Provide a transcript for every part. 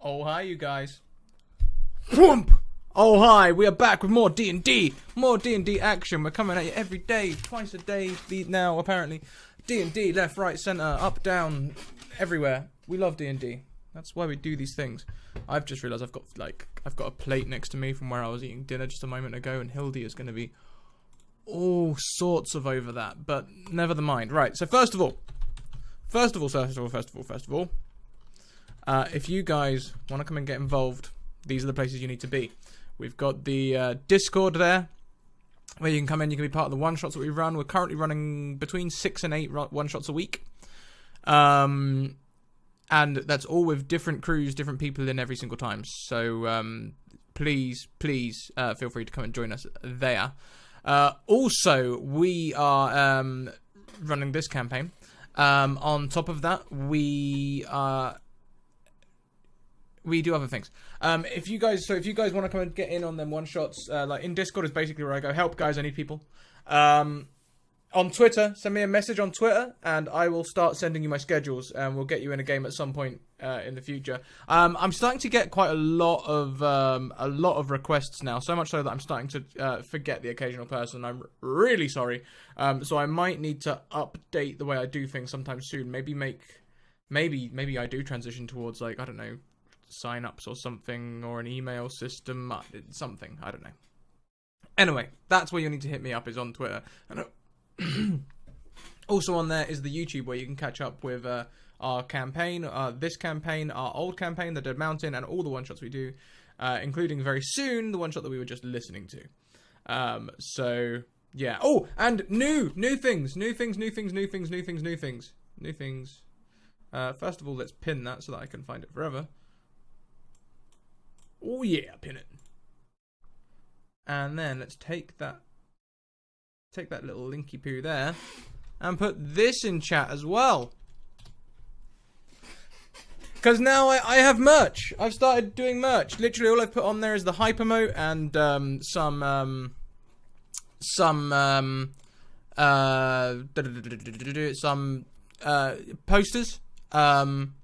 Oh, hi, you guys. Whoomp! Oh, hi, we are back with more D&D. More D&D action. We're coming at you every day, twice a day now, apparently. D&D, left, right, centre, up, down, everywhere. We love D&D. That's why we do these things. I've just realised I've got a plate next to me from where I was eating dinner just a moment ago, and Hildy is going to be all sorts of over that, but never the mind. Right, so first of all, if you guys want to come and get involved, these are the places you need to be. We've got the Discord there, where you can come in, you can be part of the one-shots that we run. We're currently running between 6 and 8 one-shots a week. And that's all with different crews, different people in every single time. So please feel free to come and join us there. Also, we are running this campaign. On top of that, we do other things. If you guys want to come and get in on them one shots, like in Discord is basically where I go, help guys, I need people. On Twitter, send me a message on Twitter, and I will start sending you my schedules, and we'll get you in a game at some point in the future. I'm starting to get quite a lot of requests now, so much so that I'm starting to forget the occasional person. I'm really sorry. So I might need to update the way I do things sometime soon. Maybe I do transition towards, like, I don't know, sign-ups or something, or an email system, something. I don't know. Anyway, that's where you need to hit me up, is on Twitter. Also on there is the YouTube, where you can catch up with our campaign, this campaign, our old campaign, the Dead Mountain, and all the one-shots we do, including very soon the one-shot that we were just listening to. So yeah. Oh, and new things. First of all, let's pin that so that I can find it forever. Oh yeah, pin it. And then let's take that little linky poo there and put this in chat as well. Because now I have merch. I've started doing merch. Literally all I've put on there is the hypermote and some posters. Some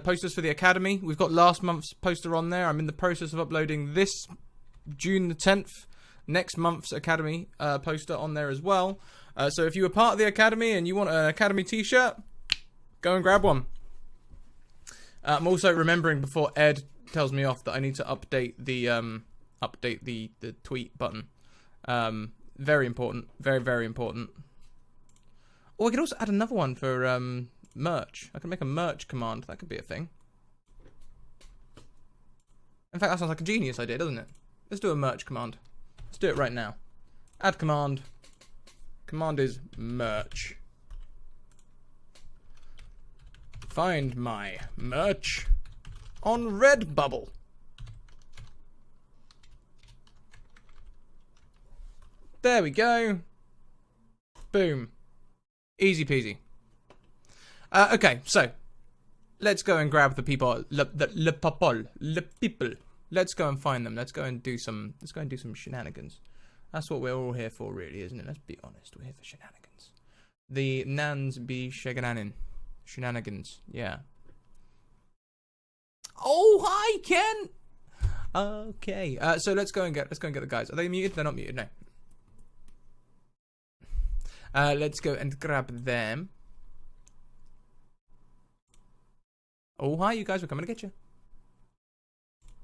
posters for the Academy. We've got last month's poster on there. I'm in the process of uploading this June the 10th, next month's Academy poster on there as well. So if you were part of the Academy and you want an Academy t-shirt, go and grab one. I'm also remembering, before Ed tells me off, that I need to update the tweet button. Very important. Very, very important. Oh, I could also add another one for merch. I can make a merch command. That could be a thing. In fact, that sounds like a genius idea, doesn't it? Let's do a merch command. Let's do it right now. Add command. Command is merch. Find my merch on Redbubble. There we go. Boom. Easy peasy. Okay, so let's go and grab the people. Le people. Let's go and find them. Let's go and do some shenanigans. That's what we're all here for, really, isn't it? Let's be honest. We're here for shenanigans. The nans be shenanigans. Yeah. Oh, hi, Ken. Okay. So let's go and get the guys. Are they muted? They're not muted. No. Let's go and grab them. Oh, hi, you guys. We're coming to get you.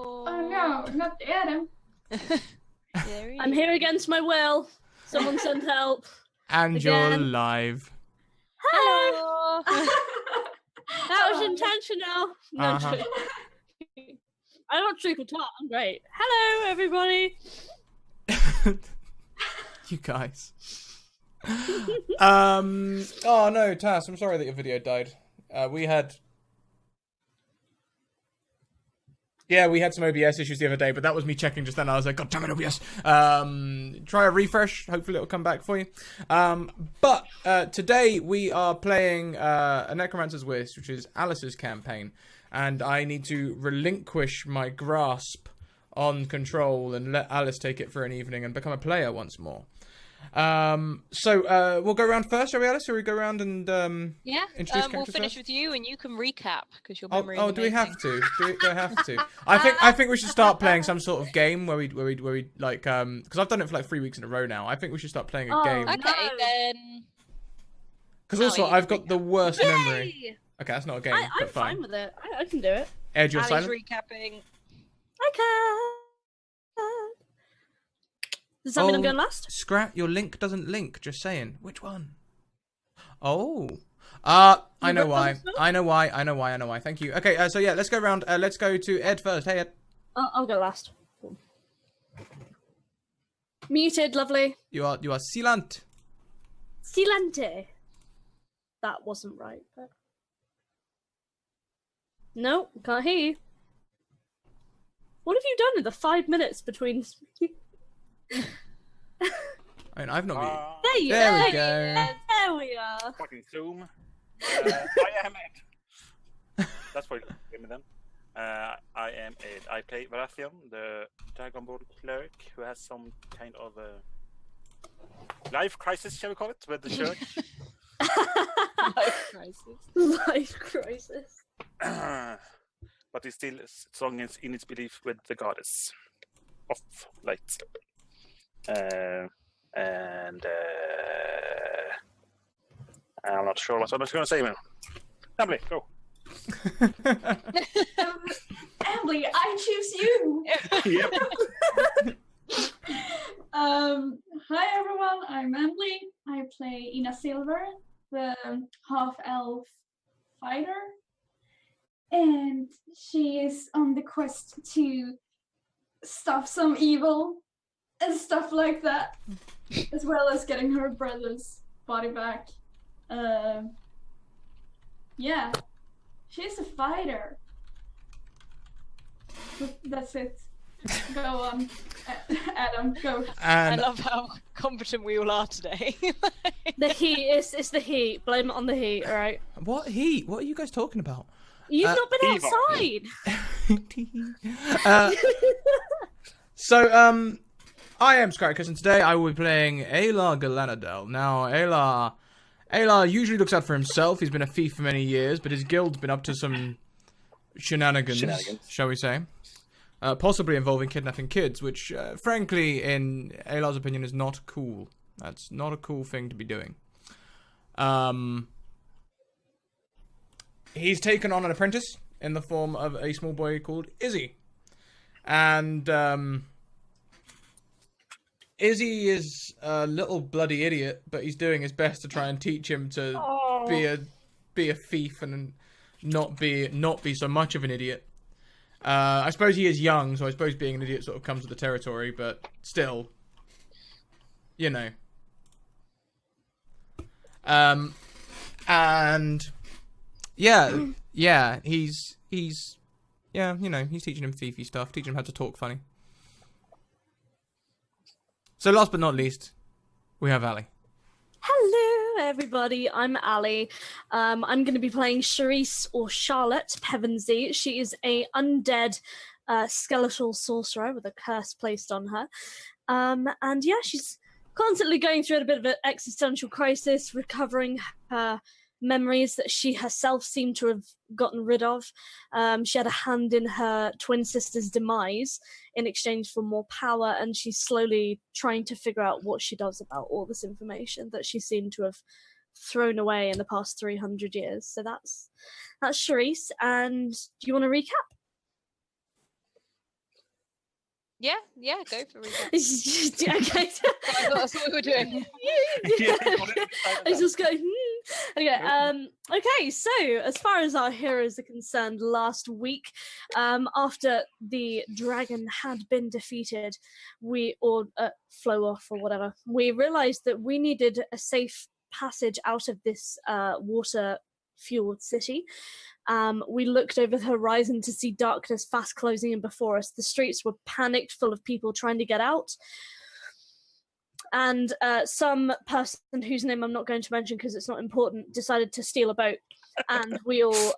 Oh no, not Adam. I'm here against my will. Someone send help. And again. You're live. Hello. That was intentional. No, I don't trick or talk. I'm great. Hello, everybody. You guys. Oh no, Tass, I'm sorry that your video died. We had some OBS issues the other day, but that was me checking just then. I was like, God damn it, OBS. Try a refresh. Hopefully it'll come back for you. But today we are playing a Necromancer's Wish, which is Alice's campaign. And I need to relinquish my grasp on control and let Alice take it for an evening and become a player once more. So we'll go around first, shall we, Alice? Or we go around and introduce we'll characters finish first? with you, and you can recap because your memory. Oh, is do we amazing. have to? Do I have to? I think we should start playing some sort of game where we like because I've done it for like 3 weeks in a row now. I think we should start playing a game. Okay, then. Because also I've got the worst memory. Yay! Okay, that's not a game. I'm but fine with it. I can do it. Ed, you're Ali's silent. recapping. I can. Does that mean I'm going last? Scrap, your link doesn't link. Just saying. Which one? Oh. I know why. I know why. Thank you. Okay, so yeah, let's go around. Let's go to Ed first. Hey, Ed. I'll go last. Muted, lovely. You are silent. Silente. That wasn't right. But... No, can't hear you. What have you done in the 5 minutes between... I mean, I've not been... There you There are. we go. There we are. Fucking Zoom. I am Ed. That's what you give me then. I am Ed. I play Varathion, the Dragon Ball cleric who has some kind of life crisis, shall we call it, with the church. Life crisis. Life crisis. But he's still strong in its belief with the goddess of light. And I'm not sure what I was going to say now. Emily, go. Emily, I choose you. Yep. Hi everyone, I'm Emily. I play Ina Silver, the half-elf fighter. And she is on the quest to stop some evil and stuff like that, as well as getting her brother's body back. Yeah, she's a fighter. That's it. Go on, Adam. Go. I love how competent we all are today. The heat. It's the heat. Blame it on the heat. All right. What heat? What are you guys talking about? You've not been outside. So, I am Scaricus, and today I will be playing Aelar Galanadel. Now, Aelar usually looks out for himself. He's been a thief for many years, but his guild's been up to some shenanigans. Shall we say. Possibly involving kidnapping kids, which, frankly, in Aelar's opinion, is not cool. That's not a cool thing to be doing. He's taken on an apprentice in the form of a small boy called Izzy. And, Izzy is a little bloody idiot, but he's doing his best to try and teach him to be a thief and not be so much of an idiot. I suppose he is young, so I suppose being an idiot sort of comes with the territory, but still, you know. And yeah, he's you know, he's teaching him thiefy stuff, teaching him how to talk funny. So last but not least, we have Ali. Hello, everybody. I'm Ali. I'm going to be playing Charisse or Charlotte Pevensey. She is a undead skeletal sorcerer with a curse placed on her. And yeah, she's constantly going through a bit of an existential crisis, recovering her memories that she herself seemed to have gotten rid of. She had a hand in her twin sister's demise in exchange for more power, and she's slowly trying to figure out what she does about all this information that she seemed to have thrown away in the past 300 years. So that's Charisse. And do you want to recap? Yeah, go for recap. Okay. That's what we were doing. I just go. Okay. Okay. So, as far as our heroes are concerned, last week, after the dragon had been defeated, flow off or whatever, we realized that we needed a safe passage out of this water-fueled city. We looked over the horizon to see darkness fast closing in before us. The streets were panicked, full of people trying to get out. And some person whose name I'm not going to mention because it's not important decided to steal a boat. And we all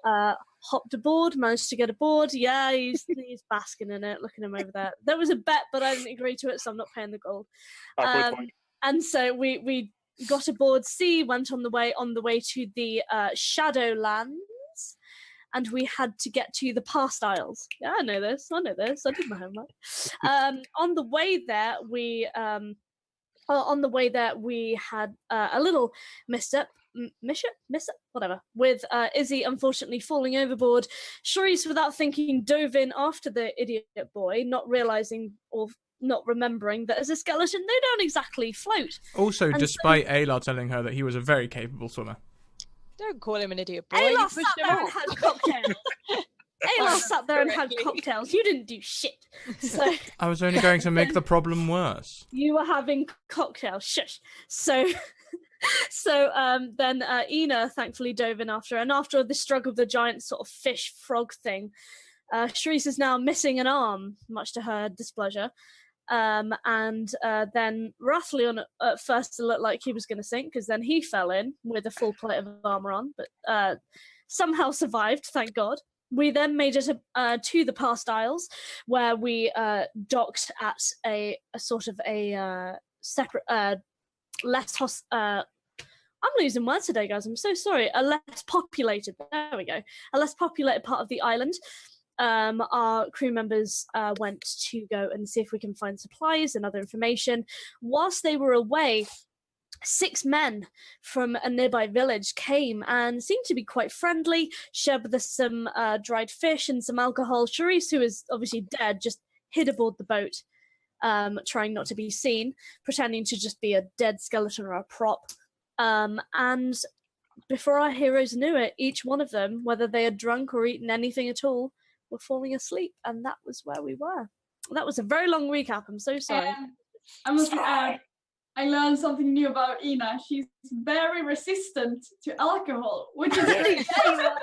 hopped aboard, managed to get aboard. Yeah, he's basking in it. Look at him over there. There was a bet, but I didn't agree to it, so I'm not paying the gold. And so we got aboard sea, went on the way to the Shadowlands, and we had to get to the Past Isles. Yeah, I know this. I did my homework. On the way there, we had a little mishap, whatever, with Izzy unfortunately falling overboard. Charisse, without thinking, dove in after the idiot boy, not realizing or not remembering that as a skeleton they don't exactly float. Also, And despite Aelar telling her that he was a very capable swimmer. Don't call him an idiot boy. Aelar You sat pushed him there and off. had cocktails. Aelar sat there and had Correctly. cocktails. You didn't do shit. So I was only going to make the problem worse. you were having cocktails. Shush. So then Ina thankfully dove in after her, and after the struggle with the giant sort of fish frog thing, Charisse is now missing an arm, much to her displeasure. And then Rathleon at first looked like he was going to sink, because then he fell in with a full plate of armor on, but somehow survived, thank God. We then made it to the Past Isles, where we docked at a sort of a separate, I'm losing words today, guys. I'm so sorry. A less populated. There we go. A less populated part of the island. Our crew members went to go and see if we can find supplies and other information. Whilst they were away, 6 men from a nearby village came and seemed to be quite friendly, shared with us some dried fish and some alcohol. Charisse, who is obviously dead, just hid aboard the boat, trying not to be seen, pretending to just be a dead skeleton or a prop. And before our heroes knew it, each one of them, whether they had drunk or eaten anything at all, were falling asleep, and that was where we were. That was a very long recap. I'm so sorry. I must add, I learned something new about Ina. She's very resistant to alcohol, which is really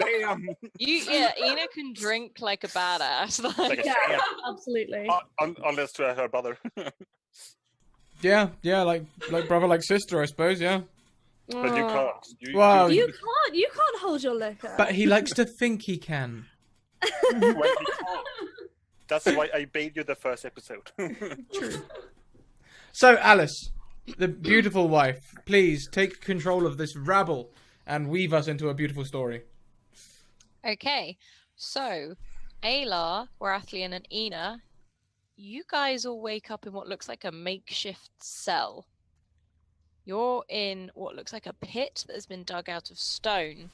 Damn. Ina can drink like a badass. Like a Yeah, fan. absolutely. Unless to her brother. Yeah, like brother, like sister, I suppose. Yeah. But you can't. Wow. You can't hold your liquor. But he likes to think he can. When he can't. That's why I bade you the first episode. True. So, Alice, the beautiful wife, please take control of this rabble and weave us into a beautiful story. Okay, so Aelar, Rathleon, and Ina, you guys all wake up in what looks like a makeshift cell. You're in what looks like a pit that has been dug out of stone.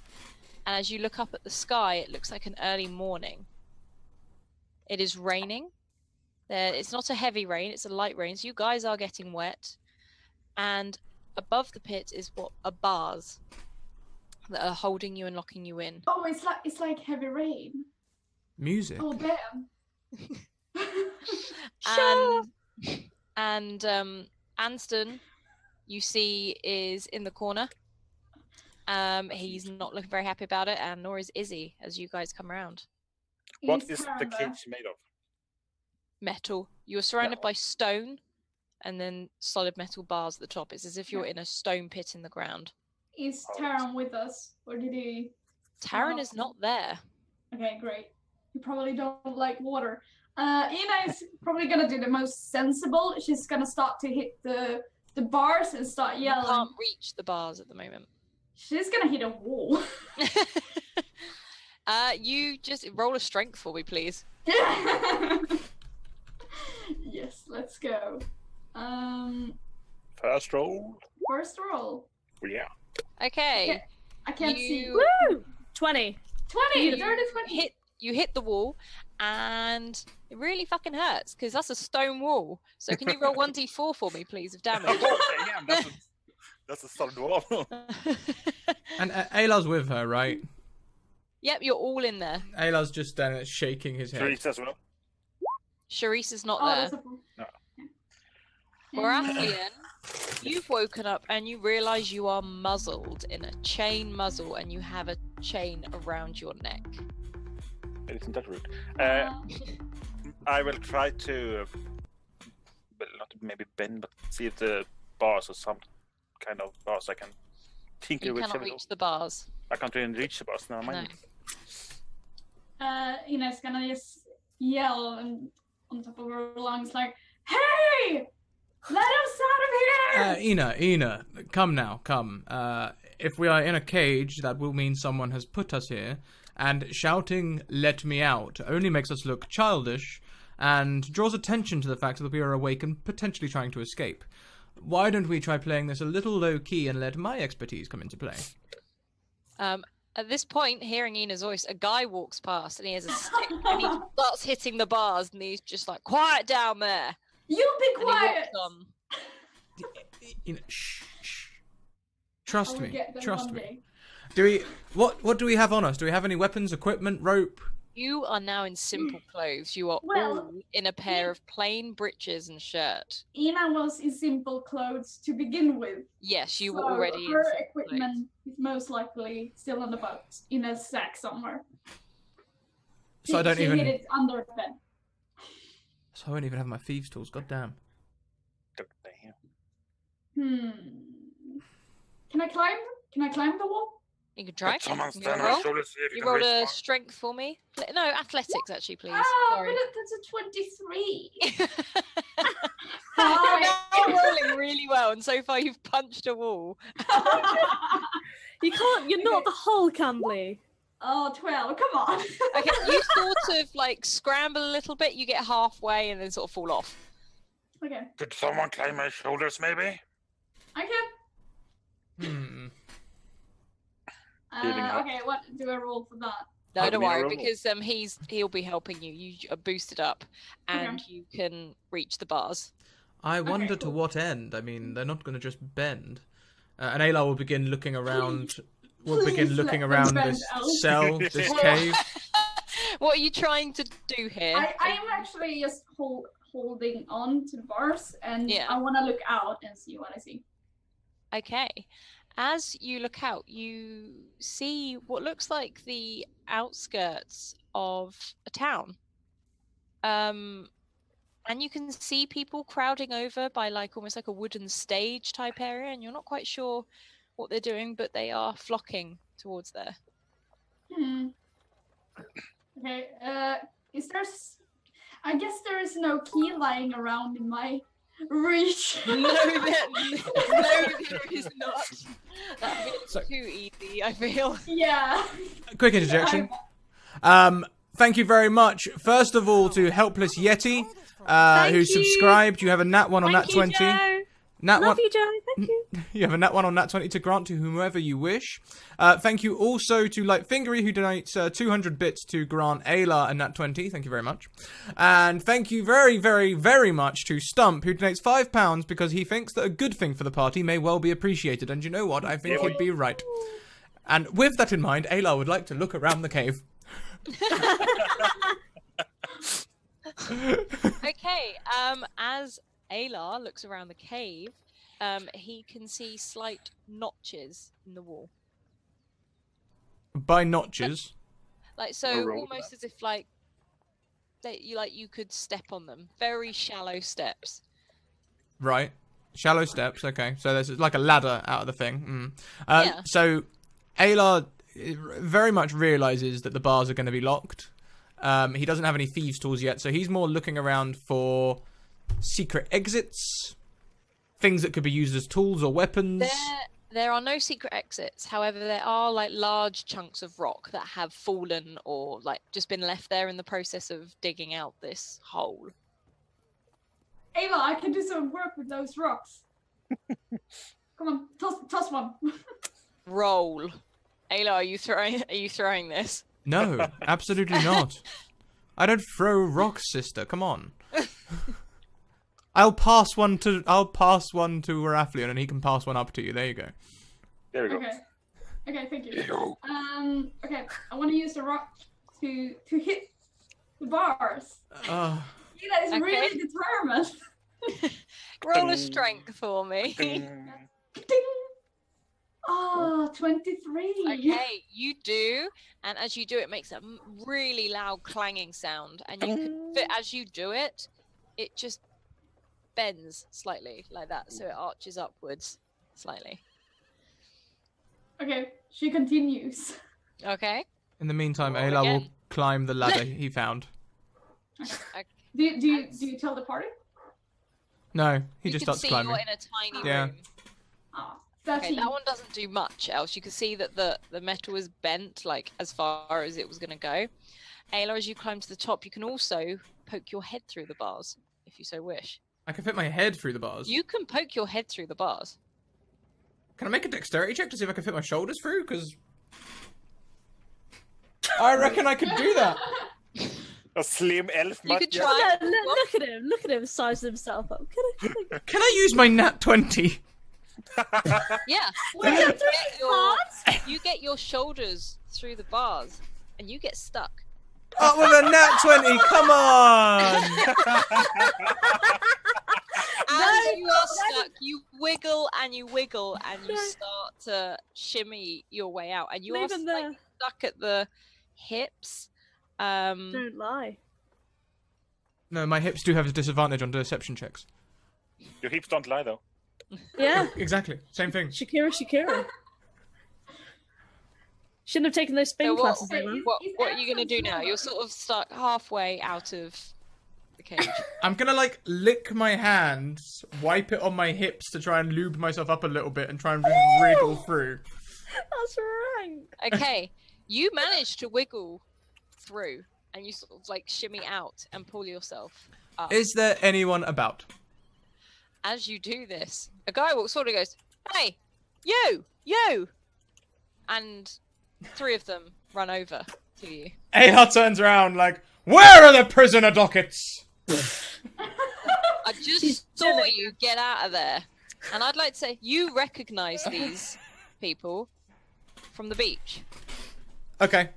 And as you look up at the sky, it looks like an early morning. It is raining. It's not a heavy rain, it's a light rain, so you guys are getting wet. And above the pit is what are bars that are holding you and locking you in. Oh, it's like heavy rain. Music. Oh damn. And Anston, you see, is in the corner. He's not looking very happy about it, and nor is Izzy as you guys come around. What Is is the Tara cage made of? Metal. You're surrounded by stone and then solid metal bars at the top. It's as if you're in a stone pit in the ground. Is Taran with us, or did he? Taran is not there. Okay, great. You probably don't like water. Ina is probably gonna do the most sensible. She's gonna start to hit the bars and start You yelling. can't reach the bars at the moment. She's gonna hit a wall. You just roll a strength for me, please. Yes, let's go. First roll. First roll. Yeah. Okay. I can't see. You- Woo! 20. 20! You Dirty 20! You hit the wall, and it really fucking hurts because that's a stone wall. So can you roll 1d4 for me, please, of damage? Oh, damn, that's a solid wall. And Aelar's with her, right? Yep, you're all in there. Aelar's just standing there shaking his head. Therese as well. Charisse is not Oh, there. that's a... No. Baratheon, you've woken up and you realise you are muzzled in a chain muzzle, and you have a chain around your neck. Isn't that rude? I will try to, well, not maybe bend, but see if the bars or some kind of bars I can tinker You with. cannot reach the bars. I can't really reach the bars. Never mind. Ina's gonna just yell and on top of her lungs like, "Hey! Let us out of here! Ina, come now, come. If we are in a cage, that will mean someone has put us here, and shouting, "Let me out," only makes us look childish, and draws attention to the fact that we are awake and potentially trying to escape. Why don't we try playing this a little low-key and let my expertise come into play? At this point, hearing Ina's voice, a guy walks past and he has a stick and he starts hitting the bars and he's just like, "Quiet down there!" You be And he quiet! walks on. Ina, shh. Trust I will me. get them Trust one me. day. Do we? What do we have on us? Do we have any weapons, equipment, rope? You are now in simple clothes. You are Well, all in a pair of plain breeches and shirt. Ina was in simple clothes to begin with. Yes, you were So already in her simple equipment is most likely still on the boat in a sack somewhere. So I don't she even. hid it under the bed. So I won't even have my thieves' tools. God damn. Hmm. Can I climb? Can I climb the wall? You can try. Someone You stand roll? on my shoulders, see if you You can rolled raise a one. strength for me? No, athletics actually, please. Ah, Sorry. but that's a 23. You're now rolling really well, and so far you've punched a wall. You can't. You're not the whole Cambly. Oh, 12. Come on. Okay, you sort of like scramble a little bit, you get halfway, and then sort of fall off. Okay. Could someone climb my shoulders, maybe? I can. Giving up. Okay, what do I roll for that? No, How don't do we worry, roll? because he'll be helping you. You are boosted up, and you can reach the bars. I wonder to cool. what end. I mean, they're not going to just bend. And Aelar will begin looking around. Will begin Please looking let them around bend this out. cell, this Well- cave. What are you trying to do here? I am actually just holding on to the bars, and Yeah. I want to look out and see what I see. Okay. As you look out, you see what looks like the outskirts of a town. And you can see people crowding over by like almost like a wooden stage type area, and you're not quite sure what they're doing, but they are flocking towards there. Okay, is there... I guess there is no key lying around in my reach. No, there is not. That would be So- too easy, I feel. Yeah. Quick interjection. Thank you very much. First of all, to Helpless Yeti, who you. subscribed. You have a nat 1 on Thank nat you, 20. Joe. Nat 1. Love you, Joe. Thank you. You have a nat 1 on nat 20 to grant to whomever you wish. Thank you also to Lightfingery, who donates 200 bits to grant Aelar and nat 20. Thank you very much. And thank you very, very, very much to Stump, who donates £5 because he thinks that a good thing for the party may well be appreciated. And you know what? I think he'd be right. And with that in mind, Aelar would like to look around the cave. Okay, as Aelar looks around the cave, he can see slight notches in the wall. By notches. Like I'll so roll almost as if like you could step on them. Very shallow steps. Right. Shallow steps, okay. So there's like a ladder out of the thing. Yeah. So Aelar very much realizes that the bars are going to be locked. He doesn't have any thieves' tools yet, so he's more looking around for secret exits, things that could be used as tools or weapons. There are no secret exits. However, there are like large chunks of rock that have fallen or like just been left there in the process of digging out this hole. Ava, I can do some work with those rocks. Come on, toss one. Roll. Aelar, are you throwing this? No, absolutely not. I don't throw rocks, sister. Come on. I'll pass one to Rathlion, and he can pass one up to you. There you go. There we go. Okay. Okay, thank There you. you go. Okay, I want to use the rock to hit the bars. Uh, Ina is Okay. really determined. Roll a Ding. strength for me. Ding. Ding! Oh, 23. Okay, you do, and as you do, it makes a really loud clanging sound, and you can, as you do it, it just bends slightly like that, so it arches upwards slightly. Okay, she continues. Okay. in the meantime, Roll Aelar will again. climb the ladder he found. Do you tell the party? No, he You just can starts see climbing. you're in a tiny Yeah. room. Oh, Okay, 13. that one doesn't do much else. You can see that the metal is bent, like, as far as it was going to go. Aelar, as you climb to the top, you can also poke your head through the bars, if you so wish. I can fit my head through the bars. You can poke your head through the bars. Can I make a dexterity check to see if I can fit my shoulders through? Because I reckon I could do that. A slim elf You might could just- try. Look at him. Look at him sizing himself up. Can I use my nat 20? Yeah. Wait, you, that's get your, you get your shoulders through the bars, and you get stuck. Oh, with a nat 20, come on! As you are stuck, you wiggle and you wiggle, and you No. start to shimmy your way out, and you are Leave him there. slightly stuck at the hips. Don't lie. No, my hips do have a disadvantage on deception checks. Your hips don't lie, though. Yeah, Exactly, same thing. Shakira. Shouldn't have taken those spin So classes, Emma. what are you gonna do now? You're sort of stuck halfway out of the cage. I'm gonna, like, lick my hands, wipe it on my hips to try and lube myself up a little bit and try and wriggle through. That's rank. Okay, you manage to wiggle through, and you sort of like shimmy out and pull yourself up. Is there anyone about? As you do this, a guy walks forward and goes, "Hey, you!" And 3 of them run over to you. Aelar turns around like, where are the prisoner dockets? I just saw you get out of there. And I'd like to say, you recognise these people from the beach. Okay.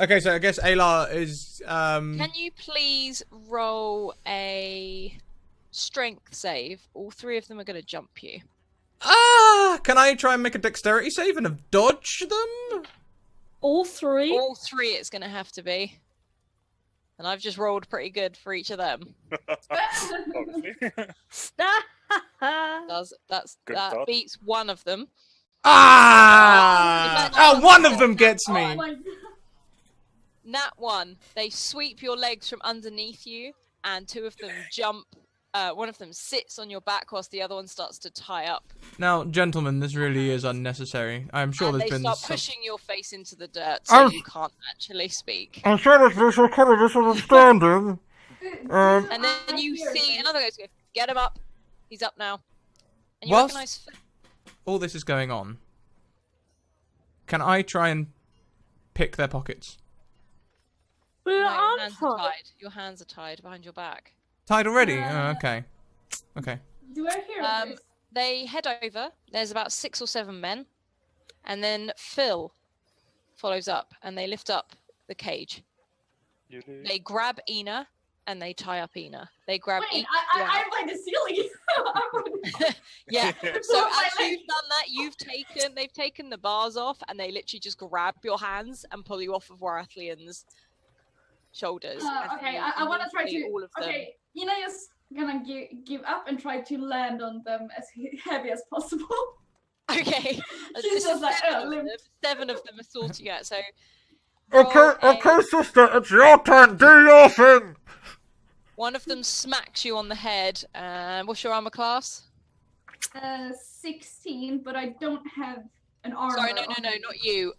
Okay, so I guess Aelar is, Can you please roll a strength save? All 3 of them are going to jump you. Can I try and make a dexterity save and dodge them? All 3? All 3 it's going to have to be. And I've just rolled pretty good for each of them. Obviously. That Good thought. beats one of them. One of them gets me. Oh my God. Nat 1, they sweep your legs from underneath you, and 2 of them jump. One of them sits on your back whilst the other one starts to tie up. Now, gentlemen, this really is unnecessary. I'm sure And there's they been start some... pushing your face into the dirt so you can't actually speak. I'm sure there's been some kind of misunderstanding. And then you see another guy go, "Get him up. He's up now." And you Whilst- recognise all this is going on, can I try and pick their pockets? But No, your I'm hands are fine. tied. Your hands are tied behind your back. Tied already? Oh, okay. Okay. Do I hear this? They head over. There's about 6 or 7 men. And then Phil follows up, and they lift up the cage. They grab Ina, and they tie up Ina. They grab Wait, each I'm one. like the ceiling. Yeah. So Pull my as leg. you've done that, they've taken the bars off, and they literally just grab your hands and pull you off of Warathian's shoulders. and Okay, you I want to try immediately to. all of them. Okay, Ina is gonna give up and try to land on them as heavy as possible. Okay. She's just like, limp. 7 of them are sorting out. So sister, it's your turn. Do your thing. one of them smacks you on the head. What's your armor class? 16, but I don't have an armor. Sorry, no, on. not you.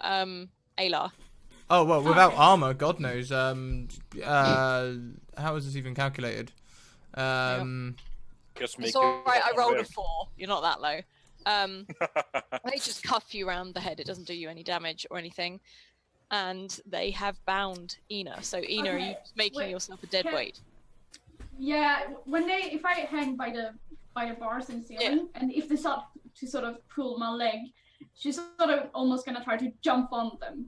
Aelar. Oh, well, without armor, God knows. How is this even calculated? Just make It's alright, I it rolled a aware. 4. You're not that low. They just cuff you around the head. It doesn't do you any damage or anything. And they have bound Ina. So Ina, are you Okay, just making wait, yourself a dead can- weight? Yeah, if I hang by the bars in the ceiling, and if they start to sort of pull my leg, she's sort of almost gonna try to jump on them.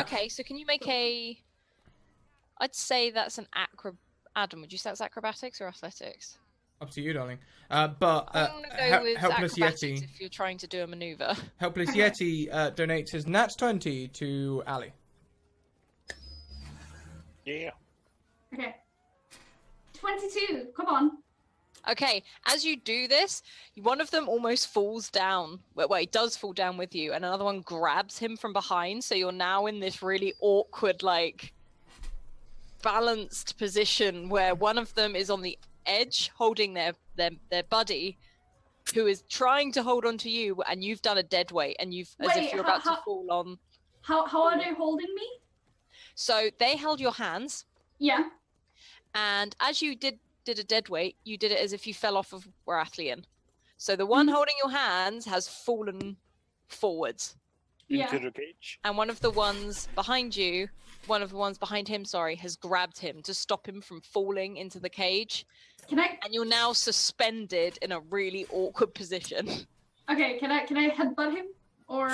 Okay, so can you make a... I'd say that's an Adam, would you say that's acrobatics or athletics? Up to you, darling. But I'm gonna go with Helpless acrobatics Yeti. if you're trying to do a maneuver. Helpless Yeti donates his nat 20 to Ali. Yeah. Okay. 22. Come on. Okay, as you do this, one of them almost falls down. Well, he does fall down with you, and another one grabs him from behind. So you're now in this really awkward, like, balanced position where one of them is on the edge, holding their buddy, who is trying to hold on to you, and you've done a dead weight, and as if you're about to fall on. How are they holding me? So they held your hands. Yeah. And as you did a dead weight, you did it as if you fell off of Warathlian. So the one holding your hands has fallen forwards. Into the cage. And one of the ones behind you, one of the ones behind him, sorry, has grabbed him to stop him from falling into the cage. Can I? And you're now suspended in a really awkward position. Okay, can I headbutt him? Or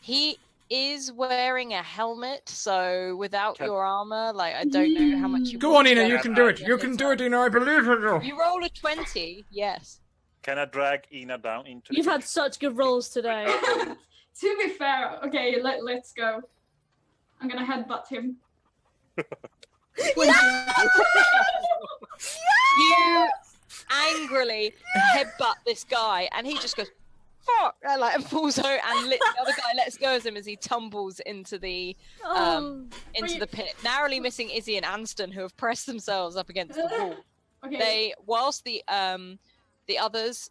he is wearing a helmet, so without your armor, like, I don't know how much you Go on, Ina, you can do it. You can do it, Ina, I believe in you. You roll a 20, yes. Can I drag Ina down into You've had such good rolls today. To be fair, okay, let's go. I'm gonna headbutt him. You angrily headbutt this guy, and he just goes, fuck, and falls out, and the other guy lets go of him as he tumbles into the pit, narrowly missing Izzy and Anston, who have pressed themselves up against the wall. Okay. Whilst the others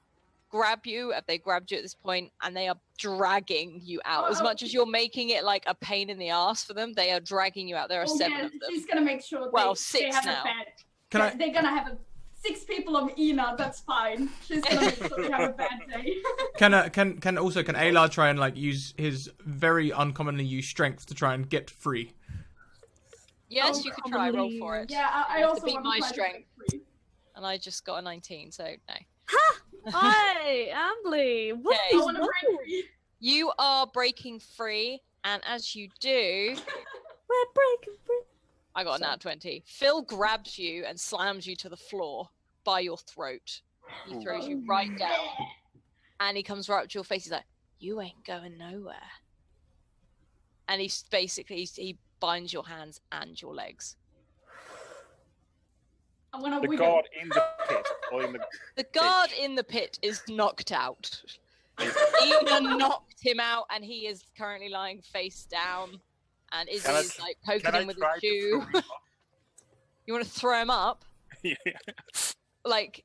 grab you, they grabbed you at this point, and they are dragging you out. As much as you're making it like a pain in the ass for them, they are dragging you out. There are 7 of them. She's gonna make sure they have now. a bad. They're gonna have 6 people of Ina. That's fine. She's gonna make sure they have a bad day. Can Aelar try and like use his very uncommonly used strength to try and get free? Yes, you could try. Roll for it. Yeah, I also beat want my to strength, and I just got a 19, so no. Hi, Ambly. What Okay. is I want to break free. You are breaking free, and as you do, We're breaking free. I got a nat 20. Phil grabs you and slams you to the floor by your throat. He throws you right down, and he comes right up to your face. He's like, "You ain't going nowhere." And he binds your hands and your legs. I want The to guard in the pit, or in The guard in the pit is knocked out. Ina knocked him out, and he is currently lying face down. And Izzy is like poking him with his shoe. You want to throw him up? Yeah. Like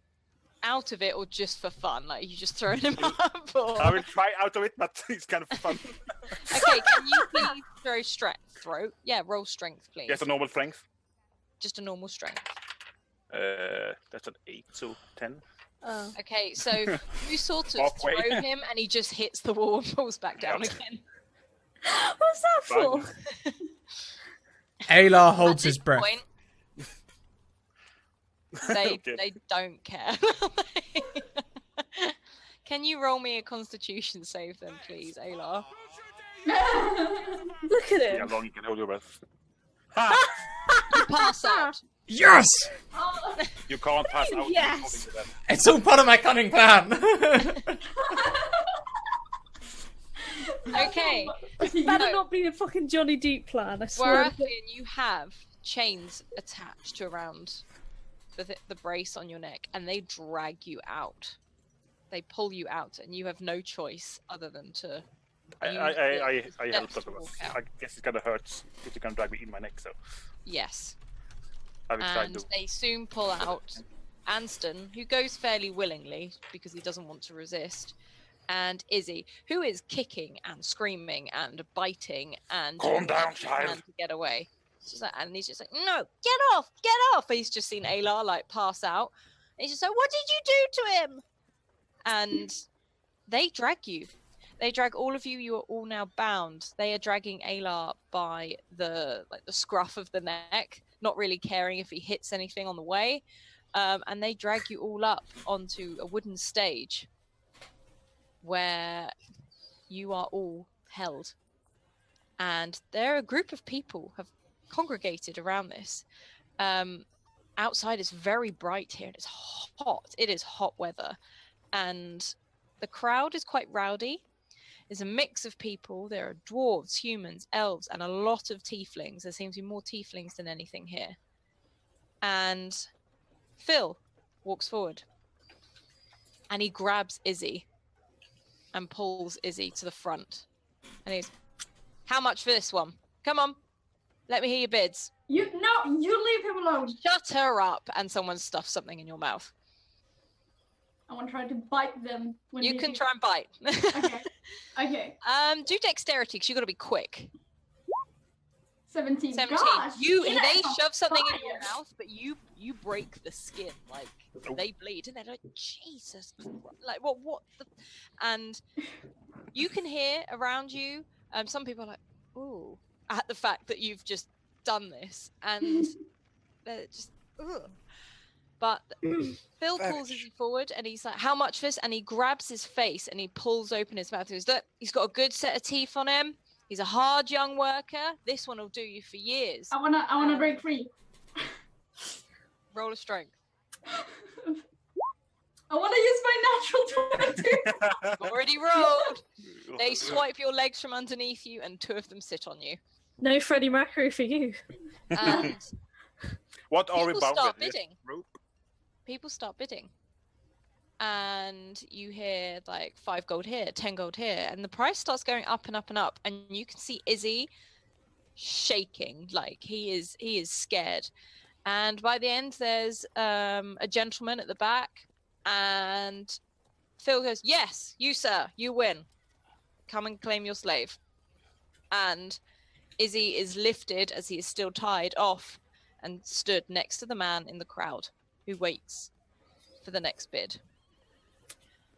out of it, or just for fun? Like you just throwing him up? Or... I will try out of it, but it's kind of fun. Okay, can you please throw? Yeah, roll strength, please. Yes, a normal strength. Just a normal strength. That's an 8, so 10. Oh. Okay, so you sort of Halfway. throw him, and he just hits the wall and falls back down again. What's that for? Aelar holds his breath. Point, they don't care. Can you roll me a Constitution save then, please, Aelar? Look at Yeah, him. how long you can hold your breath. You pass out. Yes! You can't pass out. Yes. holding your breath. It's all part of my cunning plan. Okay. Better not be a fucking Johnny Deep plan, I swear. Warathlian, you have chains attached around the brace on your neck, and they drag you out. They pull you out, and you have no choice other than to. I help steps them. to walk out. I guess it kind of hurts if you can drag me in my neck, so Yes. I will try And to. they soon pull out Anston, who goes fairly willingly because he doesn't want to resist, and Izzy, who is kicking and screaming and biting and Calm down, trying child. to get away. And he's just like, "No, get off, get off!" And he's just seen Aelar like pass out. And he's just like, "What did you do to him?" And they drag you. They drag all of you. You are all now bound. They are dragging Aelar by the scruff of the neck, not really caring if he hits anything on the way. And they drag you all up onto a wooden stage where you are all held. And there are a group of people have congregated around this. Outside is very bright here. It's hot. It is hot weather. And the crowd is quite rowdy. There's a mix of people. There are dwarves, humans, elves, and a lot of tieflings. There seems to be more tieflings than anything here. And Phil walks forward. And he grabs Izzy and pulls Izzy to the front. And he's, "How much for this one? Come on." Let me hear your bids. You leave him alone. Shut her up, and someone stuffs something in your mouth. I want to try to bite them. When You can try and bite. Okay. Okay. Do dexterity, because you got to be quick. 17. 17. Gosh, Ina They is on shove something in your fire. mouth, but you break the skin. Like they bleed, and they're like, Jesus, like what? And you can hear around you. Some people are like, ooh, at the fact that you've just done this, and they're just, ugh. But Phil pulls you forward, and he's like, "How much for this?" And he grabs his face and he pulls open his mouth. He goes, "Look, he's got a good set of teeth on him. He's a hard young worker. This one will do you for years." I wanna break free. Roll a strength. I wanna use my natural 20. Already rolled. They swipe your legs from underneath you, and 2 of them sit on you. No Freddie Mercury for you. And What are we people bound start with? This bidding. rope? People start bidding. And you hear like 5 gold here, 10 gold here, and the price starts going up and up and up. And you can see Izzy shaking, like he is scared. And by the end, there's a gentleman at the back, and Phil goes, "Yes, you sir, you win. Come and claim your slave." And Izzy is lifted as he is still tied off and stood next to the man in the crowd who waits for the next bid.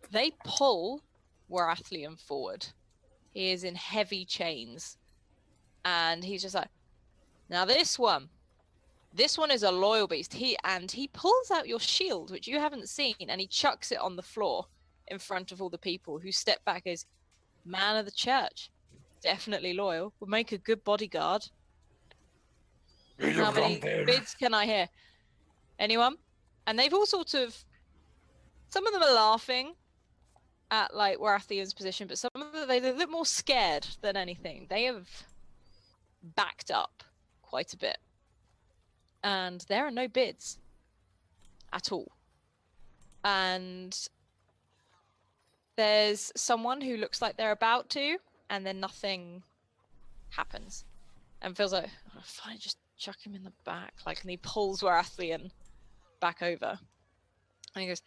They pull Warathlian forward. He is in heavy chains. And he's just like, "Now this one is a loyal beast." He pulls out your shield, which you haven't seen, and he chucks it on the floor in front of all the people who step back as man of the church. Definitely loyal. Would make a good bodyguard. How many bids can I hear? Anyone? And they've all sort of, some of them are laughing at like Warathian's position, but some of them, they look more scared than anything. They have backed up quite a bit. And there are no bids at all. And there's someone who looks like they're about to, and then nothing happens. And feels like, "Oh, fine, just chuck him in the back." Like, and he pulls Warathlian back over. And he goes,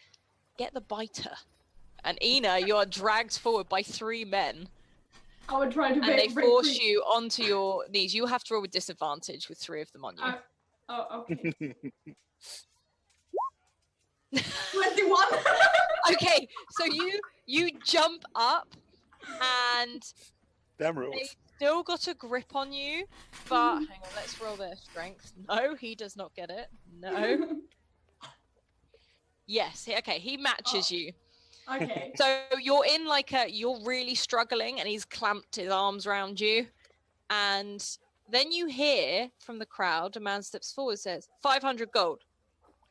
"Get the biter." And Ina, you are dragged forward by 3 men. I would try to And they break force free. you onto your knees. You have to roll with disadvantage with 3 of them on you. Oh, okay. 21. Okay, so you jump up, and Damn they rules. still got a grip on you, but hang on, let's roll their strength. No, he does not get it. No. Yes, okay, he matches you. Okay. So you're in like you're really struggling, and he's clamped his arms around you, and then you hear from the crowd, a man steps forward, says, 500 gold,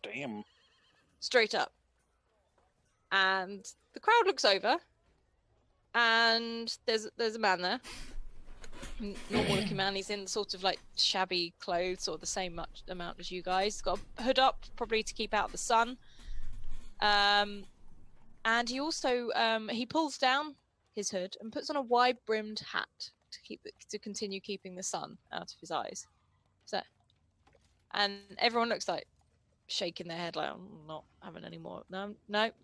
Damn. straight up. And the crowd looks over, and there's a man there. Normal looking man. He's in sort of like shabby clothes, or the same amount as you guys. Got a hood up, probably to keep out the sun. And he also he pulls down his hood and puts on a wide-brimmed hat to continue keeping the sun out of his eyes. So, and everyone looks like shaking their head, like, "I'm not having any more. No,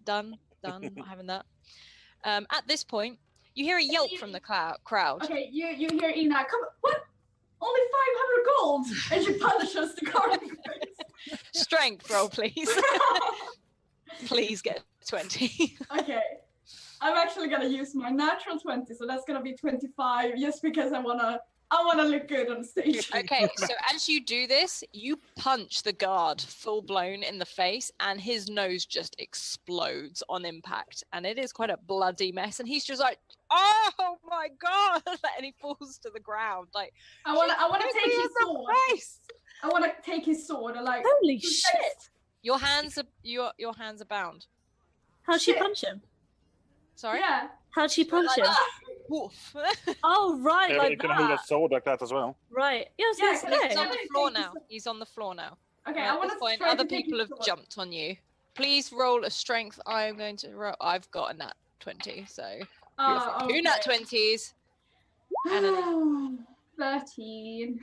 done, not having that." At this point, you hear a yelp from the crowd. Okay, you hear Ina, "Come on, what? Only 500 gold!" And she punishes the card. Strength roll, please. Please get 20. Okay. I'm actually gonna use my natural 20, so that's gonna be 25, just because I wanna look good on stage. Okay, so as you do this, you punch the guard full blown in the face, and his nose just explodes on impact, and it is quite a bloody mess. And he's just like, "Oh my god!" And he falls to the ground. Like, I wanna take his the sword. face. I wanna take his sword and like. Holy shit! Your hands are bound. How'd she Shit. punch him? Sorry. Yeah. How'd she punch him? Woof. Oh, right, Yeah, but you like can hold a that. sword like that as well. Right. Yeah, I was Yeah, gonna can I He's say. on the floor now. He's on the floor now. Okay, At I this wanna point, try other to take people his have sword. jumped on you. Please roll a strength. I'm going to roll. I've got a nat 20, so Oh, two nat 20s. And 13.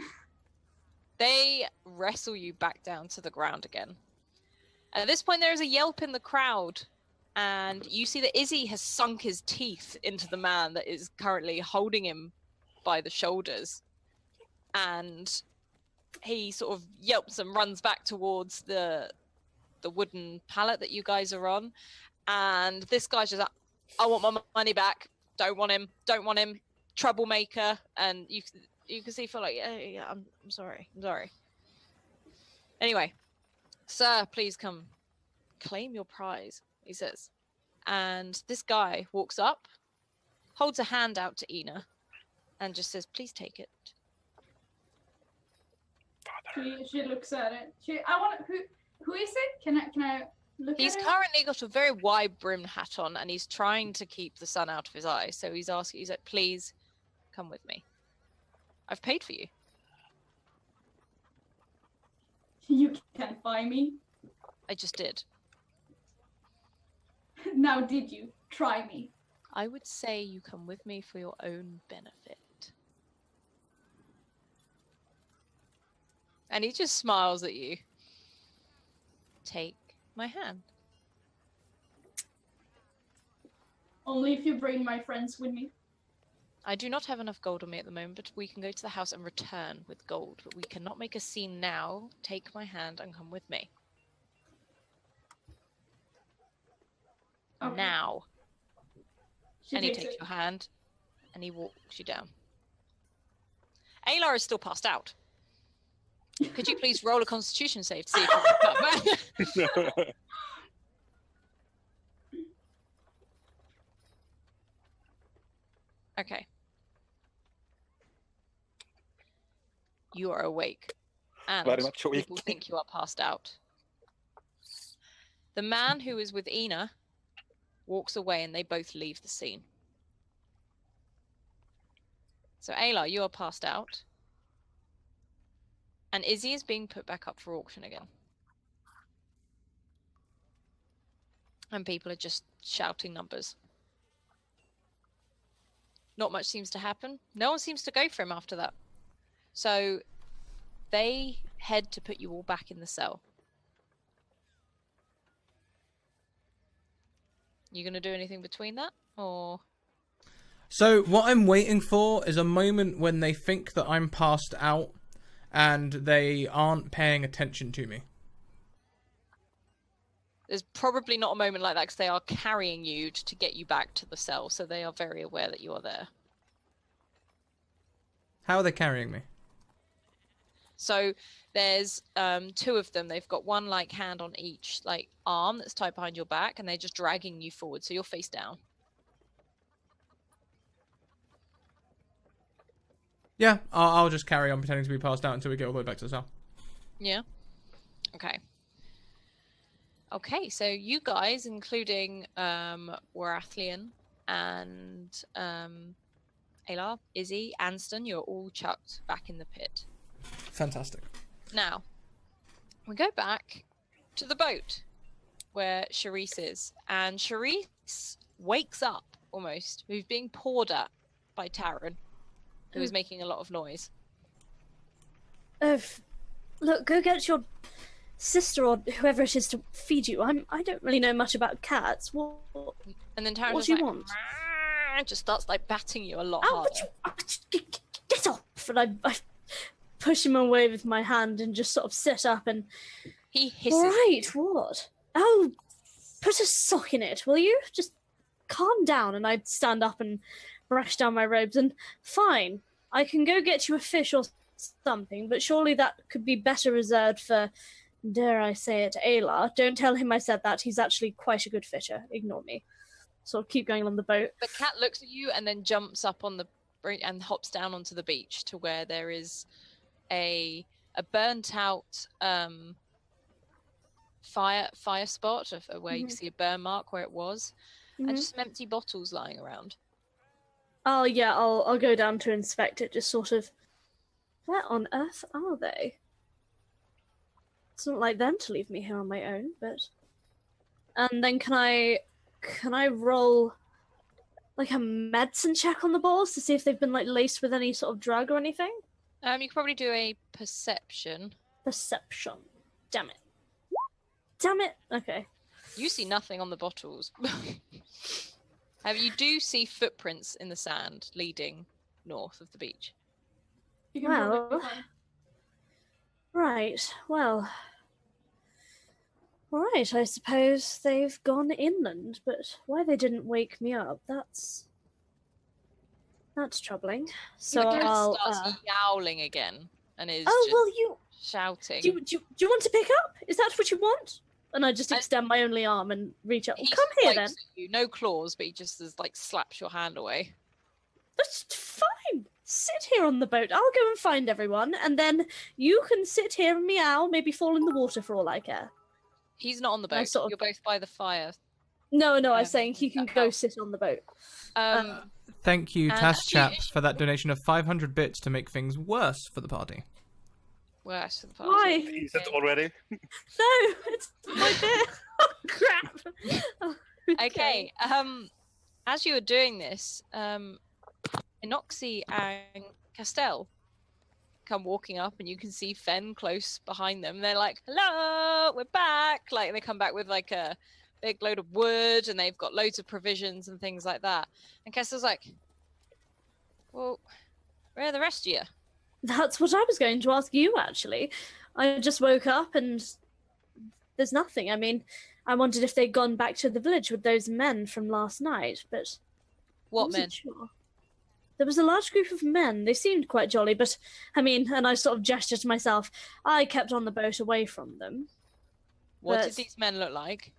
They wrestle you back down to the ground again. At this point, there is a yelp in the crowd, and you see that Izzy has sunk his teeth into the man that is currently holding him by the shoulders. And he sort of yelps and runs back towards the wooden pallet that you guys are on. And this guy's just like, I want my money back. Don't want him. Troublemaker. And you can see for like, yeah, I'm sorry. Anyway, sir, please come claim your prize, he says. And this guy walks up, holds a hand out to Ina, and just says, please take it. She looks at it. Who is it? Can I look He's at it? currently got a very wide-brimmed hat on, and he's trying to keep the sun out of his eyes. So he's like, please come with me. I've paid for you. You can't buy me. I just did. Now did you try me? I would say you come with me for your own benefit. And he just smiles at you. Take my hand. Only if you bring my friends with me. I do not have enough gold on me at the moment, but we can go to the house and return with gold. But we cannot make a scene now. Take my hand and come with me. Okay. Now. She And he takes takes it. your hand and he walks you down. Aelar is still passed out. Could you please roll a constitution save to see if you can come back? Okay. You are awake. And Very much awake. people think you are passed out. The man who is with Ina walks away and they both leave the scene. So Aelar, you are passed out. And Izzy is being put back up for auction again. And people are just shouting numbers. Not much seems to happen. No one seems to go for him after that. So they head to put you all back in the cell. You gonna do anything between that? Or So what I'm waiting for is a moment when they think that I'm passed out and they aren't paying attention to me. there's probably not a moment like that because they are carrying you to get you back to the cell, so they are very aware that you are there. How are they carrying me? So there's two of them. They've got one like hand on each like arm that's tied behind your back, and they're just dragging you forward, so you're face down. Yeah, I'll just carry on pretending to be passed out until we get all the way back to the cell. Yeah. Okay. Okay, so you guys, including Warathlian and Aelar, Izzy, Anston, you're all chucked back in the pit. Fantastic. Now, we go back to the boat where Charisse is, and Charisse wakes up almost, who's being poured at by Taryn, who is making a lot of noise. Look, go get your sister or whoever it is to feed you. I don't really know much about cats. What And then Taryn What just do you like, want? "Meow," just starts like batting you a lot Oh, harder. get off! And I push him away with my hand and just sort of sit up and. He hisses. All right, what? Oh, put a sock in it, will you? Just calm down. And I'd stand up and brush down my robes. And fine, I can go get you a fish or something, but surely that could be better reserved for, dare I say it, Aelar. Don't tell him I said that. He's actually quite a good fisher. Ignore me. So I'll keep going on the boat. The cat looks at you and then jumps up on the and hops down onto the beach to where there is a burnt out fire spot of where you can see a burn mark where it was, and just some empty bottles lying around. Oh yeah, I'll go down to inspect it. Just sort of, where on earth are they? It's not like them to leave me here on my own, but. And then can I roll like a medicine check on the balls to see if they've been like laced with any sort of drug or anything? You could probably do a perception. Perception. Damn it. Damn it. Okay. You see nothing on the bottles. You do see footprints in the sand leading north of the beach. You can probably Well, find. right. Well. All right. I suppose they've gone inland, but why they didn't wake me up? That's troubling. So The cat I'll. starts yowling again and is Oh just well, you shouting. do you want to pick up? Is that what you want? And I just I- extend my only arm and reach out. He Come here then. swipes at you, no claws, but he just slaps your hand away. That's fine. Sit here on the boat. I'll go and find everyone, and then you can sit here and meow, maybe fall in the water for all I care. He's not on the I boat. sort of- You're both by the fire. No, I was Um, saying he can go sit on the boat. Thank you, And Task actually, Chap, it's- for that donation of 500 bits to make things worse for the party. Worse for the party. Why? Is it already? No, it's my beer. Oh, crap. Oh, Okay. As you were doing this, Inoxie and Castell come walking up, and you can see Fen close behind them. They're like, "Hello, we're back!" Like, they come back with like a big load of wood, and they've got loads of provisions and things like that. And Castell's like, "Well, where are the rest of you?" That's what I was going to ask you, actually. I just woke up and there's nothing. I mean, I wondered if they'd gone back to the village with those men from last night, but I What wasn't men? sure. There was a large group of men. They seemed quite jolly, but I mean, and I sort of gestured to myself, I kept on the boat away from them. What But- did these men look like?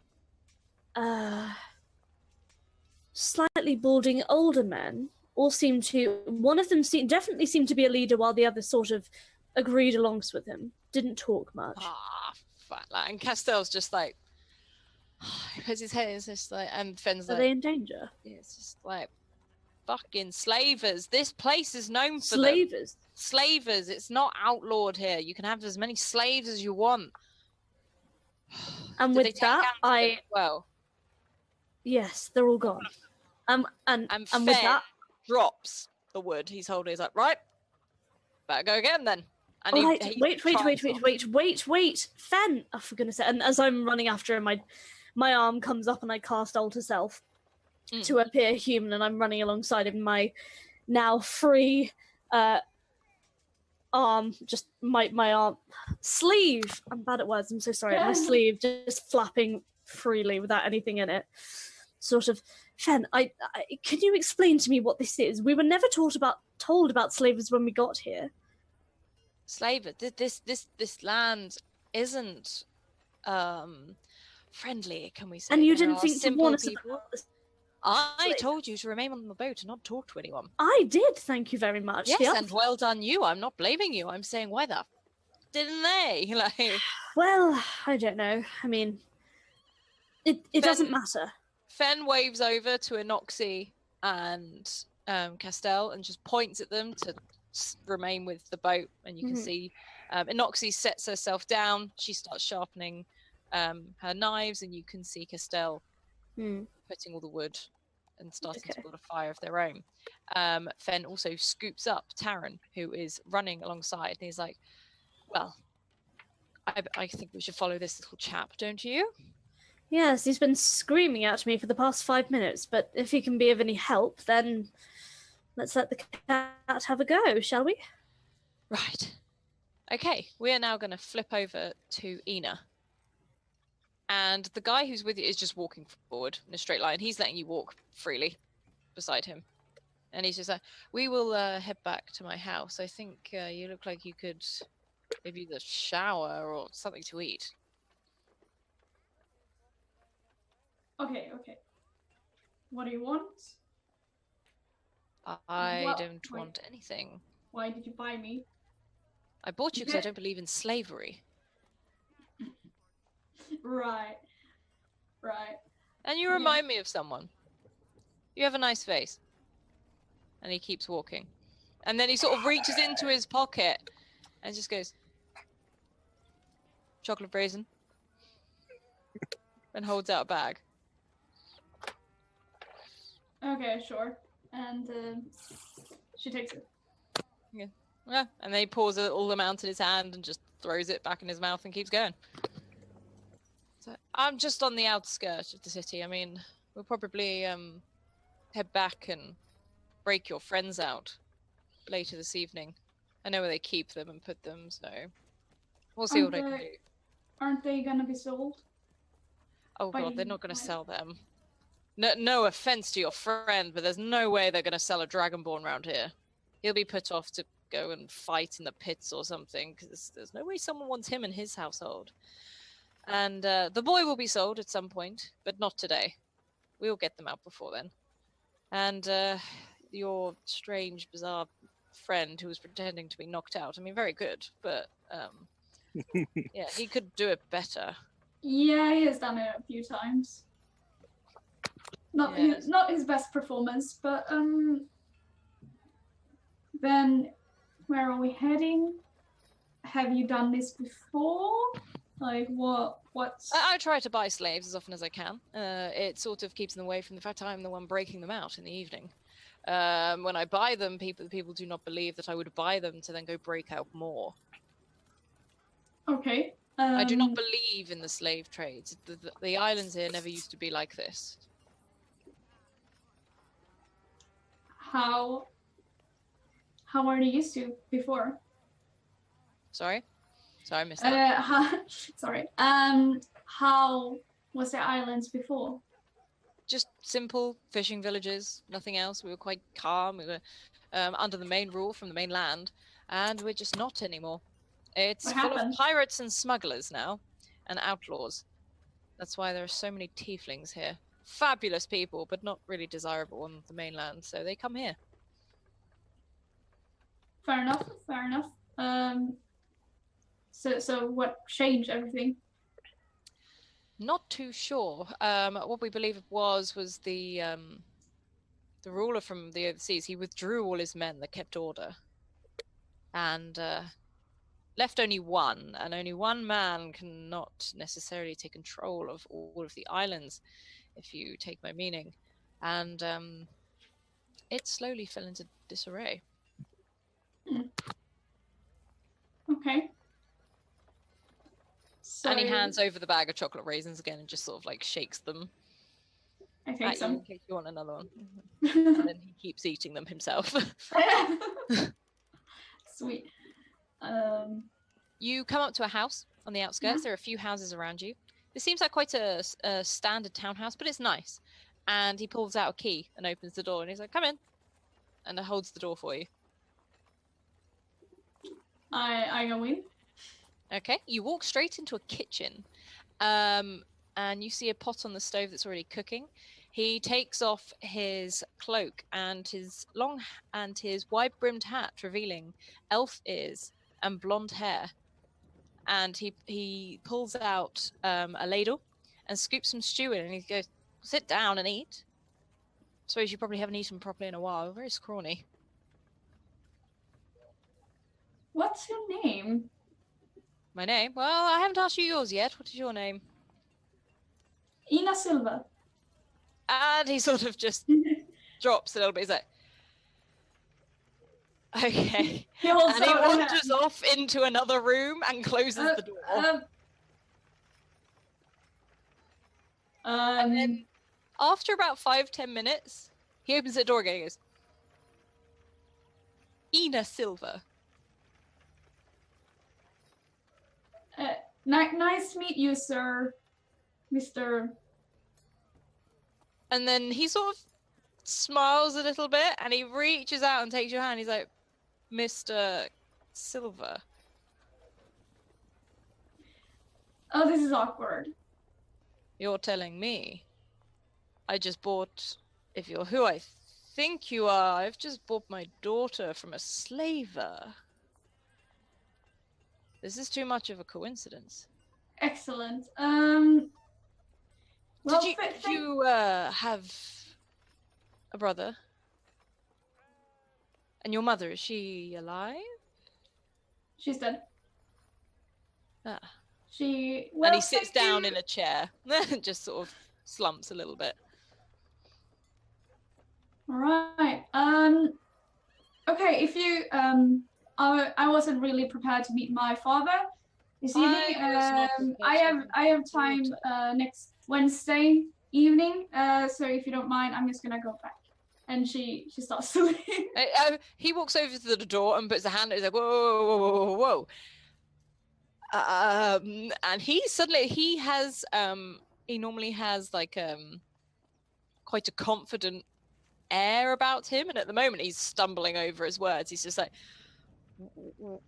Slightly balding older men. All seemed to. One of them definitely seemed to be a leader, while the other sort of agreed alongs with him. Didn't talk much. Fuck. Like, and Castell's just like, he puts his head in, it's just like, and Fen's Are like, they in danger? it's just like, fucking slavers. This place is known for them. Slavers. Slavers. It's not outlawed here. You can have as many slaves as you want. And Did they with take that, Anthony as well, yes, they're all gone. And and with Fen that, drops the wood he's holding. He's like, right, better go again then. And all right, he wait, tries off. Fen! Oh, for goodness sake! And as I'm running after him, my arm comes up and I cast Alter Self to appear human, and I'm running alongside him. My now free arm, just my arm sleeve. I'm bad at words. I'm so sorry. My sleeve just flapping freely without anything in it. Sort of, Fen. I can you explain to me what this is? We were never told about slavers when we got here. Slaver. This land isn't friendly, can we say? And you There didn't are think to simple warn us people. about this. I Slave. told you to remain on the boat and not talk to anyone. I did, thank you very much. Yes, Yep. and well done you. I'm not blaming you. I'm saying why the didn't they? Like, Well, I don't know. I mean, it doesn't matter. Fen waves over to Inoxie and Castell and just points at them to remain with the boat. And you can Mhm. see Inoxie sets herself down. She starts sharpening her knives, and you can see Castell Hmm. putting all the wood and starting to Okay. build a fire of their own. Fen also scoops up Taryn, who is running alongside, and he's like, well, I think we should follow this little chap, don't you? Yes, he's been screaming at me for the past 5 minutes, but if he can be of any help, then let's let the cat have a go, shall we? Right. Okay, we are now going to flip over to Ina. And the guy who's with you is just walking forward in a straight line. He's letting you walk freely beside him. And he's just like, we will head back to my house. I think you look like you could maybe use a shower or something to eat. Okay. What do you want? I Well, don't wait. want anything. Why did you buy me? I bought you because I don't believe in slavery. Right. And you Yeah. remind me of someone. You have a nice face. And he keeps walking. And then he sort of reaches into his pocket and just goes, chocolate raisin. And holds out a bag. Okay, sure. And she takes it. Yeah, and then he pours all the amount in his hand and just throws it back in his mouth and keeps going. So I'm just on the outskirts of the city. I mean, we'll probably head back and break your friends out later this evening. I know where they keep them and put them, so we'll see what I can do. Aren't they gonna be sold? Oh Why god, do they're you- not going to why- sell them. No offense to your friend, but there's no way they're going to sell a Dragonborn around here. He'll be put off to go and fight in the pits or something, because there's no way someone wants him in his household. And the boy will be sold at some point, but not today. We'll get them out before then. And your strange, bizarre friend who was pretending to be knocked out, I mean, very good, but yeah, he could do it better. Yeah, he has done it a few times. Yes. Not his best performance, but then where are we heading? Have you done this before? Like what's I try to buy slaves as often as I can. It sort of keeps them away from the fact I'm the one breaking them out in the evening. When I buy them, people do not believe that I would buy them to then go break out more. okay? I do not believe in the slave trades. The islands here never used to be like this. How were they used to before? Sorry, I missed that. Sorry. How was the islands before? Just simple fishing villages, nothing else. We were quite calm. We were under the main rule from the main land, and we're just not anymore. It's What full happened? of pirates and smugglers now, and outlaws. That's why there are so many tieflings here. Fabulous people, but not really desirable on the mainland, so they come here. Fair enough. Fair enough. So what changed everything? Not too sure. What we believe it was the ruler from the overseas. He withdrew all his men that kept order, and left only one. And only one man cannot necessarily take control of all of the islands, if you take my meaning. And it slowly fell into disarray. Okay. So And he hands over the bag of chocolate raisins again and just sort of like shakes them I at take you some. in case you want another one. And then he keeps eating them himself. Sweet. You come up to a house on the outskirts. There are a few houses around you. This seems like quite a standard townhouse, but it's nice. And he pulls out a key and opens the door, and he's like, "Come in," and holds the door for you. I go in. Okay, you walk straight into a kitchen, and you see a pot on the stove that's already cooking. He takes off his cloak and his wide-brimmed hat, revealing elf ears and blonde hair. And he pulls out a ladle and scoops some stew in, and he goes, "Sit down and eat. Suppose you probably haven't eaten properly in a while. Very scrawny." What's your name? My name? Well, I haven't asked you yours yet. What is your name? Ina Silva. And he sort of just drops a little bit. He's like, "Okay." He holds And he out a hand. wanders off into another room and closes the door. And then after about 5-10 minutes, he opens the door again and goes, "Ina Silva." Nice to meet you, sir. Mr. And then he sort of smiles a little bit and he reaches out and takes your hand. He's like, "Mr. Silva." Oh, this is awkward. You're telling me. I just bought, if you're who I think you are, I've just bought my daughter from a slaver. This is too much of a coincidence. Excellent. Well, Did you have a brother? And your mother, is she alive? She's dead. Ah. She. And Well, he sits thank down you. in a chair, just sort of slumps a little bit. All right. Okay. If you I wasn't really prepared to meet my father this I evening. was not prepared I to have time next Wednesday evening. So if you don't mind, I'm just gonna go back. And she starts to leave. He walks over to the door and puts a hand. He's like, whoa, whoa, whoa, whoa, whoa. And he normally has like quite a confident air about him, and at the moment he's stumbling over his words. He's just like,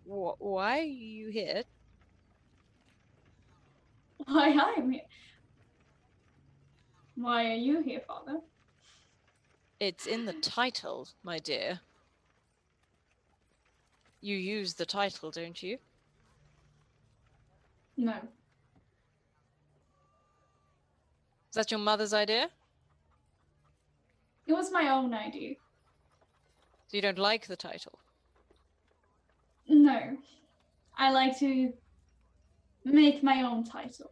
why are you here? Why I'm here? Why are you here, father? It's in the title, my dear. You use the title, don't you? No. Is that your mother's idea? It was my own idea. So you don't like the title? No. I like to make my own title.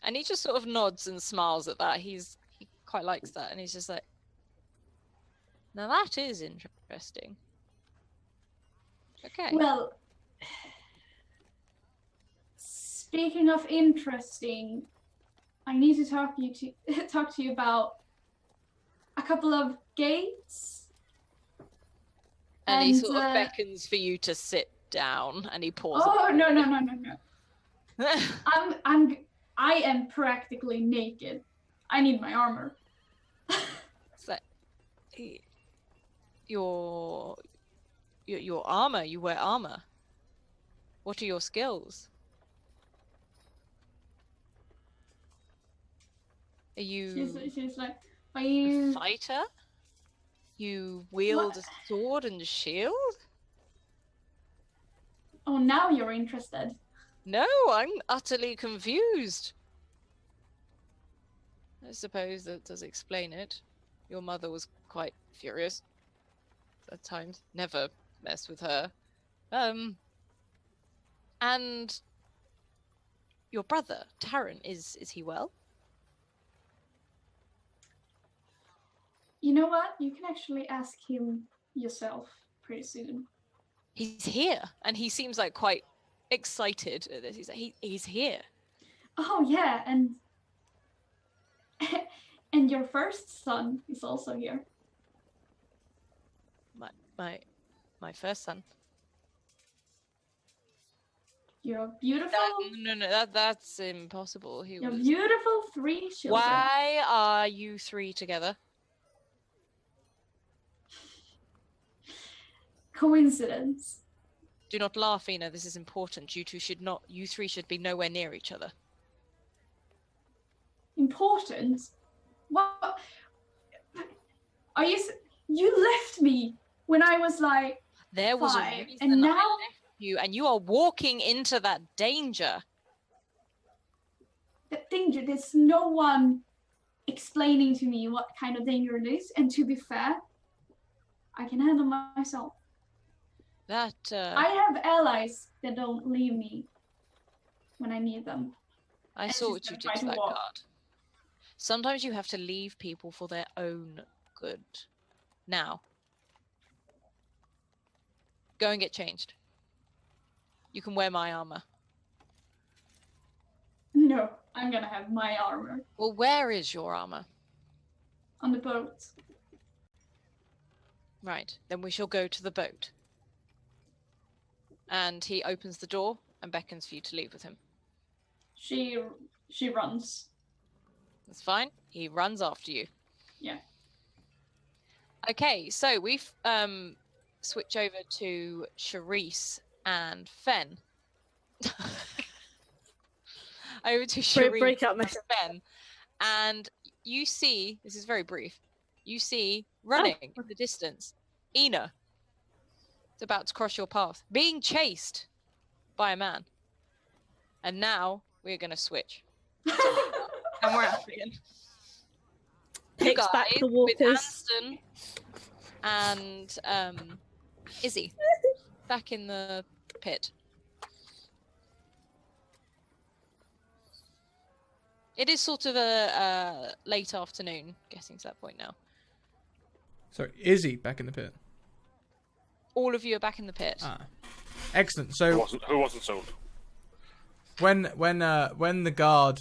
And he just sort of nods and smiles at that. He quite likes that, and he's just like, now that is interesting. Okay. Well, speaking of interesting, I need to talk to you about a couple of gates. And he sort of beckons for you to sit down, and he pauses. Oh no! I am practically naked. I need my armor. So, your armor. You wear armor. What are your skills? Are you She's like, are a you? fighter? You wield a sword and shield? Oh, now you're interested. No, I'm utterly confused. I suppose that does explain it. Your mother was quite furious at times. Never mess with her. And your brother, Taran, is he well? You know what? You can actually ask him yourself pretty soon. He's here, and he seems like quite excited at this. He's like, he's here. Oh yeah, and and your first son is also here. My first son. You're beautiful. That's impossible. You're beautiful 3 children. Why are you 3 together? Coincidence. Do not laugh, Ina. This is important. You 3 should be nowhere near each other. Important? What? Are you left me when I was like there was 5, a reason and now I left you, and you are walking into that danger. the danger. There's no one explaining to me what kind of danger it is, and to be fair, I can handle myself. That I have allies that don't leave me when I need them. I And saw she's what you gonna did try to to that walk. guard. Sometimes you have to leave people for their own good. Now, go and get changed. You can wear my armor. No, I'm gonna have my armor Well, where is your armor? on the boat. Right, then we shall go to the boat. And he opens the door and beckons for you to leave with him. She runs. That's fine. He runs after you. Yeah. Okay, so we switch over to Charisse and Fen. Over to Charisse Breakout and message. Fen. And you see, this is very brief, you see running in the distance, Ina. It's about to cross your path, being chased by a man. And now we're going to switch. And we're out again. You Takes back guys the with walkers. Anston and Izzy back in the pit. It is sort of a late afternoon, getting to that point now. So Izzy back in the pit. All of you are back in the pit. Excellent. Who So wasn't sold? when the guard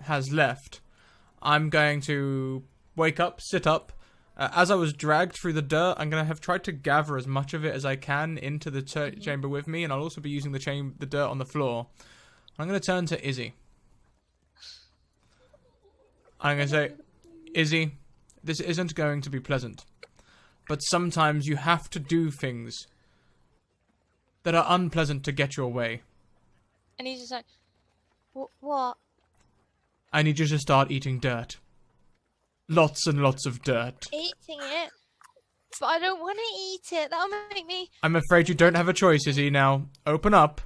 has left, I'm going to wake up, sit up. As I was dragged through the dirt, I'm going to have tried to gather as much of it as I can into the chamber with me, and I'll also be using the dirt on the floor. I'm going to turn to Izzy. I'm going to say, Izzy, this isn't going to be pleasant, but sometimes you have to do things that are unpleasant to get your way. And he's just like, what? I need you to start eating dirt. Lots and lots of dirt. Eating it? But I don't want to eat it. That'll make me... I'm afraid you don't have a choice, Izzy. Now, open up.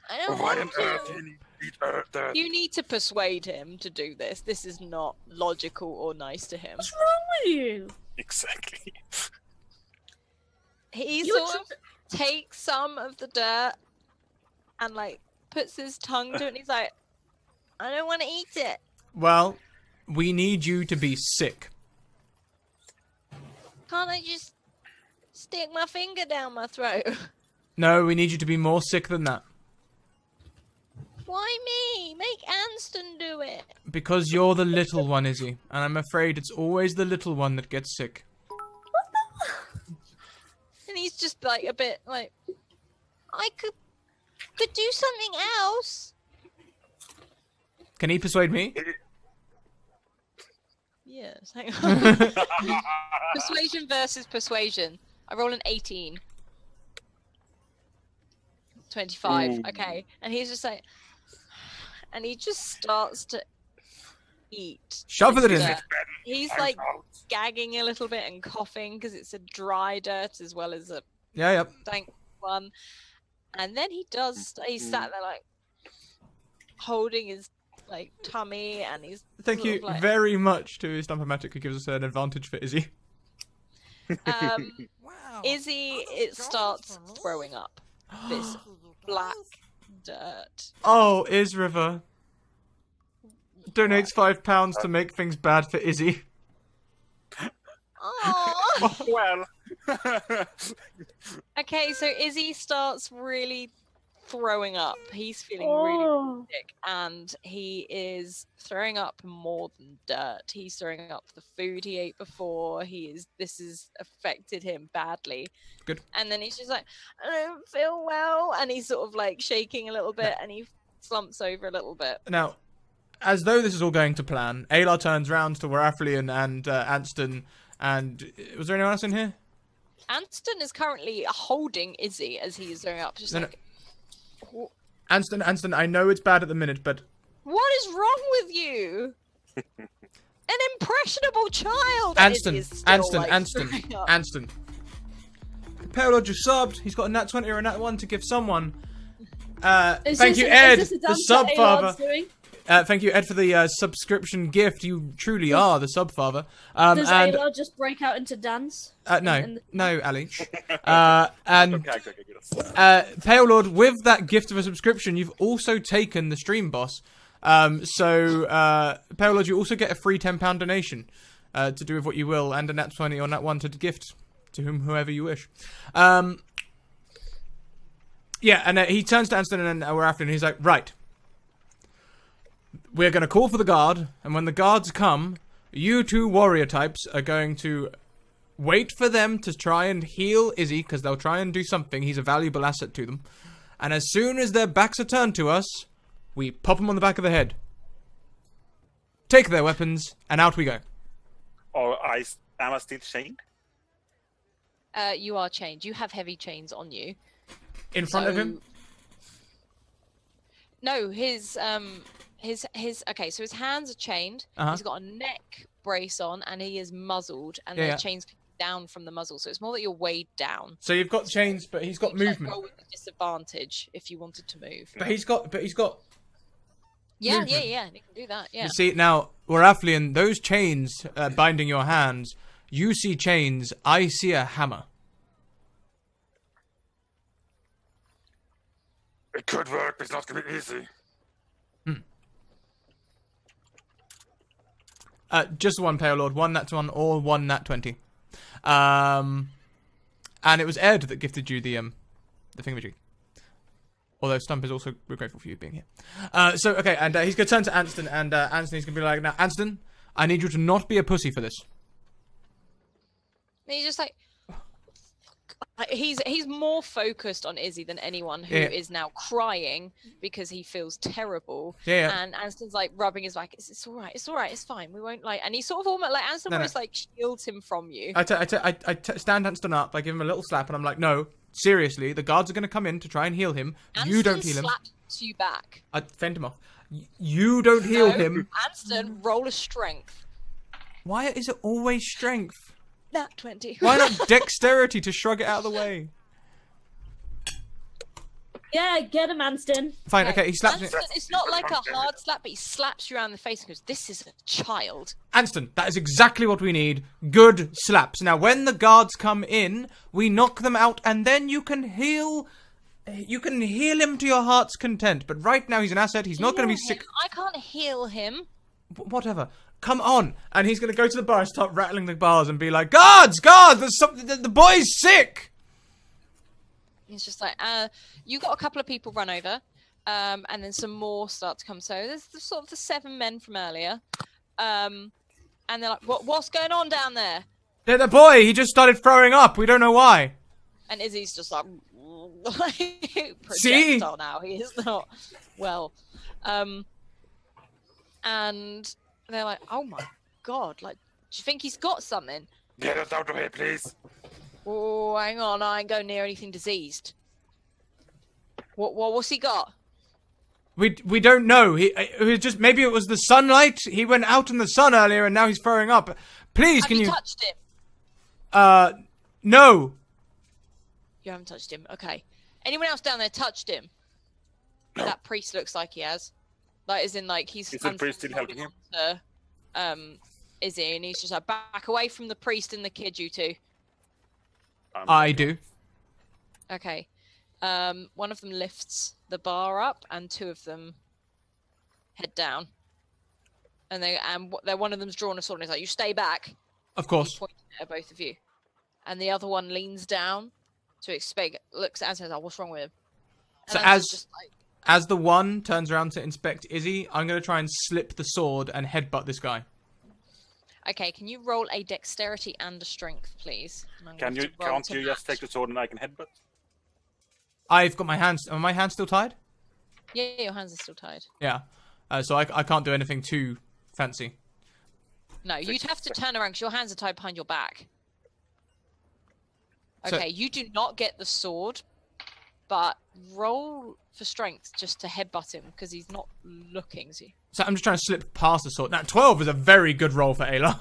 I don't Why want on to. earth you eat dirt? You need to persuade him to do this. This is not logical or nice to him. What's wrong with you? Exactly. He You sort of takes some of the dirt and, like, puts his tongue to it, and he's like, I don't want to eat it. Well, we need you to be sick. Can't I just stick my finger down my throat? No, we need you to be more sick than that. Why me? Make Anston do it. Because you're the little one, Izzy. And I'm afraid it's always the little one that gets sick. And he's just like a bit like, I could do something else. Can he persuade me? Yes, hang on. Persuasion versus persuasion. I roll an 18. 25. Ooh. Okay. And he's just like, and he just starts to eat. Shove this it in. dirt. He's I'm like out. gagging a little bit and coughing because it's a dry dirt as well as a Yeah, yep. dank one. And then he does, he's sat there like holding his like tummy, and he's Thank sort you of, like, very much to Stampomatic, who gives us an advantage for Izzy. Izzy, it starts throwing up this black dirt. Oh, River donates £5 to make things bad for Izzy. Oh. Well. Okay, so Izzy starts really throwing up. He's feeling Oh. really sick, and he is throwing up more than dirt. He's throwing up the food he ate before. This has affected him badly. Good. And then he's just like, I don't feel well, and he's sort of like shaking a little bit, and he slumps over a little bit. Now, as though this is all going to plan, Aelar turns round to Warathlian and Anston, and was there anyone else in here? Anston is currently holding Izzy as he is throwing up, just No, no. like, "Wh- Anston, I know it's bad at the minute, but what is wrong with you? An impressionable child. And Izzy is still, like, throwing up. Anston. Paolo just subbed. He's got a nat 20 or a nat 1 to give someone. Thank you, Ed, the sub father. Thank you, Ed, for the subscription gift. You truly are the sub father. Does And Aelar just break out into dance? no, Ali. And Okay. Pale Lord, with that gift of a subscription, you've also taken the stream boss. So Pale Lord, you also get a free £10 donation to do with what you will, and a nat 20 or nat 1 to gift to whoever you wish. Yeah, and he turns to Anston and we're after, and he's like, right. We're going to call for the guard, and when the guards come, you two warrior types are going to wait for them to try and heal Izzy, because they'll try and do something. He's a valuable asset to them. And as soon as their backs are turned to us, we pop them on the back of the head. Take their weapons, and out we go. Or am I still chained? You are chained. You have heavy chains on you. In front of him? No, his okay, so his hands are chained. Uh-huh. He's got a neck brace on, and he is muzzled, and Yeah, the yeah. chains down from the muzzle. So it's more that you're weighed down. So you've got chains, but he's got You can't movement. roll with a disadvantage if you wanted to move. But he's got Yeah, movement. yeah, you can do that. Yeah. You see, now, Warathlian, those chains binding your hands, you see chains, I see a hammer. It could work, but it's not going to be easy. Just one Pale Lord, one nat 1 or one nat 20. And it was Ed that gifted you the thingamajig. Although Stump is also, we're grateful for you being here. Okay, and he's going to turn to Anston, and Anston, he's going to be like, now, Anston, I need you to not be a pussy for this. And he's just like, he's more focused on Izzy than anyone who is now crying because he feels terrible. Yeah. And Anston's like rubbing his back. It's all right. It's all right. It's fine. We won't like. And he sort of almost like Anston almost like shields him from you. I stand Anston up. I give him a little slap, and I'm like, no, seriously, the guards are going to come in to try and heal him. Anston you don't heal him. Slaps you back. I fend him off. You don't heal him. Anston, roll a strength. Why is it always strength? Nat 20. Why not dexterity to shrug it out of the way? Yeah, get him, Anston. Fine, okay, he slaps me. Anston, it's not like a hard slap, but he slaps you around the face and goes, this is a child. Anston, that is exactly what we need. Good slaps. Now, when the guards come in, we knock them out, and then you can heal... You can heal him to your heart's content. But right now, he's an asset. He's not going to be sick. I can't heal him. Whatever. Come on. And he's going to go to the bar and start rattling the bars and be like, Guards! Guards! There's something... The boy's sick! He's just like, you got a couple of people run over, and then some more start to come. So there's sort of the 7 men from earlier, and they're like, what's going on down there? The boy, he just started throwing up. We don't know why. And Izzy's just like, See? projectile now. He is not well. And they're like, oh my god, like, do you think he's got something? Get us out of here, please. Oh, hang on, I ain't going near anything diseased. What's he got? We don't know. He was just, maybe it was the sunlight. He went out in the sun earlier and now he's throwing up. Please, Have can you you... touched him? No. You haven't touched him. Okay. Anyone else down there touched him? No. That priest looks like he has. Like, as in, like, he's... Is the priest still helping him? Izzy, and he's just like, back away from the priest and the kid, you two. I do. Okay. One of them lifts the bar up, and 2 of them head down. And one of them's drawn a sword, and he's like, "You stay back." Of course. He's pointing at both of you, and the other one leans down to expect, looks at and says, "Oh, what's wrong with him?" And So Anson's just like, as the one turns around to inspect Izzy, I'm going to try and slip the sword and headbutt this guy. okay, can you roll a dexterity and a strength, please? Can't you just take the sword and I can headbutt? I've got my hands... Are my hands still tied? Yeah, your hands are still tied. Yeah. So I can't do anything too fancy. No, you'd have to turn around because your hands are tied behind your back. Okay, you do not get the sword, but roll for strength just to headbutt him because he's not looking. So I'm just trying to slip past the sword. Now, 12 is a very good roll for Aelar.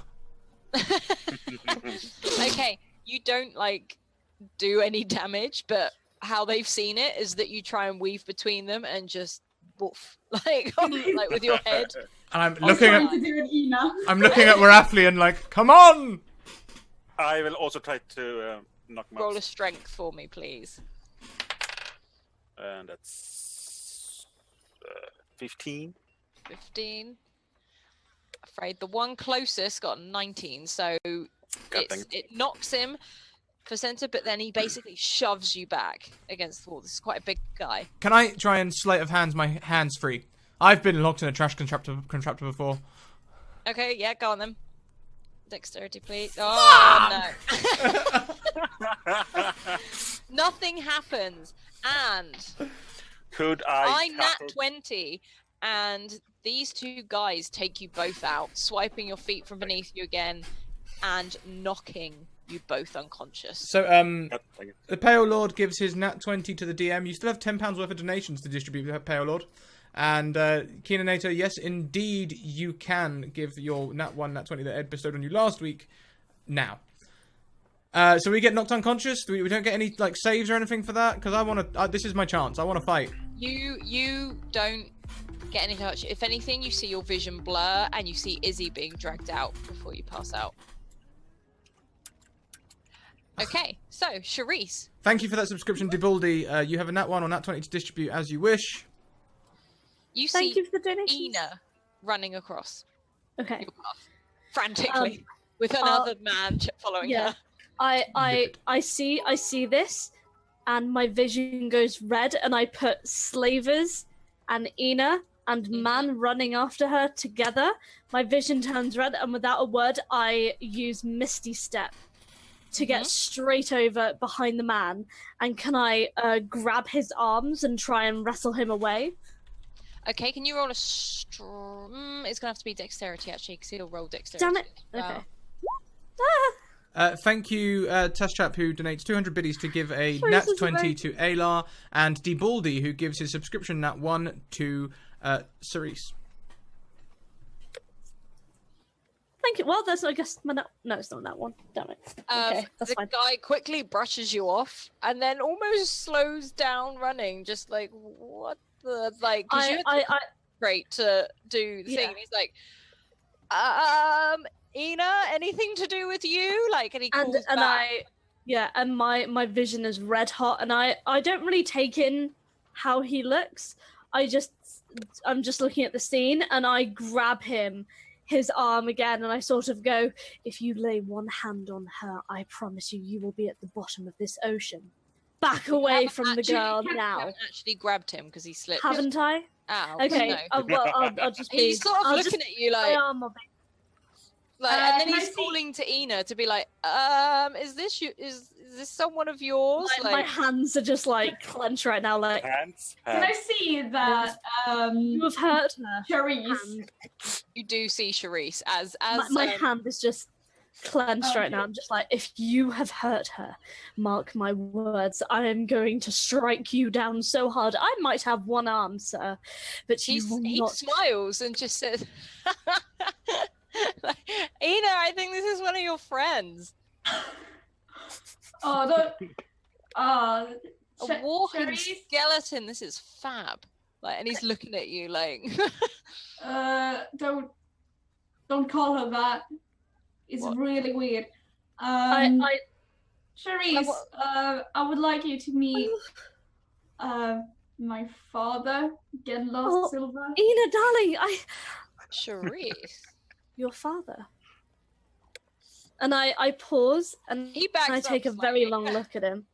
Okay, you don't, like, do any damage, but how they've seen it is that you try and weave between them and just woof, like with your head. And I'm I'm looking trying at... to do it, Ina. I'm looking at Warathlian like, come on! I will also try to knock him Roll a out. strength for me, please. And that's 15. 15. Afraid the one closest got a 19, so it knocks him for center, but then he basically shoves you back against the wall. This is quite a big guy. Can I try and sleight of hands my hands free? I've been locked in a trash contraptor before. Okay, yeah, go on then. Dexterity, please. Oh, no. Nothing happens. And Could I nat tackle- 20, and these 2 guys take you both out, swiping your feet from beneath you again, and knocking you both unconscious. So, Yep, thank you. the Pale Lord gives his nat 20 to the DM. You still have £10 worth of donations to distribute, Pale Lord. And, Keenanator, yes, indeed, you can give your nat 1, nat 20 that Ed bestowed on you last week now. So we get knocked unconscious? We don't get any, like, saves or anything for that? Because I want to... this is my chance. I want to fight. You don't get any touch. If anything, you see your vision blur, and you see Izzy being dragged out before you pass out. Okay, so, Charisse. Thank you for that subscription, Dibaldi. You have a nat 1 or nat 20 to distribute as you wish. You Thank see you for the donation. Ina running across Okay. your path, frantically, with another man following yeah. her. I see this, and my vision goes red, and I put slavers and Ina and man running after her together. My vision turns red, and without a word, I use Misty Step to get straight over behind the man. And can I grab his arms and try and wrestle him away? Okay, can you roll a it's gonna have to be dexterity actually, because he'll roll dexterity. Damn it. as well. Okay. Ah! Thank you, Testchap, who donates 200 biddies to give a Sorry, nat this is 20 very- to Aelar, and Debaldi, who gives his subscription nat 1 to Cerise. Thank you. Well, that's, I guess, no, it's not that one. Damn it. Okay, that's the fine. guy quickly brushes you off and then almost slows down running, just like, what the, like, 'cause you had to great to do the thing. And he's like, Ina, anything to do with you? Like, and he calls back. And my vision is red hot, and I don't really take in how he looks. I'm just looking at the scene, and I grab his arm again, and I sort of go, if you lay one hand on her, I promise you will be at the bottom of this ocean. Back away from the girl You now. haven't actually grabbed him because he slipped. Haven't I? Ow. Okay, No. well, I'll just be... He's sort of looking at you like, and then can I he's see- calling to Ina to be like, is this you? Is this someone of yours? My hands are just like clenched right now, like... Hands. Can I see that You have hurt her. Charisse? You do see Charisse as My hand is just clenched right now. I'm just like, if you have hurt her, mark my words, I am going to strike you down so hard. I might have one arm, sir, but he you will not. smiles and just says, like, Ina, I think this is one of your friends. Oh, A walking Charisse, skeleton. This is fab. Like, and he's looking at you like, don't call her that. It's What? really weird. I Charisse, I would like you to meet my father, Get Lost Oh. Silver. Ina, darling, Charisse. your father. And I pause, and He backs I up take a very slightly. long look at him.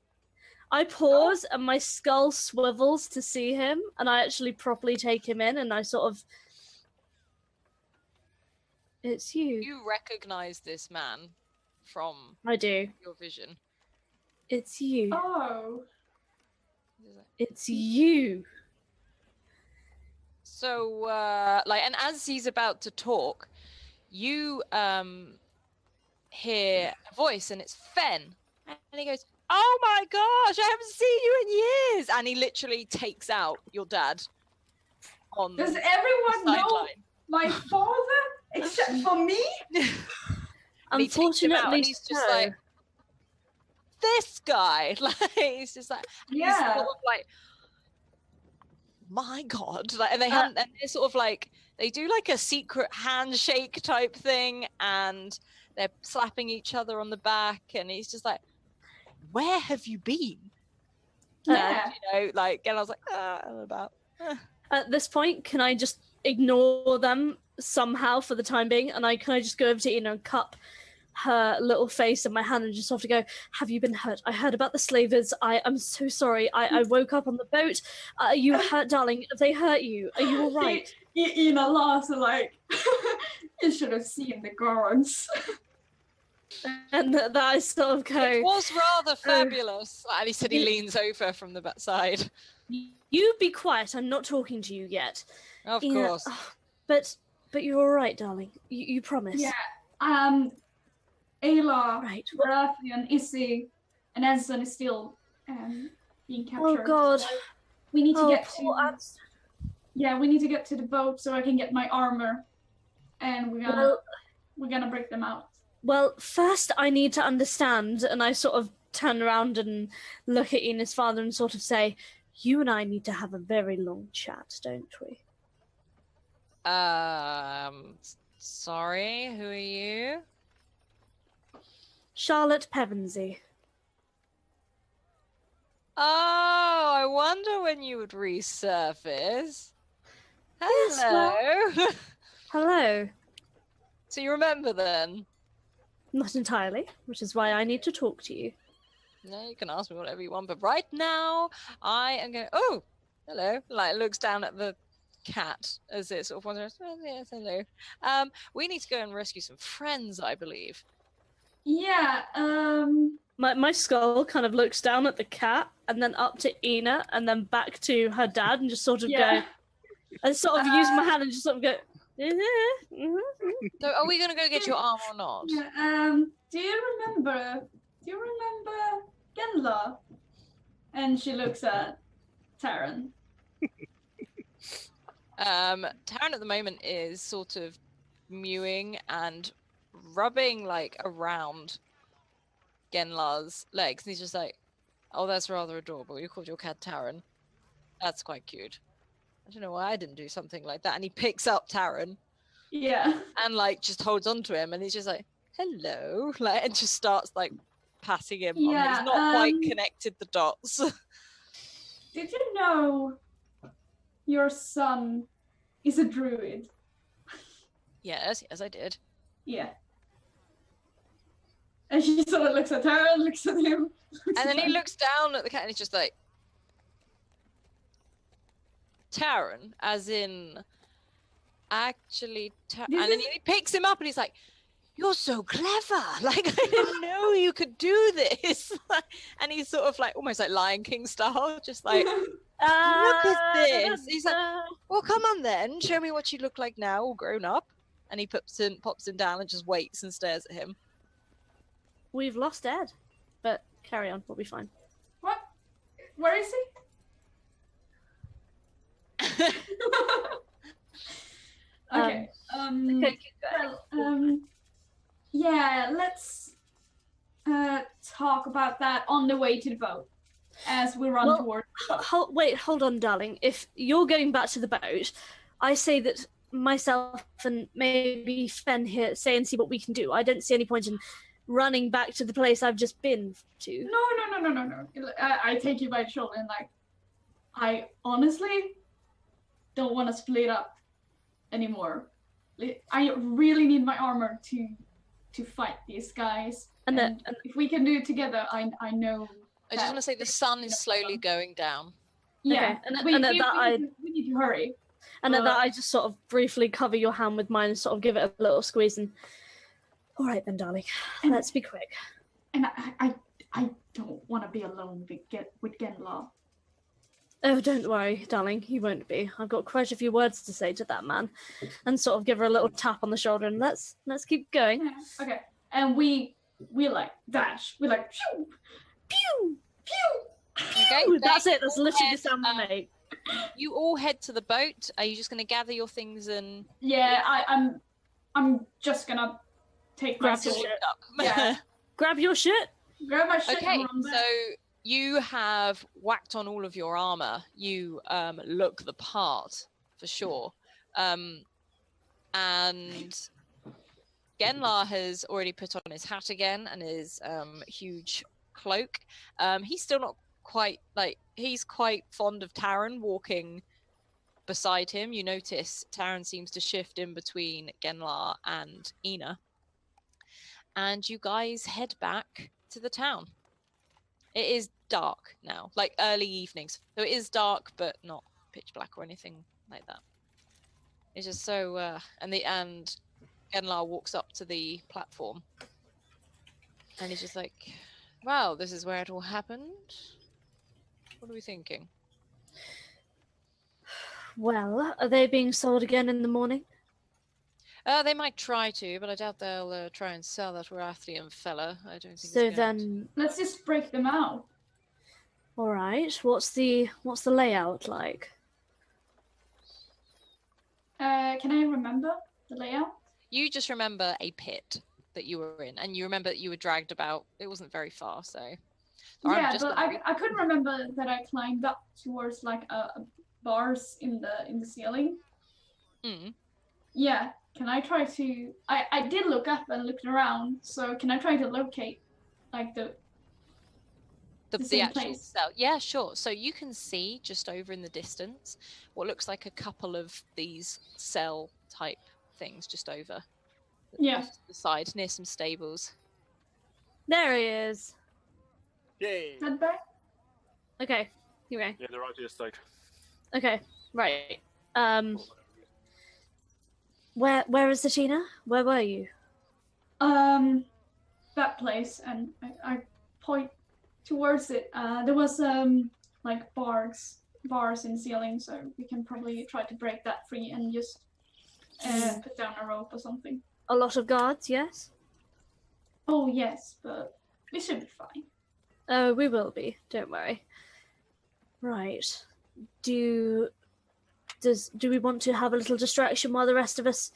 I pause, and my skull swivels to see him, and I actually properly take him in, and I sort of... It's you. You recognize this man from I do. your vision. It's you. Oh, It's you. So, like, and as he's about to talk, you hear a voice, and it's Fen, and he goes, "Oh my gosh, I haven't seen you in years!" And he literally takes out your dad on does the everyone know sideline. my father except for me? And he takes him out, Unfortunately, and he's just so. like, "This guy," like, he's just like, he's Yeah. sort of like, my god, like, and and they're sort of like, they do like a secret handshake type thing, and they're slapping each other on the back, and he's just like, where have you been? Yeah. And, you know, like, and I was like, I'm about At this point, can I just ignore them somehow for the time being? And can I just go over to Ina and cup her little face in my hand and just have to go, have you been hurt? I heard about the slavers. I'm so sorry. I woke up on the boat. Are you hurt, darling? Have they hurt you? Are you all right? Ina laughs like, you should have seen the guards. And that I sort of go, it was rather fabulous. And he said he leans over from the side. you be quiet. I'm not talking to you yet. Of Ina, course. But you're all right, darling. You promise. Yeah. Aelar, Right. Baratheon, Issy, and Anson is still being captured. Oh God. So we need to get poor to Ans- we need to get to the boat so I can get my armor, and we're gonna break them out. Well, first I need to understand, and I sort of turn around and look at Ina's father and sort of say, you and I need to have a very long chat, don't we? Sorry, who are you? Charlotte Pevensey. Oh, I wonder when you would resurface. Yes, Hello. Hello. So you remember then? Not entirely, which is why I need to talk to you. No, you can ask me whatever you want, but right now I am going. Oh, hello! Like looks down at the cat as it sort of wanders. Oh, yes, hello. We need to go and rescue some friends, I believe. Yeah. My skull kind of looks down at the cat and then up to Ina and then back to her dad and just sort of Yeah. go. I sort of use my hand and just sort of go. So, are we going to go get your arm or not? Yeah. Do you remember? Genla? And she looks at Taryn. Taryn at the moment is sort of mewing and rubbing like around Genlar's legs, and he's just like, "Oh, that's rather adorable. You called your cat Taryn. That's quite cute. I don't know why I didn't do something like that." And he picks up Taryn Yeah. and like just holds on to him, and he's just like, "Hello," like, and just starts like patting him on it. Yeah, He's not quite connected the dots. Did you know your son is a druid? Yes, I did. Yeah. And she sort of looks at her and looks at him. And then he looks down at the cat and he's just like, Taryn, as in, actually, and then he picks him up and he's like, "You're so clever! Like, I didn't know you could do this." And he's sort of like, almost like Lion King style, just like, "Look at this." He's like, "Well, come on then, show me what you look like now, all grown up." And he pops him down and just waits and stares at him. We've lost Ed, but carry on, we'll be fine. What? Where is he? Okay. Okay, Well, yeah, let's talk about that on the way to the boat as we run towards the boat. Hold on, darling. If you're going back to the boat, I say that myself and maybe Fen here say and see what we can do. I don't see any point in running back to the place I've just been to. No. I take you by the shoulder and like, I honestly don't want to split up anymore. I really need my armor to fight these guys. And if we can do it together, I know. I just want to say the sun is slowly going down. Yeah, okay. We need to hurry. And at that, I just sort of briefly cover your hand with mine and sort of give it a little squeeze. And all right then, darling, let's be quick. And I don't want to be alone with Genla. Oh, don't worry, darling, you won't be. I've got quite a few words to say to that man, and sort of give her a little tap on the shoulder, and let's keep going. Yeah, okay, and we like dash. We like pew, pew, pew. Okay, that's it. That's literally the sound we make. You all head to the boat. Are you just going to gather your things and? Yeah, I'm just gonna take my Grab your sword. shit. Yeah. Grab your shit. Grab my shit. Okay, and run so back. you have whacked on all of your armor. You look the part for sure, and Genlar has already put on his hat again and his huge cloak. He's still not quite he's quite fond of Taryn walking beside him. You notice Taryn seems to shift in between Genlar and Ina, and you guys head back to the town. It is dark now, like early evenings. So it is dark, but not pitch black or anything like that. It's just so, and Genlar walks up to the platform, and he's just like, "Well, this is where it all happened. What are we thinking?" Well, are they being sold again in the morning? They might try to, but I doubt they'll try and sell that Rathlian fella. I don't think. So it's then, Let's just break them out. all right. What's the layout like? Can I remember the layout? You just remember a pit that you were in, and you remember that you were dragged about. It wasn't very far, so. Yeah, but I couldn't remember that I climbed up towards like a bars in the ceiling. Mm. Yeah, can I try to? I did look up and looked around. So can I try to locate like the same actual place? cell? Yeah, sure. So you can see just over in the distance what looks like a couple of these cell type things just over. Yeah. Off to the side near some stables. There he is. Yay! That back? Okay, here we go. Yeah, the right is like. Okay, right. Where is Tina? Where were you? That place, and I point towards it. There was like bars in the ceiling, so we can probably try to break that free and just put down a rope or something. A lot of guards, yes? Oh yes, but we should be fine. Oh, we will be. Don't worry. Right. Do we want to have a little distraction while the rest of us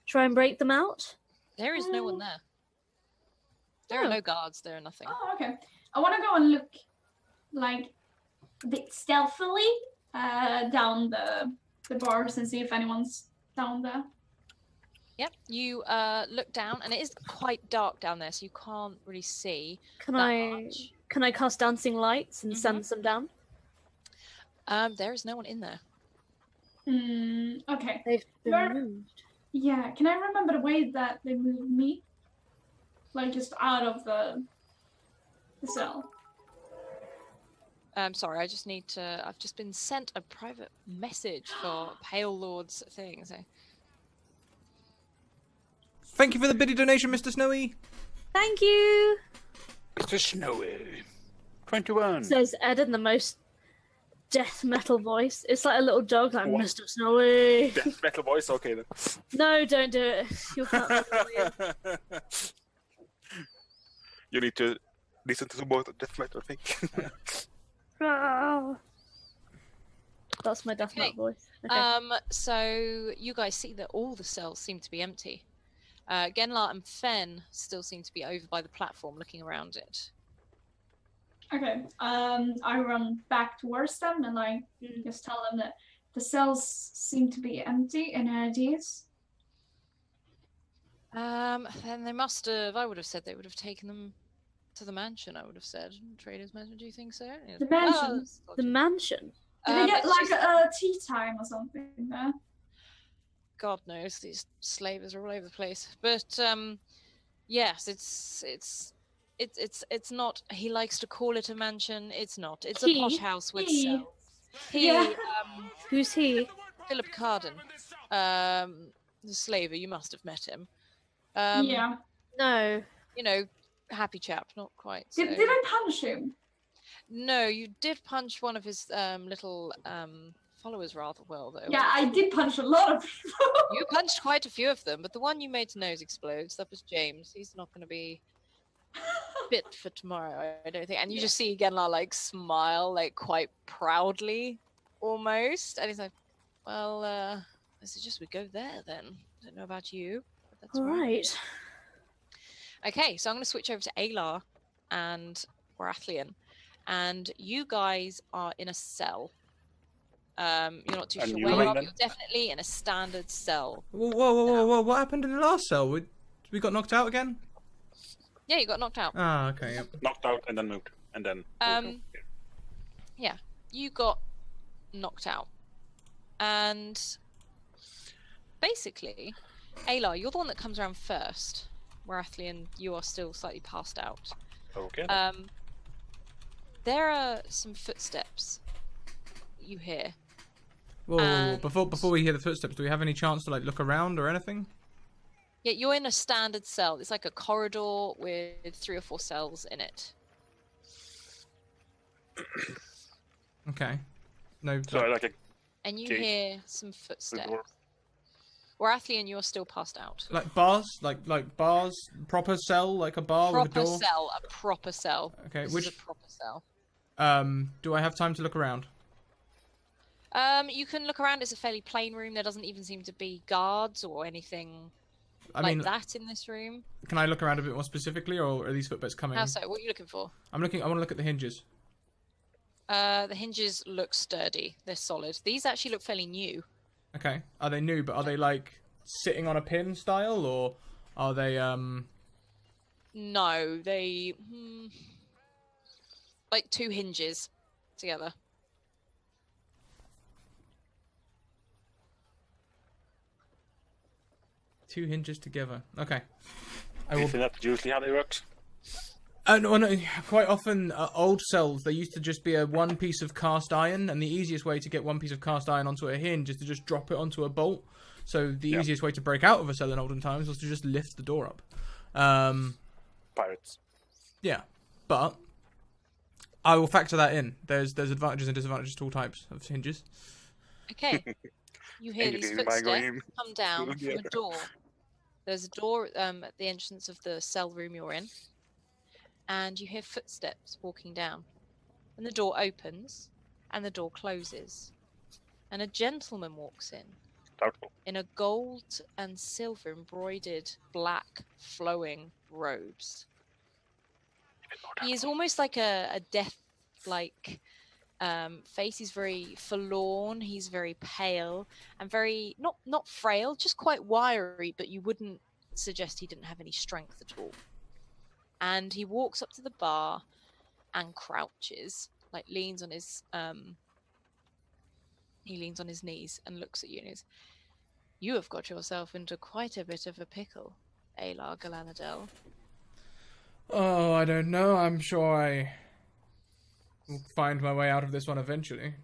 try and break them out? There is no one there. There are no guards. There are nothing. Oh, okay. I want to go and look, like, a bit stealthily down the bars and see if anyone's down there. Yep. You look down, and it is quite dark down there, so you can't really see Can that I much. can I cast dancing lights and send some down? There is no one in there. Okay. They've been Where- moved. Yeah, can I remember the way that they moved me? Like, just out of the cell. Sorry, I just need to. I've just been sent a private message for Pale Lord's thing. So Thank you for the biddy donation, Mr. Snowy. Thank you. Mr. Snowy. 21. Says Ed in the most death metal voice. It's like a little dog, like What? Mr. Snowy. Death metal voice. Okay then. No, don't do it. You'll hurt my volume. You need to listen to more death metal, I think. Ah. That's my death metal voice. Okay. So you guys see that all the cells seem to be empty. Genlar and Fen still seem to be over by the platform, looking around it. Okay. I run back towards them and like just tell them that the cells seem to be empty in ideas. Then they must have. I would have said they would have taken them to the mansion. I would have said Trader's Mansion. Do you think so? The mansion? that's The logic. mansion. Did they get it's like just- a tea time or something there? God knows these slavers are all over the place. But yes, it's not. He likes to call it a mansion. It's not. It's a posh house with He. cells. He, Yeah. Who's he? Philip Carden, the slaver. You must have met him. Yeah. No. You know, happy chap. Not quite. Did so- I punch him? No, you did punch one of his little followers rather well, though. Yeah, I did punch a lot of people. You punched quite a few of them, but the one you made to nose explodes, that was James. He's not going to be fit for tomorrow, I don't think. And you just see Genlar like smile, like quite proudly, almost. And he's like, well, I suggest we go there then. I don't know about you, but that's All right. Okay, so I'm going to switch over to Aelar and Baratheon. And you guys are in a cell. You're not too And sure you where you are are, then? but you're definitely in a standard cell. Whoa! What happened in the last cell? We got knocked out again? Yeah, you got knocked out. Ah, okay. Yep. Knocked out and then moved. And then. Yeah, you got knocked out. And basically, Aelar, you're the one that comes around first. Baratheon, you are still slightly passed out. Okay. There are some footsteps you hear. Whoa! And- Before we hear the footsteps, do we have any chance to like look around or anything? Yeah, you're in a standard cell. It's like a corridor with 3 or 4 cells in it. Okay. No. So like a And you Okay. hear some footsteps. door. Baratheon, you're still passed out. Like bars, like bars, proper cell, like a bar with a Proper door. cell, a proper cell. Okay, This which is a proper cell. do I have time to look around? You can look around. It's a fairly plain room. There doesn't even seem to be guards or anything I like mean, that in this room. can I look around a bit more specifically, or are these footsteps coming? How so? What are you looking for? I'm looking. I want to look at the hinges. The hinges look sturdy. They're solid. These actually look fairly new. Okay. Are they new? But are they like sitting on a pin style, or are they No, they like 2 hinges together. two hinges together? Okay. I will. Isn't that usually how they work? No, quite often, old cells, they used to just be a one piece of cast iron, and the easiest way to get one piece of cast iron onto a hinge is to just drop it onto a bolt. So the easiest way to break out of a cell in olden times was to just lift the door up. Pirates. Yeah, but I will factor that in. There's advantages and disadvantages to all types of hinges. Okay. You hear these Anything by footsteps going- come down Yeah. from a door. There's a door at the entrance of the cell room you're in, and you hear footsteps walking down. And the door opens, and the door closes. And a gentleman walks in a gold and silver embroidered black flowing robes. He is almost like a death-like face. He's very forlorn. He's very pale and very not frail, just quite wiry. But you wouldn't suggest he didn't have any strength at all. And he walks up to the bar and crouches, like leans on his knees and looks at you and goes, "You have got yourself into quite a bit of a pickle, Aelar Galanadel." Oh, I don't know. I'm sure I will find my way out of this one eventually.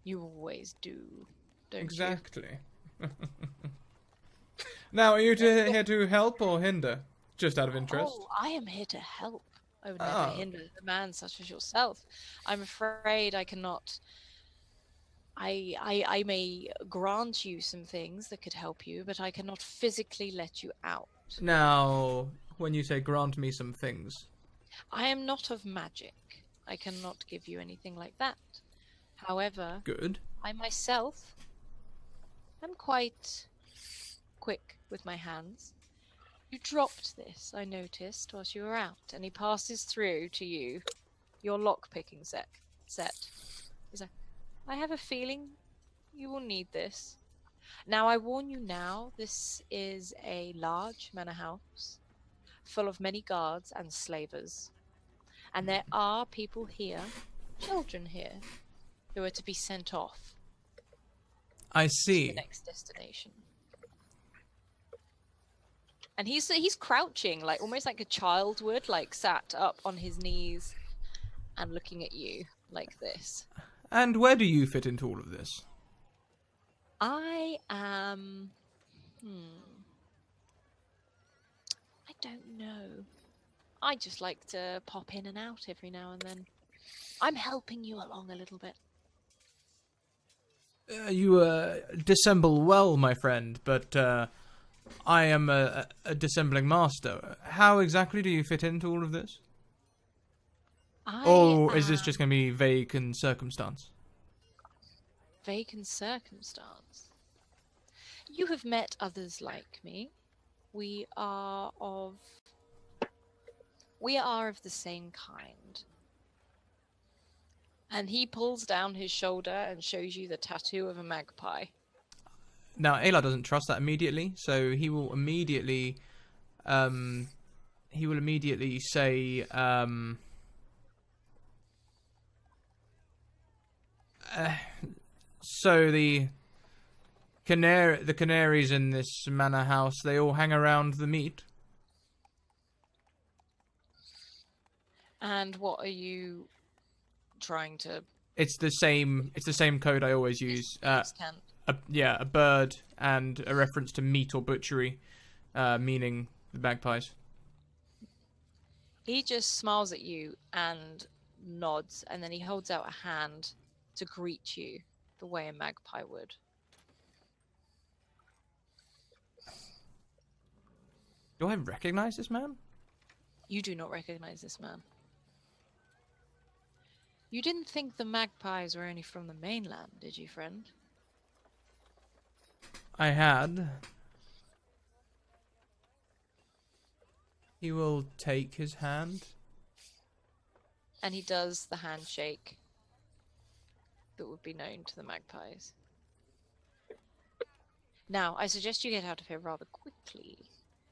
You always do, don't Exactly. Now, are you here to help or hinder? Just out of you? interest. Oh, I am here to help. I would never hinder a man such as yourself. I'm afraid I cannot. I may grant you some things that could help you, but I cannot physically let you out. Now, when you say grant me some things, I am not of magic. I cannot give you anything like that. However, good. I myself am quite quick with my hands. You dropped this, I noticed, whilst you were out, and he passes through to you your lock-picking set. He's like, "I have a feeling you will need this. Now, I warn you now, this is a large manor house full of many guards and slavers. And there are people here, children here, who are to be sent off I to see. the next destination." And he's crouching, like almost like a child would, like sat up on his knees and looking at you like this. And where do you fit into all of this? I am... I don't know. I just like to pop in and out every now and then. I'm helping you along a little bit. You dissemble well, my friend, but I am a dissembling master. How exactly do you fit into all of this? Or is this just going to be vague and circumstance? Vague and circumstance. You have met others like me. We are of the same kind. And he pulls down his shoulder and shows you the tattoo of a magpie. Now, Aelar doesn't trust that immediately, so he will immediately say, so the canaries in this manor house, they all hang around the meat. And what are you trying to It's the same code I always use. extent? A bird and a reference to meat or butchery, meaning the magpies. He just smiles at you and nods, and then he holds out a hand to greet you the way a magpie would. Do I recognize this man? You do not recognize this man. You didn't think the magpies were only from the mainland, did you, friend? I had. He will take his hand. And he does the handshake that would be known to the magpies. Now, I suggest you get out of here rather quickly.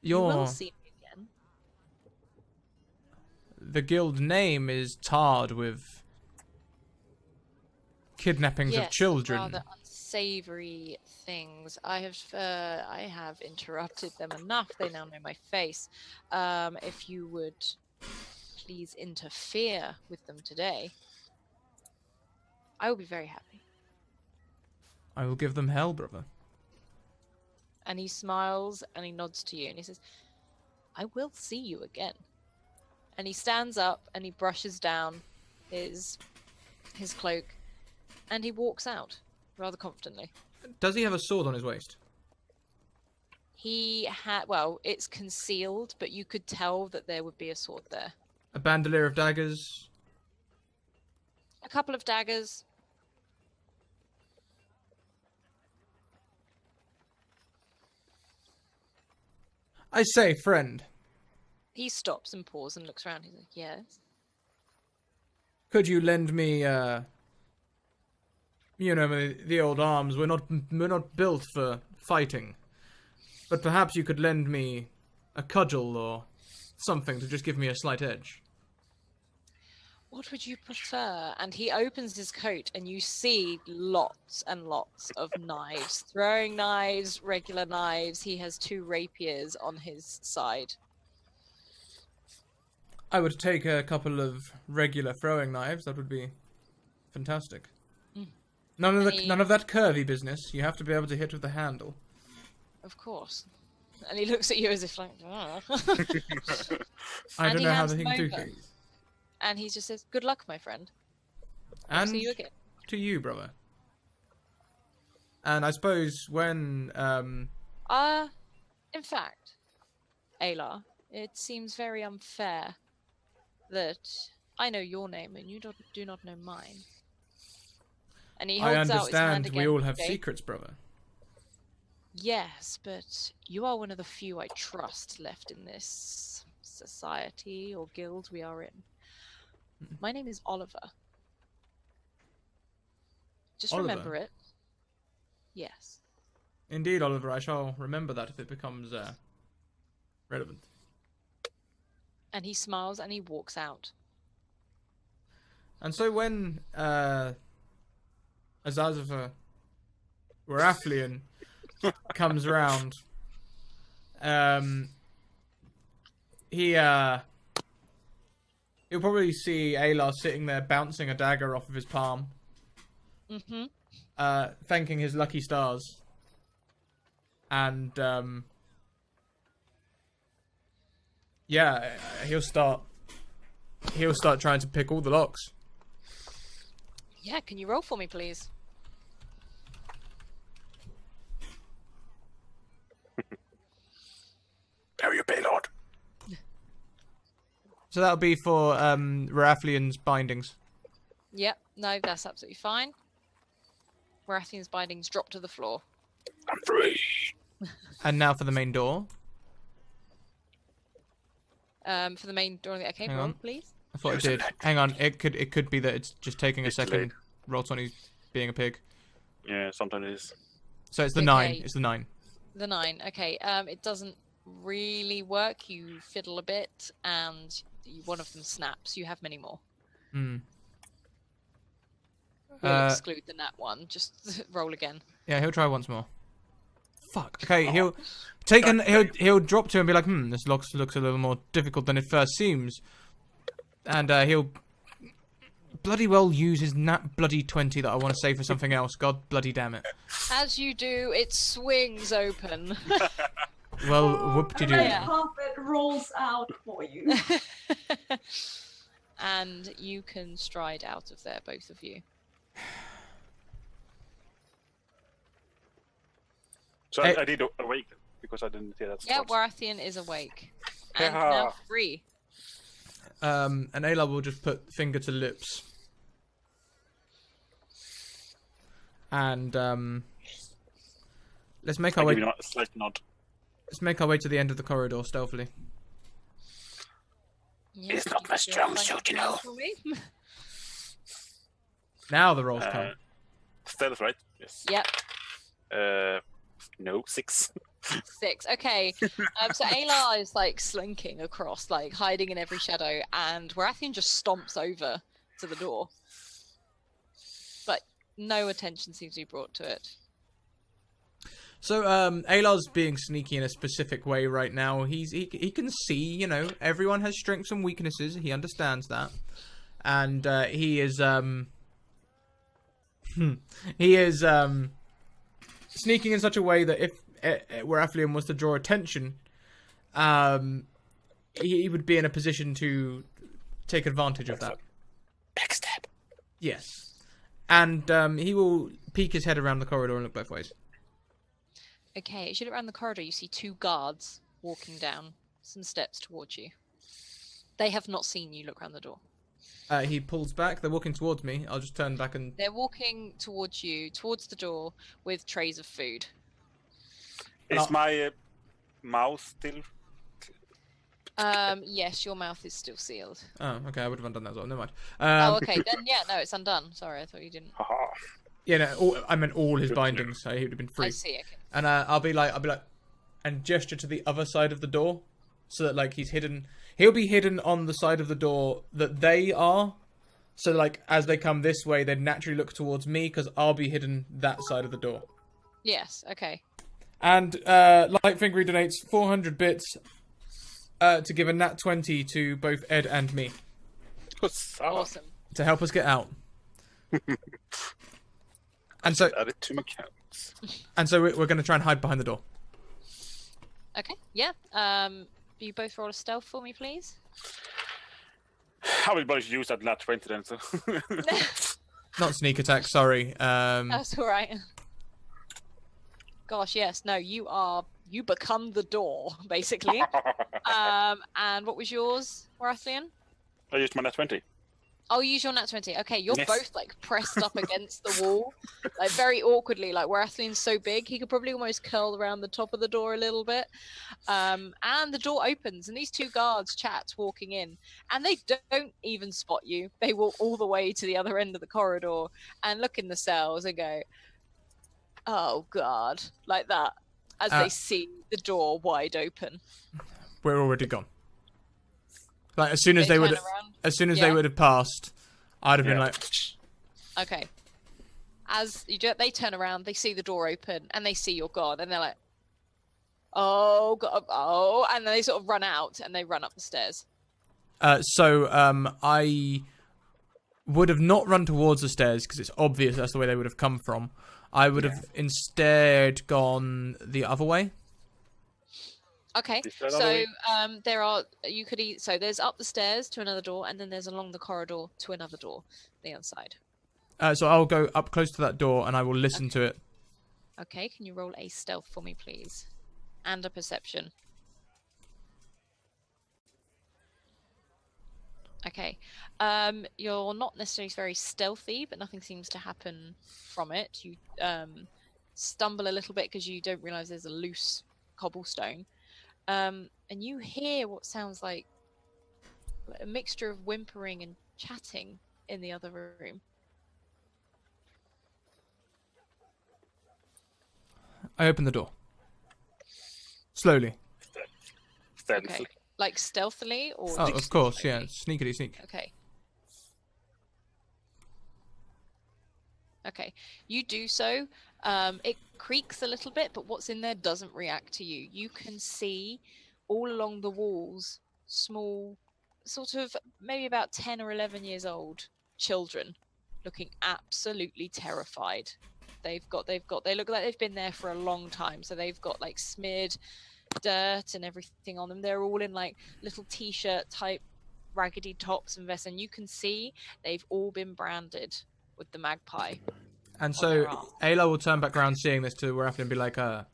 You will see me again. The guild name is tarred with kidnappings of children. Rather unsavory things. I have interrupted them enough. They now know my face. If you would please interfere with them today, I will be very happy. I will give them hell, brother. And he smiles and he nods to you and he says, I will see you again. And he stands up and he brushes down his cloak and he walks out rather confidently. Does he have a sword on his waist? He had, well, it's concealed, but you could tell that there would be a sword there. A bandolier of daggers? A couple of daggers. I say, friend, He stops and pauses and looks around. He's like, yes. could you lend me, the old arms? We're not built for fighting. But perhaps you could lend me a cudgel or something to just give me a slight edge. What would you prefer? And he opens his coat and you see lots and lots of knives. Throwing knives, regular knives. He has 2 rapiers on his side. I would take a couple of regular throwing knives. That would be fantastic. Mm. None of that curvy business. You have to be able to hit with the handle. Of course. And he looks at you as if like, I And don't he know how hands the them thing do over. things. and he just says, good luck, my friend. I'll And see you again. to you, brother. And I suppose when In fact, Aelar, it seems very unfair that I know your name and you do not know mine. And he holds I out his hand understand again. we all have okay? secrets, brother. Yes, but you are one of the few I trust left in this society or guild we are in. My name is Oliver. Just Oliver? remember it. Yes. Indeed, Oliver, I shall remember that if it becomes relevant. And he smiles and he walks out. And so when Azazafa Warathlian comes round, he'll probably see Aelar sitting there bouncing a dagger off of his palm, thanking his lucky stars, and he'll start trying to pick all the locks. Yeah, can you roll for me, please? How you pay, Lord? So that'll be for Warathlian's bindings. Yep, no, that's absolutely fine. Warathion's bindings drop to the floor. I'm free. And now for the main door. For the main door, okay, Hang roll, on. please. I thought it There's did. an Hang on, it could be that it's just taking a It's second. delayed. Roll 20 being a pig. Yeah, sometimes it is. So it's the Okay. 9. It's the 9. The 9, okay. It doesn't really work. You fiddle a bit, and one of them snaps. You have many more. Hmm. We'll exclude the nat one. Just roll again. Yeah, he'll try once more. Fuck. Okay, he'll take he'll drop to and be like, this looks a little more difficult than it first seems, and he'll bloody well use his nat bloody 20 that I want to save for something else. God bloody damn it. As you do, it swings open. Well, whoop-de-doo. The red Yeah. carpet rolls out for you. And you can stride out of there, both of you. So Hey. I did awake because I didn't hear that. Yeah, spot. Warathian is awake. And Yeah. now free. And Aelar will just put finger to lips. And let's make our I way. give you a slight nod. Let's make our way to the end of the corridor stealthily. Yeah, It's not you my can do a strong flank suit, you roll know. for me. Now the rolls come. Stealth, right? Yes. Yep, No, 6. 6. Okay. So Aelar is like slinking across, like hiding in every shadow, and Warathian just stomps over to the door. But no attention seems to be brought to it. So, Aelar's being sneaky in a specific way right now. He can see, you know, everyone has strengths and weaknesses. He understands that, and he is sneaking in such a way that if Warathlian was to draw attention, he would be in a position to take advantage of that. Backstab. Yes, and he will peek his head around the corridor and look both ways. Okay, as you look around the corridor, you see 2 guards walking down some steps towards you. They have not seen you look around the door. He pulls back. They're walking towards me. I'll just turn back and... They're walking towards you, towards the door, with trays of food. Is my mouth still... Yes, your mouth is still sealed. Oh, okay. I would have undone that as well. Never mind. Oh, okay. Then, yeah, no, it's undone. Sorry, I thought you didn't. Yeah, no, I meant all his bindings, so he would have been free. I see, okay. And I'll be like, and gesture to the other side of the door, so that like he's hidden. He'll be hidden on the side of the door that they are. So like as they come this way, they'd naturally look towards me because I'll be hidden that side of the door. Yes, okay. And Lightfingery donates 400 bits to give a nat 20 to both Ed and me Awesome. to help us get out. And so, add it to my counts. and so we're going to try and hide behind the door. Okay, yeah. You both roll a stealth for me, please. I will both use that nat 20 then, so... Not sneak attack, sorry. That's alright. Gosh, yes. No, you become the door, basically. And what was yours, Warathlian? I used my nat 20. I'll use your nat 20. Okay, you're Yes. both like pressed up against the wall, like very awkwardly. Like Warathlian's so big, he could probably almost curl around the top of the door a little bit. And the door opens, and these 2 guards chat walking in, and they don't even spot you. They walk all the way to the other end of the corridor and look in the cells and go, "Oh God," like that, as they see the door wide open. We're already gone. Like as soon as they turn would, around? as soon as Yeah. they would have passed, I'd have been like, Okay. As you do, they turn around, they see the door open, and they see you're gone, and they're like, "Oh God, oh!" And then they sort of run out and they run up the stairs. So I would have not run towards the stairs because it's obvious that's the way they would have come from. I would have instead gone the other way. Okay, Is that so other so there's up the stairs to another door, and then there's along the corridor to another door, the other side. So I'll go up close to that door and I will listen to it. Okay, can you roll a stealth for me, please, and a perception? Okay, you're not necessarily very stealthy, but nothing seems to happen from it. You stumble a little bit because you don't realize there's a loose cobblestone. And you hear what sounds like a mixture of whimpering and chatting in the other room. I open the door. Slowly. Stealthy. Okay, like stealthily or? Oh, just of course, yeah. slowly? Sneakity sneak. Okay. Okay, you do so. It creaks a little bit, but what's in there doesn't react to you. You can see all along the walls small, sort of maybe about 10 or 11 years old children looking absolutely terrified. They look like they've been there for a long time, so they've got like smeared dirt and everything on them. They're all in like little t-shirt type raggedy tops and vests, and you can see they've all been branded with the magpie. And on so their arm. Aelar will turn back around seeing this to Warathlian and be like, okay,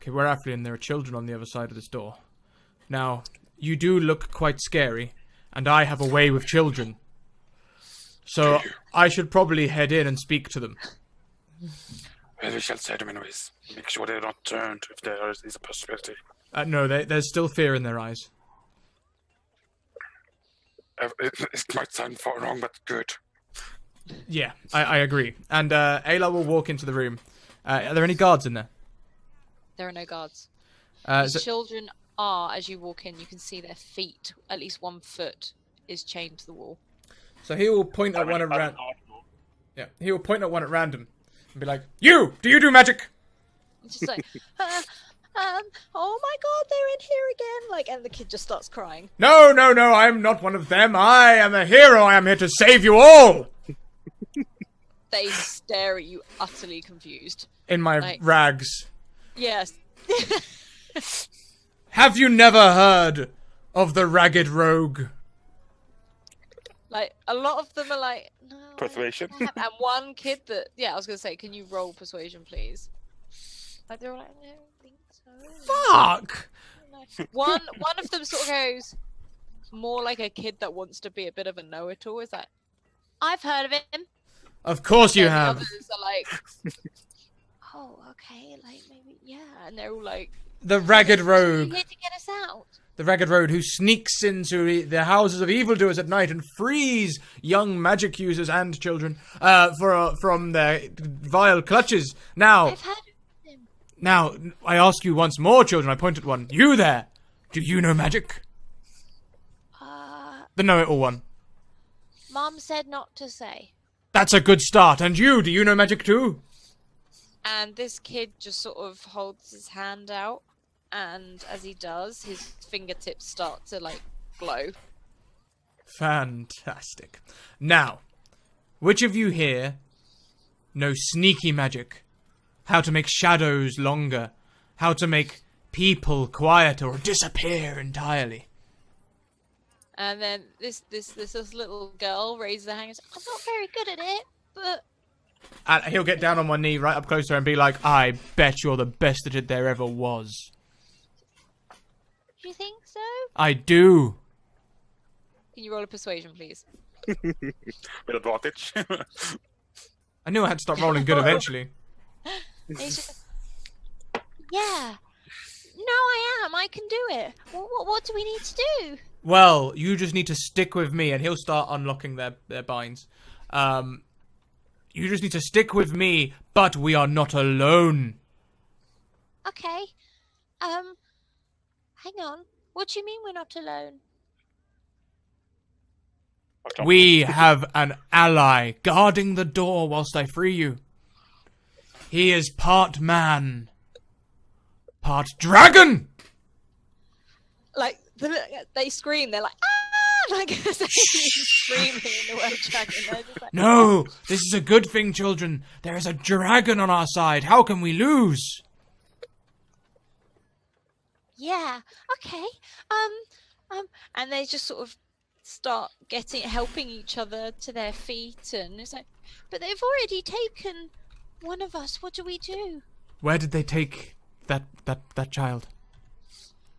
Warathlian, there are children on the other side of this door. Now, you do look quite scary, and I have a way with children. So I should probably head in and speak to them. Well, we shall say them anyways. Make sure they're not turned if there is a possibility. No, there's still fear in their eyes. It might sound far wrong, but good. Yeah, I agree. And Aelar will walk into the room. Are there any guards in there? There are no guards. So- These children are, as you walk in, you can see their feet. At least 1 foot is chained to the wall. So he will point at one at random. Yeah, he will point at one at random and be like, "You! Do you do magic?" It's just like, oh my god, they're in here again! Like, and the kid just starts crying. No, no, no, I am not one of them. I am a hero. I am here to save you all. They stare at you, utterly confused. In my Like- rags. Yes. Have you never heard of the Ragged Rogue? Like, a lot of them are like, no. I don't Persuasion. have-" And one kid that, yeah, I was gonna say, can you roll persuasion, please? Like, they're all like, I don't think so. Fuck! No. One of them sort of goes, more like a kid that wants to be a bit of a know-it-all. Is like, I've heard of him. Of course you And the have. others are like, oh, okay, like maybe, yeah. And they're all like, The Ragged "Are Rogue. you here to get us out? The Ragged Rogue who sneaks into the houses of evildoers at night and frees young magic users and children from their vile clutches. Now, I've heard of him. now, I ask you once more, children. I point at one. You there. Do you know magic? The know-it-all one. Mom said not to say. That's a good start. And you, do you know magic too? And this kid just sort of holds his hand out, and as he does, his fingertips start to like glow. Fantastic. Now, which of you here know sneaky magic? How to make shadows longer? How to make people quieter or disappear entirely? And then this little girl raises her hand and says, I'm not very good at it, but And he'll get down on one knee right up close to her and be like, I bet you're the best at it there ever was. do you think so? I do. Can you roll a persuasion, please? With advantage. I knew I had to start rolling good eventually. And he's just like, yeah. No, I am. I can do it. What do we need to do? Well, you just need to stick with me, and he'll start unlocking their binds. You just need to stick with me, but we are not alone. Okay. Hang on. What do you mean we're not alone? We have an ally guarding the door whilst I free you. He is part man, part dragon. Like, they scream. They're like, ah! Like, they're screaming the word dragon. They're just like, No, this is a good thing, children. There is a dragon on our side. How can we lose? yeah, okay. And they just sort of start helping each other to their feet, and it's like, but they've already taken one of us. What do we do? Where did they take that child?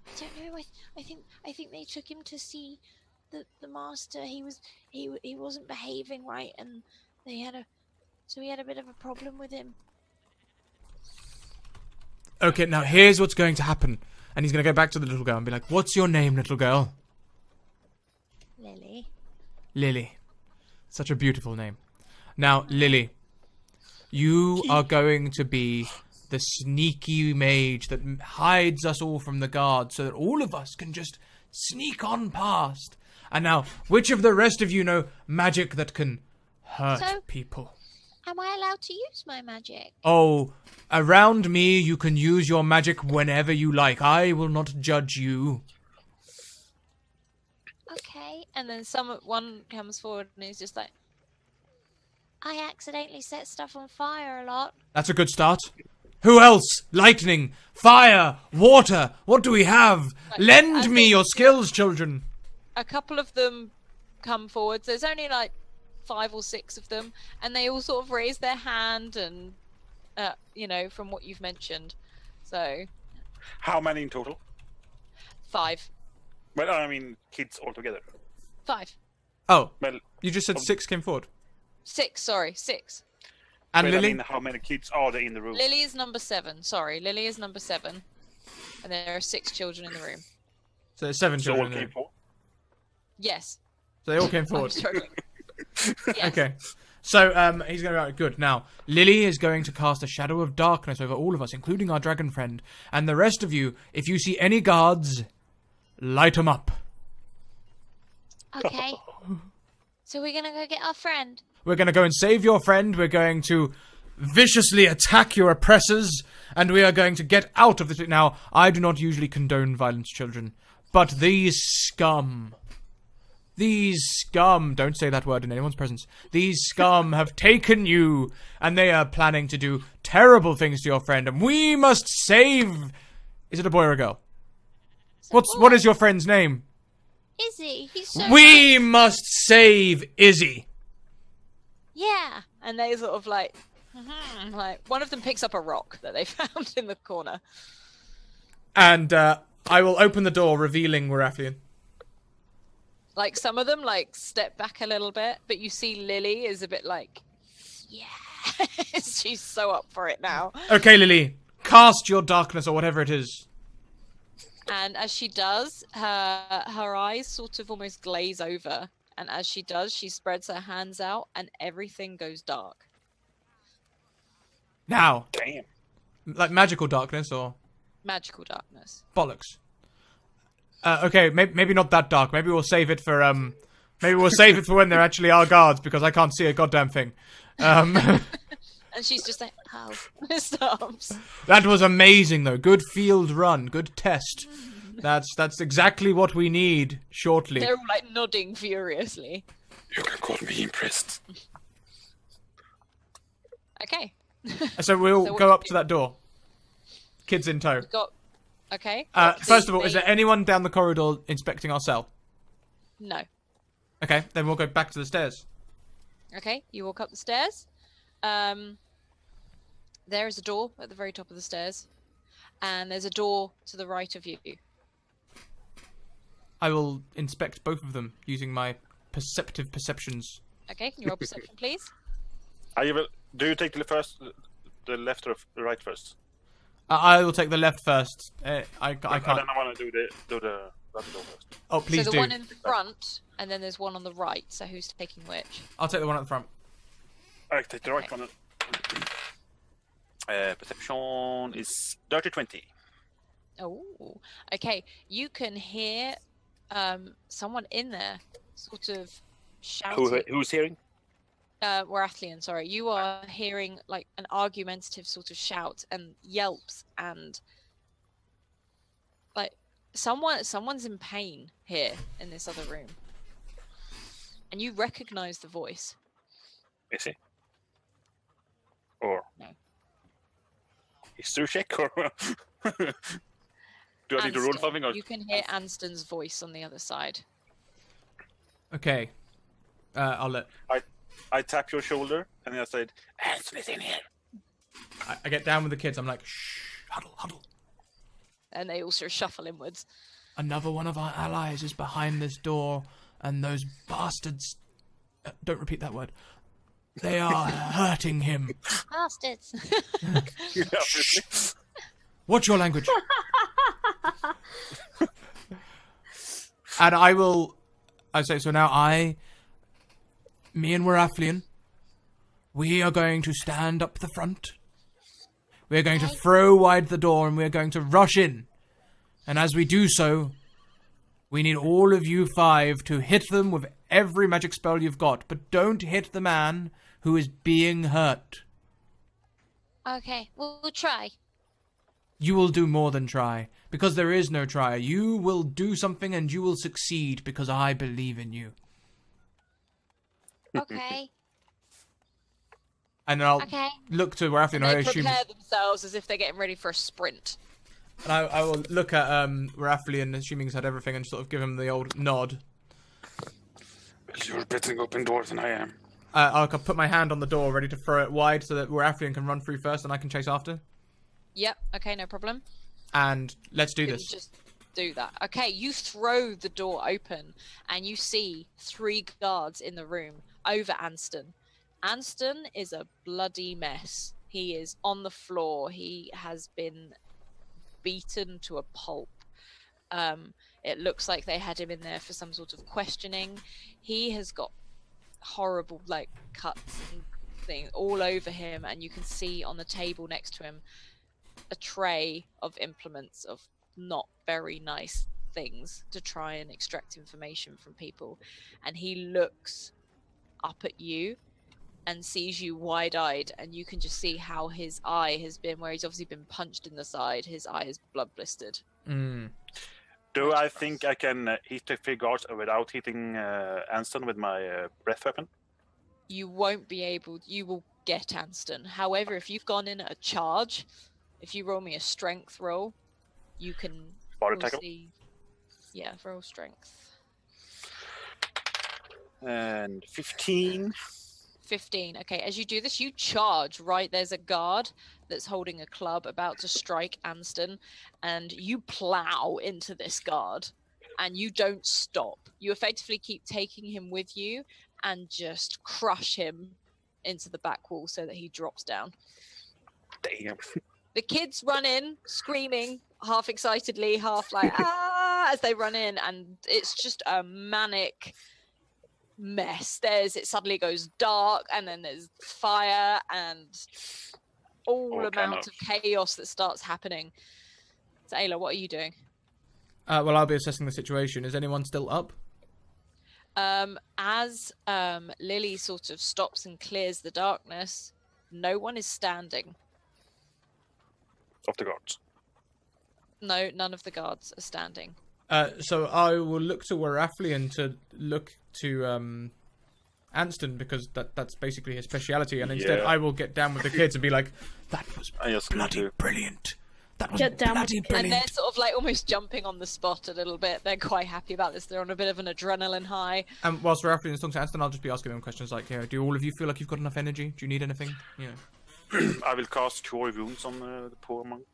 I don't know. I think they took him to see the master. He wasn't behaving right, and we had a bit of a problem with him. Okay, now here's what's going to happen. And he's going to go back to the little girl and be like, what's your name, little girl? Lily. Lily. Such a beautiful name. Now, Lily, you are going to be the sneaky mage that hides us all from the guards so that all of us can just sneak on past. And now, which of the rest of you know magic that can hurt people? Am I allowed to use my magic? Oh, around me you can use your magic whenever you like. I will not judge you. Okay. And then one comes forward and he's just like, I accidentally set stuff on fire a lot. That's a good start. Who else? Lightning, fire, water. What do we have? Lend me your skills, children. A couple of them come forward. There's only like 5 or 6 of them, and they all sort of raise their hand, and from what you've mentioned. So How many in total? 5. Well, I mean, kids altogether. 5. Oh, Well, you just said 6 came forward. 6. Sorry, 6. And well, Lily? I mean, how many kids are there in the room? Lily is number 7. Sorry, Lily is number 7, and there are 6 children in the room. So there's 7 So all children. in came there. for? Yes. So they all came I'm forward. struggling. Yes. Okay. So he's going to be good. Now, Lily is going to cast a shadow of darkness over all of us, including our dragon friend. And the rest of you, if you see any guards, light them up. Okay. So we're gonna go get our friend. We're going to go and save your friend. We're going to viciously attack your oppressors. and we are going to get out of this. Now, I do not usually condone violence, children, but these scum, don't say that word in anyone's presence, these scum have taken you, and they are planning to do terrible things to your friend, and we must save... Is it a boy or a girl? What is your friend's name? Izzy. He's so We nice. must save Izzy. Yeah. And they sort of like one of them picks up a rock that they found in the corner. And I will open the door, revealing Warafian. Like some of them like step back a little bit, but you see Lily is a bit like, yeah, she's so up for it now. Okay, Lily, cast your darkness or whatever it is. And as she does, her eyes sort of almost glaze over. And as she does, she spreads her hands out and everything goes dark. Now, Damn. like magical darkness or Magical darkness. bollocks. Okay, maybe not that dark. Maybe we'll save it for maybe we'll save it for when there actually are guards, because I can't see a goddamn thing. And she's just like, oh, stops. That was amazing, though. Good field run. Good test. That's exactly what we need shortly. They're all like nodding furiously. You can call me impressed. Okay. So we'll So what go do up to that door. Kids in tow. Got okay. First of all, is there anyone down the corridor inspecting our cell? No. Okay, then we'll go back to the stairs. Okay, you walk up the stairs. There is a door at the very top of the stairs, and there's a door to the right of you. I will inspect both of them using my perceptive perceptions. Okay, can you roll perception, please? Do you take the left or the right first? I will take the left first. I And can't. then I want to do the other door first. Oh, please so the do. one in front, and then there's one on the right. So who's taking which? I'll take the one at the front. I take the right one. Perception is dirty 20. Oh, okay. You can hear someone in there, sort of shouting. Who's hearing? Warathlian, sorry. You are hearing like an argumentative sort of shout and yelps, and like someone's in pain here in this other room, and you recognize the voice. Is he? Or No. history check, or do I need to roll Anston. something? Or You can hear Anston's voice on the other side. Okay. I'll let. I tap your shoulder and I said, "Anston is in here." I get down with the kids. I'm like, shh, huddle, huddle. And they also shuffle inwards. Another one of our allies is behind this door, and those bastards. Don't repeat that word. They are hurting him. Bastards! Shh. What's your language? And I will. I say so now. Me and Warathlian, we are going to stand up the front. We are going to throw wide the door, and we are going to rush in. And as we do so, we need all of you 5 to hit them with every magic spell you've got, but don't hit the man who is being hurt. Okay, we'll try. You will do more than try, because there is no try. You will do something and you will succeed, because I believe in you. Okay. And then I'll Okay. look to Warathlian, And I they assume. prepare themselves as if they're getting ready for a sprint. And I will look at Warathlian, assuming he's had everything, and sort of give him the old nod. Well, you're better open doors than I am. I'll put my hand on the door, ready to throw it wide, so that Warathlian can run through first, and I can chase after. Yep, okay, no problem. And let's do You can this. just do that. Okay, you throw the door open, and you see 3 guards in the room over Anston. Anston is a bloody mess. He is on the floor. He has been beaten to a pulp. It looks like they had him in there for some sort of questioning. He has got horrible like cuts and things all over him, and you can see on the table next to him a tray of implements of not very nice things to try and extract information from people. And he looks up at you and sees you wide-eyed, and you can just see how his eye has been, where he's obviously been punched in the side, his eye is blood blistered. Do I think I can hit the 3 guards without hitting Anston with my breath weapon? You won't be able, you will get Anston. However, if you've gone in at a charge, if you roll me a strength roll, you can see. Yeah, roll strength. And 15. 15. Okay, as you do this, you charge, right? There's a guard that's holding a club about to strike Anston, and you plow into this guard, and you don't stop. You effectively keep taking him with you and just crush him into the back wall so that he drops down. Damn. The kids run in, screaming, half excitedly, half like, ah, as they run in, and it's just a manic mess. It suddenly goes dark, and then there's fire and all amount of chaos that starts happening. So Aelar, what are you doing? Well, I'll be assessing the situation. Is anyone still up? As Lily sort of stops and clears the darkness, no one is standing. Of the guards? No, none of the guards are standing. So I will look to Warathlian to look to Anston, because that's basically his speciality, and instead I will get down with the kids and be like, that was bloody brilliant. That was bloody brilliant. And they're sort of like almost jumping on the spot a little bit. They're quite happy about this. They're on a bit of an adrenaline high. And whilst Warathlian is talking to Anston, I'll just be asking them questions like, do all of you feel like you've got enough energy? Do you need anything? I will cast Cure Wounds on the poor monk.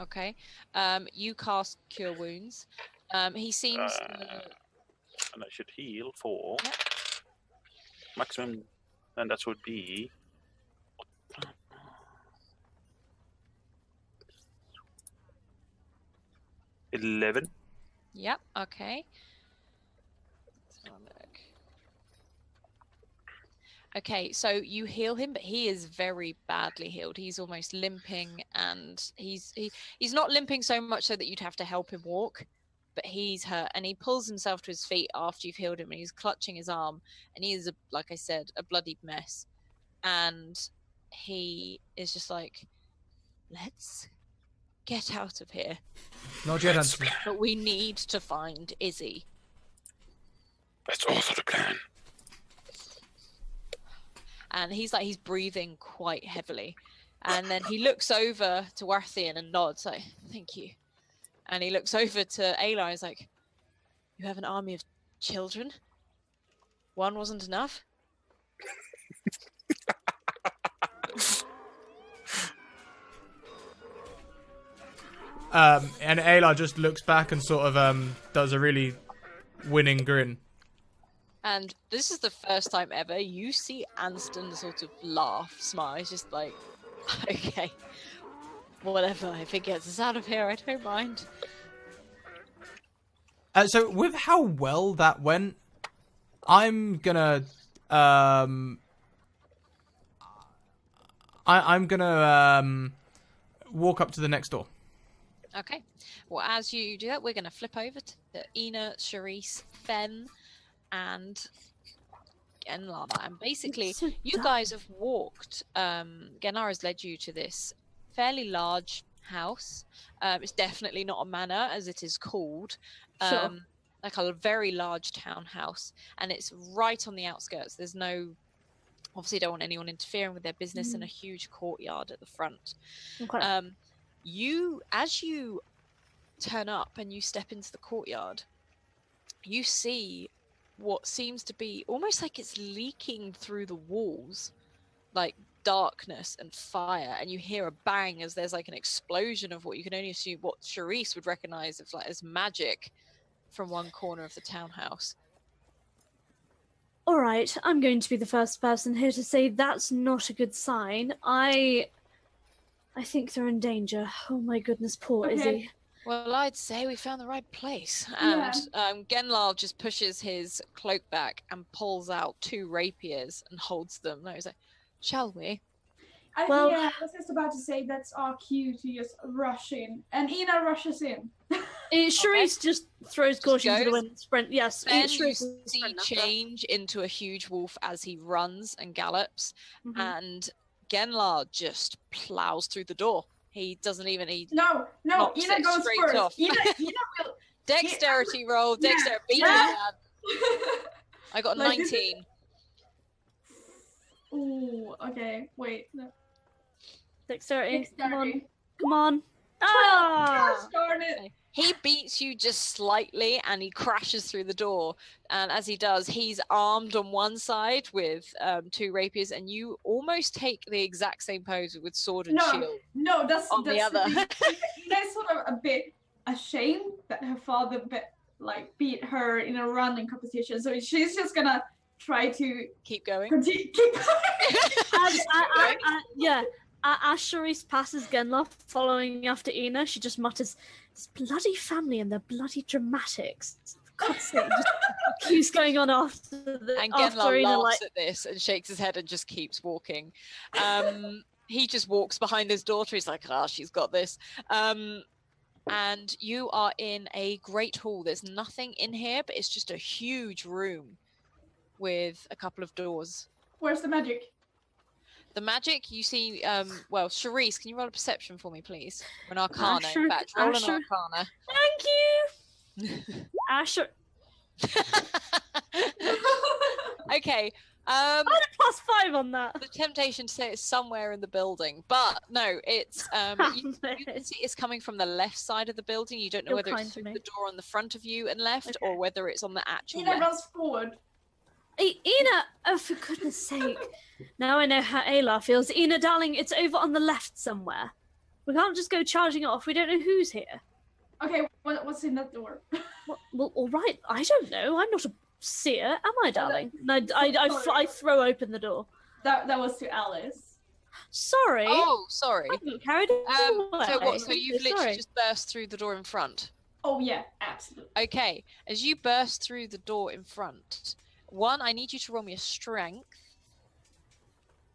Okay. You cast Cure Wounds. He seems... and I should heal for maximum, and that would be 11. Yep, okay. Let's have a look. Okay, so you heal him, but he is very badly healed. He's almost limping, and he's not limping so much so that you'd have to help him walk, but he's hurt, and he pulls himself to his feet after you've healed him, and he's clutching his arm, and he is, like I said, a bloody mess. And he is just like, let's get out of here. Not yet, Anston. But we need to find Izzy. That's also the plan. And he's breathing quite heavily. And then he looks over to Warathlian and nods, like, thank you. And he looks over to Aelar and is like, you have an army of children? One wasn't enough? And Aelar just looks back and sort of does a really winning grin. And this is the first time ever you see Anston sort of laugh, smile. He's just like, okay, whatever. If it gets us out of here, I don't mind. So with how well that went, I'm gonna I'm gonna walk up to the next door. Okay. Well, as you do that, we're going to flip over to Ina, Charisse, Fen, and Genlar. And basically, So you guys have walked. Genlar has led you to this fairly large house. It's definitely not a manor, as it is called. Sure. Like a very large townhouse. And it's right on the outskirts. There's no... Obviously, don't want anyone interfering with their business, and a huge courtyard at the front. Okay. As you turn up and you step into the courtyard, you see what seems to be almost like it's leaking through the walls, like darkness and fire, and you hear a bang as there's like an explosion of what you can only assume what Charisse would recognize as magic from one corner of the townhouse. All right, I'm going to be the first person here to say that's not a good sign. I think they're in danger. Oh my goodness, poor Izzy. Well, I'd say we found the right place. And Genlar just pushes his cloak back and pulls out 2 rapiers and holds them. And he's like, shall we? I was just about to say that's our cue to just rush in. And Ina rushes in. Charisse just throws caution to the goes. wind. Sprint. Yes. Then you Charisse see sprint after. change into a huge wolf as he runs and gallops, Mhm. and Genlar just plows through the door. He doesn't even. No, knocks Ina it goes straight first. off. Ina will. Dexterity roll. Yeah. Dexterity. Beat Yeah. me, lad. I got a Like, this is- 19. Ooh, okay. Wait. No. Dexterity. Come on. Dexterity. Come on. Ah! Gosh darn it. Okay. He beats you just slightly and he crashes through the door. And as he does, he's armed on one side with 2 rapiers, and you almost take the exact same pose with sword and No. shield. No, that's On the other. Ina's sort of a bit ashamed that her father beat her in a running competition, so she's just gonna try to Keep going. keep As Charisse passes Genloff, following after Ina, she just mutters, "This bloody family and their bloody dramatics." For God's sake, just keeps going on after And after Genlar Ina, laughs at this and shakes his head and just keeps walking. He just walks behind his daughter. He's like, she's got this. And you are in a great hall. There's nothing in here, but it's just a huge room with a couple of doors. Where's the magic? The magic you see, Charisse, can you roll a perception for me, please? Or an arcana, Sure, in fact. Roll an sure. arcana. Thank you, Asher. Okay. I had a +5 on that. The temptation to say it's somewhere in the building, but no, it's you can see it's coming from the left side of the building. You don't know You're whether kind it's to through me. the door on the front of you and left, Okay. or whether it's on the actual Ina left. runs forward. Ina, oh for goodness sake. Now I know how Aelar feels. Ina, darling, it's over on the left somewhere. We can't just go charging it off. We don't know who's here. Okay, what's in that door? Well, all right. I don't know. I'm not a seer, am I, darling? No, I throw open the door. That was to Alice. Sorry. Oh, sorry. I got carried away. So you've literally just burst through the door in front. Oh yeah, absolutely. Okay, as you burst through the door in front, one, I need you to roll me a strength,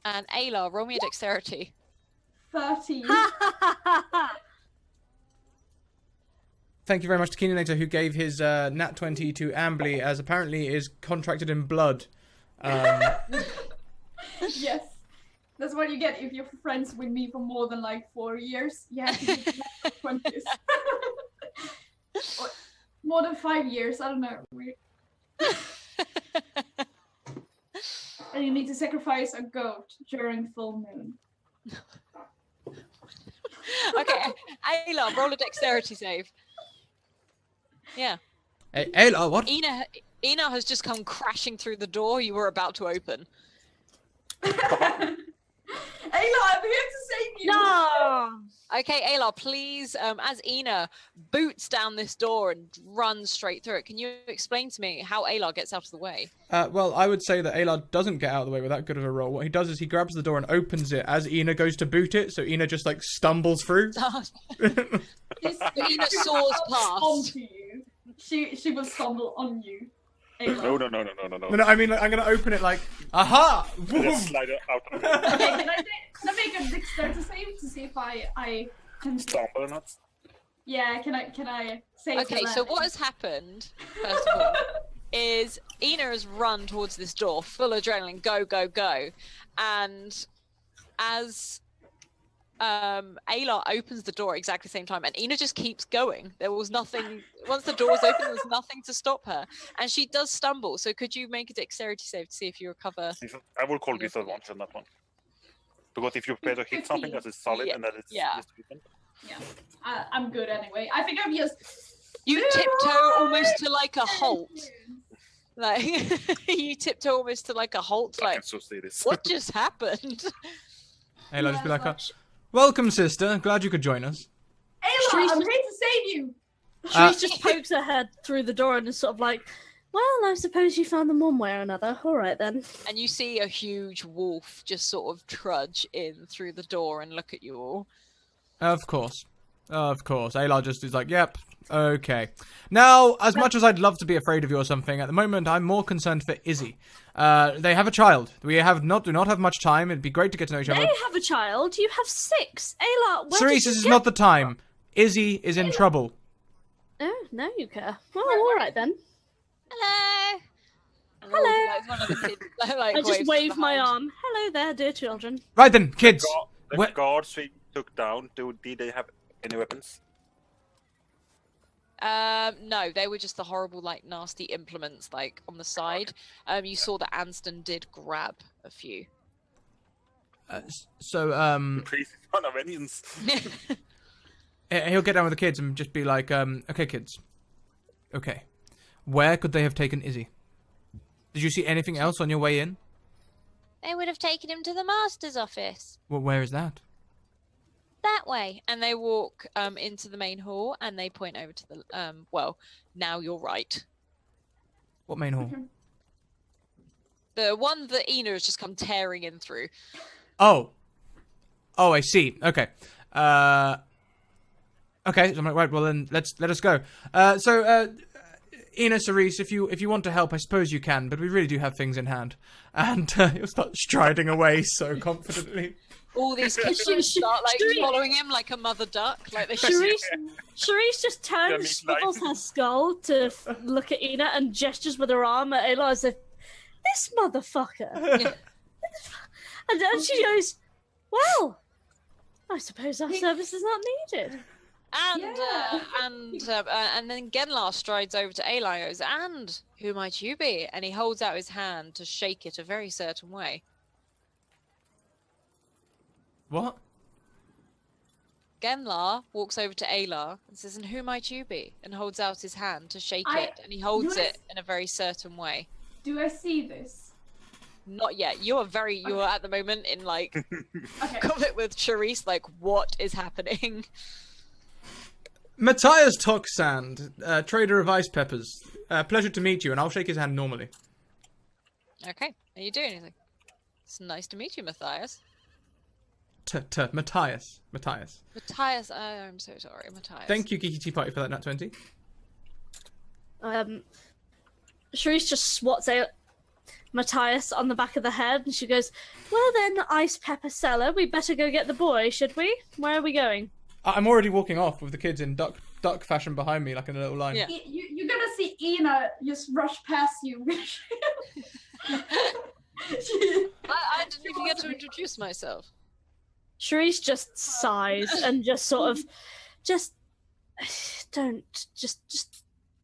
and Aelar, roll me a dexterity. 13. Thank you very much to Keenanator, who gave his nat 20 to Ambly, as apparently is contracted in blood. Yes. That's what you get if you're friends with me for more than like 4 years. You have to be 20s. Or more than 5 years, I don't know. And you need to sacrifice a goat during full moon. Okay, Aelar, roll a dexterity save. Yeah. Hey, Aelar, what? Ina has just come crashing through the door you were about to open. Ayla, I'm here to save you! No. Okay, Aelar, please, as Ina boots down this door and runs straight through it, can you explain to me how Aelar gets out of the way? Well, I would say that Aelar doesn't get out of the way with that good of a roll. What he does is he grabs the door and opens it as Ina goes to boot it, so Ina just, like, stumbles through. Ina soars past. Onto you. She will stumble on you. Ayla. No. No, I mean, like, I'm gonna open it like, aha! Just slide it out of it. Okay, can I make a dexterity save to see if I can Stumble or not? Yeah, can I save Okay, so what has happened, first of all, is Ina has run towards this door, full adrenaline, go, go, go. And as Aelar opens the door at exactly the same time, and Ina just keeps going. There was nothing, once the door's open, there was nothing to stop her. And she does stumble, so could you make a dexterity save to see if you recover? I will call disadvantage on that one. Because if you prepare to hit something that is solid and that it's Yeah. just open. Yeah, I'm good anyway. I think I'm just. You tiptoe almost to like a halt. Like, you tiptoe almost to like a halt, I like, can so see this. what just happened? Aelar just be like, welcome, sister. Glad you could join us. Ayla, I'm here to save you. She just pokes her head through the door and is sort of like, well, I suppose you found them one way or another. All right, then. And you see a huge wolf just sort of trudge in through the door and look at you all. Of course. Aelar just is like, yep, okay. Now, as much as I'd love to be afraid of you or something, at the moment I'm more concerned for Izzy. They have a child. We do not have much time. It'd be great to get to know each other. They have a child. You have 6. Ayla, where Cerise, did you this is get not the them time. Izzy is in trouble. Oh, no, you care. Well, all right then. Hello. And Hello. Like, one of the kids, like, I just waves wave from my behind. arm. Hello there, dear children. Right then, kids. The Where- guards we took down, did they have any weapons? No, they were just the horrible, like, nasty implements, like, on the side. You saw that Anston did grab a few. Crazy fun of Indians. He'll get down with the kids and just be like, okay, kids. Okay. Where could they have taken Izzy? Did you see anything else on your way in? They would have taken him to the master's office. Well, where is that? That way. And they walk into the main hall and they point over to the, well, now you're right. What main hall? The one that Ina has just come tearing in through. Oh, I see. Okay. Okay, so I'm like, right, well then, let us go. Ina, Cerise, if you want to help, I suppose you can, but we really do have things in hand. And he'll start striding away so confidently. All these kids start like following him like a mother duck. Like they Charisse just turns, swivels her skull to look at Ina and gestures with her arm at Aelar as if, this motherfucker. Yeah. And then she goes, well, I suppose our service is not needed. And then Genlar strides over to Aelar and goes, and who might you be? And he holds out his hand to shake it a very certain way. What? Genlar walks over to Aelar and says, and who might you be? And holds out his hand to shake I- it, and he holds you it in a very certain way. Do I see this? Not yet. You are at the moment in like Okay. comment with Charisse, like, what is happening? Matthias Toksand, trader of ice peppers. Pleasure to meet you, and I'll shake his hand normally. Okay. Are you doing anything? It's nice to meet you, Matthias. Matthias. Matthias, I'm so sorry, Matthias. Thank you, Geeky Tea Party, for that nat 20. Charisse just swats at Matthias on the back of the head and she goes, well then, ice pepper seller, we better go get the boy, should we? Where are we going? I'm already walking off with the kids in duck fashion behind me, like in a little line. Yeah. You're gonna see Ina just rush past you. I didn't even get to introduce myself. Charisse just sighs and just sort of,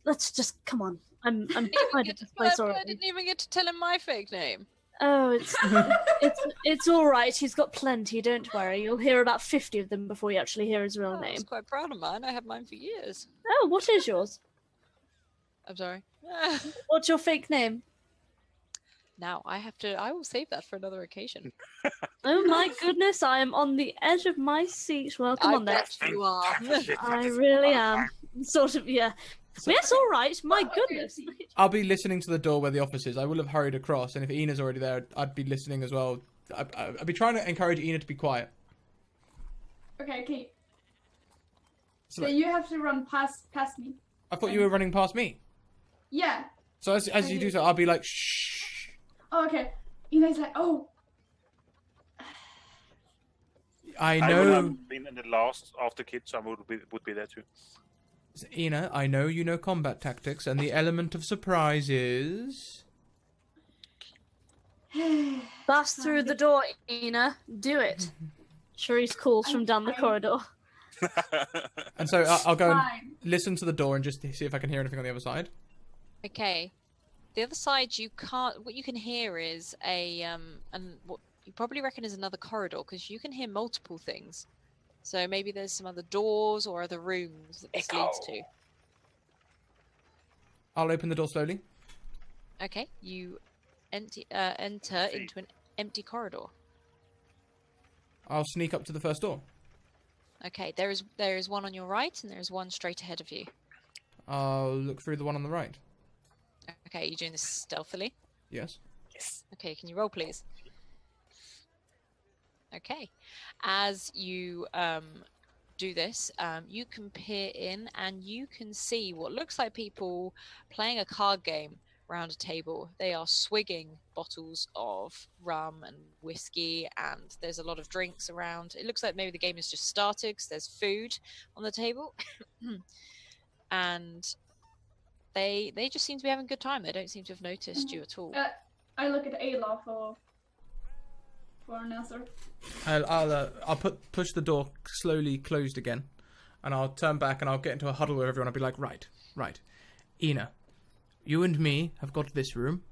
let's just, come on. I'm tired of this place I already. didn't even get to tell him my fake name. Oh, it's all right. He's got plenty. Don't worry. You'll hear about 50 of them before you actually hear his real I name. was quite proud of mine. I had mine for years. Oh, what is yours? I'm sorry. What's your fake name? Now I will save that for another occasion. Oh my goodness, I am on the edge of my seat. Well, come I on then. bet you are. I really am. Sort of, yeah. Yes, all right. My goodness. I'll be listening to the door where the office is. I will have hurried across, and if Ina's already there, I'd be listening as well. I'd be trying to encourage Ina to be quiet. Okay. So, So you have to run past me. I thought you were running past me. Yeah. So as you do so, I'll be like, shh. Oh, okay. Ina's like, oh. I I would know, have been in the last after kids, so I would be there too. Ina, I know you know combat tactics, and the element of surprise is... Bust through the door, Ina. Do it. Charisse calls from down the corridor. And so I'll go and Fine. listen to the door and just see if I can hear anything on the other side. Okay. The other side, you can't. What you can hear is and what you probably reckon is another corridor because you can hear multiple things. So maybe there's some other doors or other rooms that this leads to. I'll open the door slowly. Okay, you enter into an empty corridor. I'll sneak up to the first door. Okay, there is one on your right and there is one straight ahead of you. I'll look through the one on the right. Okay, you're doing this stealthily. Yes. Yes. Okay, can you roll, please? Okay. As you do this, you can peer in and you can see what looks like people playing a card game around a table. They are swigging bottles of rum and whiskey, and there's a lot of drinks around. It looks like maybe the game has just started because there's food on the table. and they just seem to be having a good time. They don't seem to have noticed you at all. I look at Aelar for an answer. I'll push the door slowly closed again, and I'll turn back and I'll get into a huddle with everyone. I'll be like, right, Ina, you and me have got this room.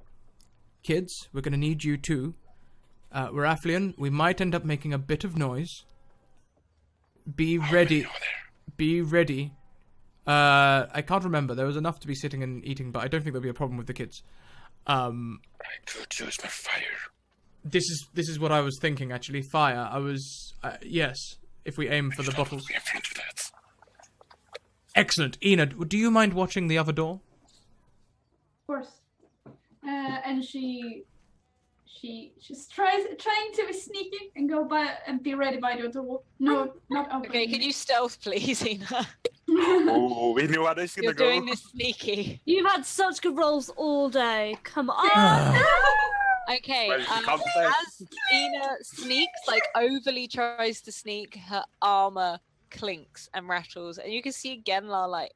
Kids, we're gonna need you too. Rathlian, we might end up making a bit of noise. Be ready. Be ready. I can't remember. There was enough to be sitting and eating, but I don't think there'll be a problem with the kids. I could use my fire. This is what I was thinking, actually. Fire. I was... yes, if we aim for the bottles. In front of that. Excellent. Ina, do you mind watching the other door? Of course. And she's trying to be sneaky and go by and be ready by the door. No, not opening. Okay, can you stealth, please, Ina? Oh, we knew how this is You're gonna go. doing this sneaky. You've had such good rolls all day. Come on. Okay, Well, she can't say. as Ina sneaks, like overly tries to sneak, her armor clinks and rattles, and you can see Genlar like,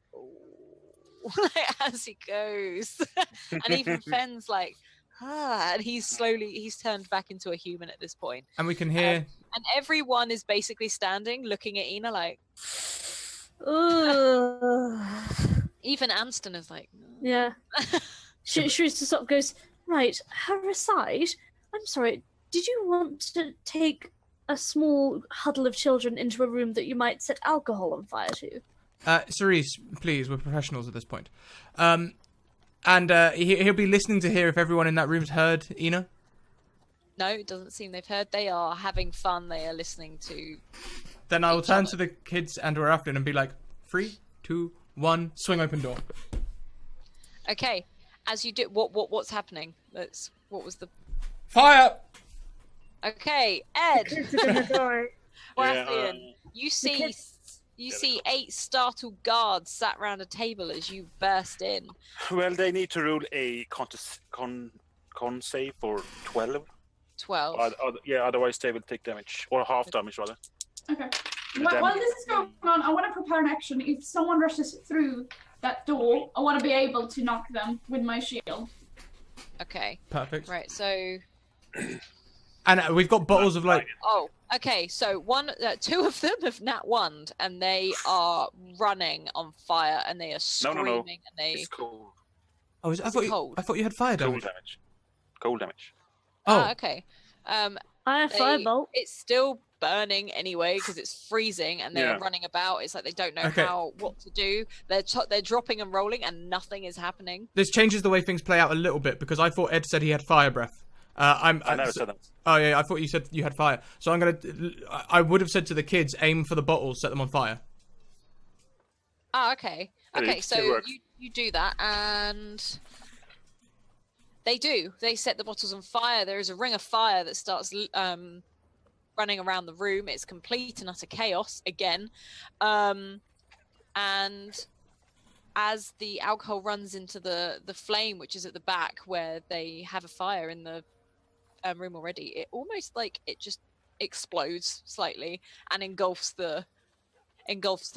like as he goes, and even Fenn's like, and he's turned back into a human at this point. And we can hear... And everyone is basically standing, looking at Ina like. Even Anston is like. Yeah. Shrews just sort of goes, right, her aside, I'm sorry, did you want to take a small huddle of children into a room that you might set alcohol on fire to? Cerise, please, we're professionals at this point. And he'll be listening to hear if everyone in that room's heard Ina. No, it doesn't seem they've heard. They are having fun. They are listening to. Then I will turn to the kids and Rathlian and be like, 3, 2, 1, swing open door. Okay, as you do, what's happening? What was the Fire! Okay, Ed. Rathlian, you see Yeah, 8 startled guards sat around a table as you burst in. Well, they need to roll a con save for 12. 12. Yeah, otherwise they will take damage, or half damage rather. Okay. The While damage- this is going on, I want to prepare an action. If someone rushes through that door, I want to be able to knock them with my shield. Okay. Perfect. Right. So. And we've got bottles of like... Oh. Okay. So 2 of them have nat 1'd, and they are running on fire, and they are screaming, No. and they. It's cold. Oh, I thought you had fire Cold damage. damage. Cold damage. Oh, Okay. I have firebolt. It's still burning anyway because it's freezing, and they're running about. It's like they don't know what to do. They're dropping and rolling, and nothing is happening. this changes the way things play out a little bit because I thought Ed said he had fire breath. I never said that. Oh yeah, I thought you said you had fire. So I would have said to the kids, aim for the bottles, set them on fire. Ah, okay. Okay, It so works. you do that, and they do. They set the bottles on fire. There is a ring of fire that starts running around the room. It's complete and utter chaos again. And as the alcohol runs into the flame, which is at the back where they have a fire in the room already, it almost like it just explodes slightly and engulfs the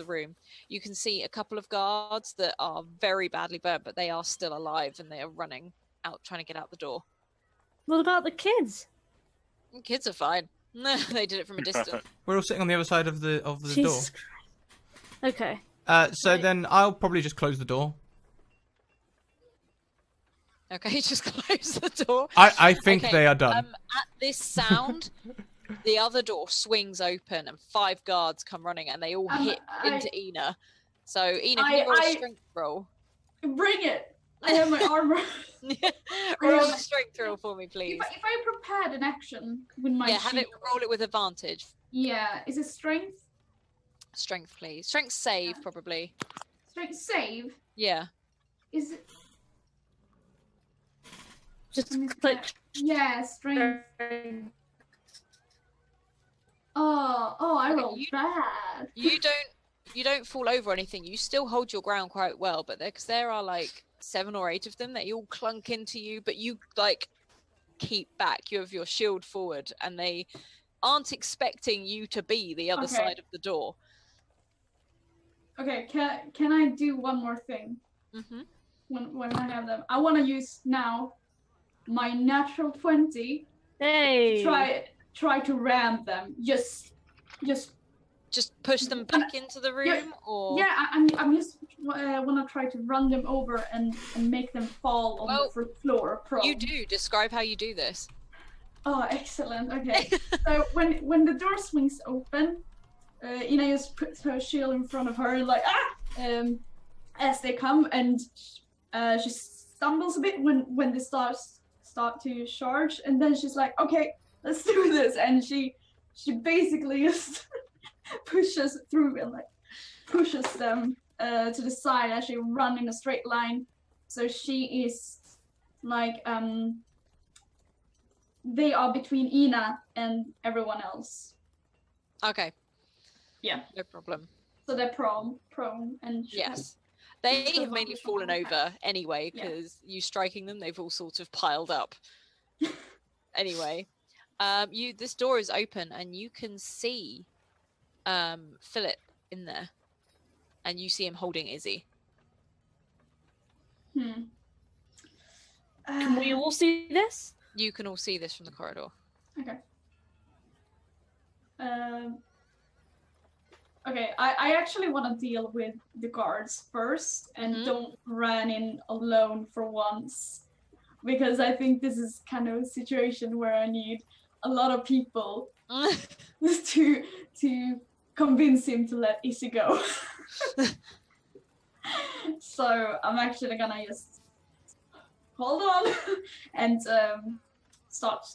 room. You can see a couple of guards that are very badly burnt, but they are still alive and they are running out, trying to get out the door. What about the kids? The kids are fine. They did it from a distance. We're all sitting on the other side of the door. Jesus Christ. Okay. So then I'll probably just close the door. Okay, just close the door. I think Okay, they are done. At this sound, the other door swings open and 5 guards come running and they all hit into Ina. So Ina, can you roll a strength roll? Bring it! I have my armor. Roll a strength roll for me, please. If I prepared an action with my Yeah, shield, roll it with advantage. yeah, is it strength? Strength, please. Strength save, probably. Strength save? Yeah. Is it? Just Let me click. check. Yeah, strength. Oh, I Okay, rolled bad. You don't fall over or anything. You still hold your ground quite well, but because there are like 7 or 8 of them, they all clunk into you, but you like keep back. You have your shield forward, and they aren't expecting you to be the other Okay. side of the door. Okay, can I do one more thing? Mm-hmm. When I have them, I want to use now my natural 20 Hey. to try to ram them. Just push them back into the room, or yeah. I'm just want to try to run them over and make them fall on the floor. Prone. You do. Describe how you do this. Oh, excellent. Okay. So when the door swings open, Ina just puts her shield in front of her and like as they come, and she stumbles a bit when they start to charge, and then she's like, okay, let's do this, and she basically just pushes through and like pushes them to the side as she run in a straight line. So she is like they are between Ina and everyone else. Okay. Yeah. No problem. So they're prone, and yes. They have mainly fallen over anyway, because you striking them, they've all sort of piled up. Anyway, this door is open, and you can see Philip in there, and you see him holding Izzy. Can we all see this? You can all see this from the corridor. Okay. Okay, I actually want to deal with the guards first and don't run in alone for once, because I think this is kind of a situation where I need a lot of people to convince him to let Izzy go. So I'm actually gonna just hold on and start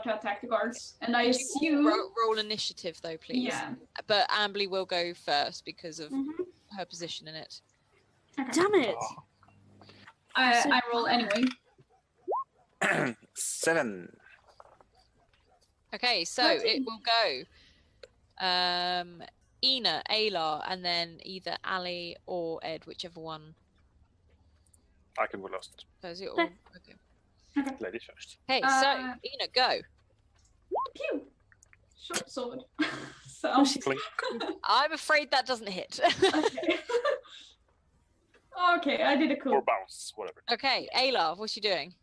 to attack the guards. And I assume roll initiative though, please. Yeah. But Ambly will go first because of her position in it. Okay. Damn it! I roll anyway. 7. Okay, so 13. it will go Ina, Aelar, and then either Ali or Ed, whichever one. I can go last. So is it all? Okay. Lady first. Okay, so Ina, go. Pew! Short sword. So I'm afraid that doesn't hit. okay. Okay, I did a cool. Or bounce, whatever. Okay, Aelar, what's she doing?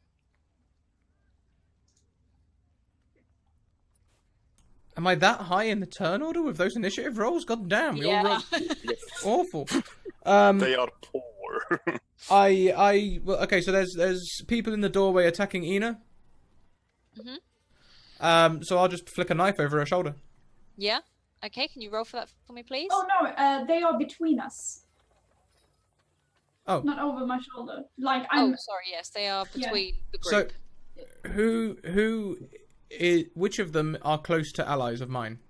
Am I that high in the turn order with those initiative rolls? God damn, we all roll awful. They are poor. well, okay, so there's people in the doorway attacking Ina. So I'll just flick a knife over her shoulder. Yeah. Okay, can you roll for that for me, please? Oh no, they are between us. Oh. Not over my shoulder. Like I'm. Oh, sorry. Yes, they are between the group. So, which of them are close to allies of mine?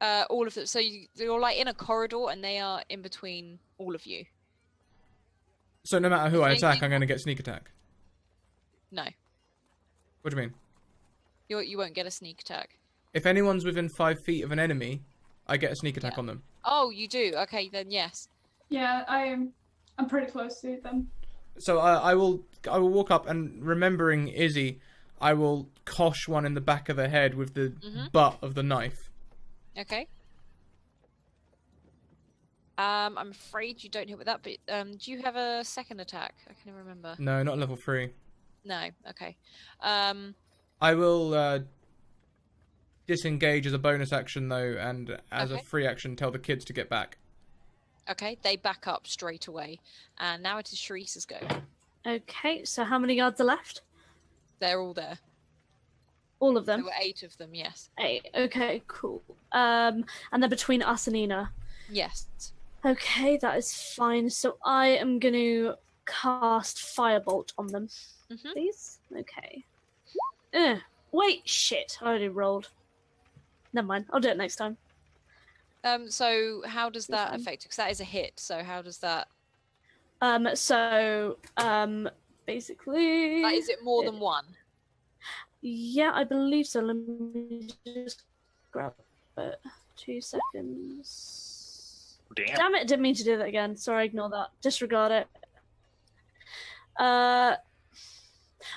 All of them. So you're like in a corridor, and they are in between all of you. So no matter who I attack, I'm going to get sneak attack. No. What do you mean? You won't get a sneak attack. If anyone's within 5 feet of an enemy, I get a sneak attack on them. Oh, you do. Okay, then yes. Yeah, I'm pretty close to them. So I will walk up and, remembering Izzy, I will cosh one in the back of the head with the butt of the knife. Okay. I'm afraid you don't hit with that, but do you have a second attack? I can't remember. No, not level 3. No. Okay. I will disengage as a bonus action though, and as a free action, tell the kids to get back. Okay, they back up straight away, and now it is Sharice's go. Okay, so how many guards are left? They're all there. All of them? There were 8 of them, yes. 8, okay, cool. And they're between us and Ina? Yes. Okay, that is fine. So I am going to cast Firebolt on them, please. Okay. Wait, shit, I already rolled. Never mind, I'll do it next time. So how does that affect? Because that is a hit. So how does that? Basically. Is it more than one? Yeah, I believe so. Let me just grab it. 2 seconds. Damn it! Didn't mean to do that again. Sorry, ignore that. Disregard it.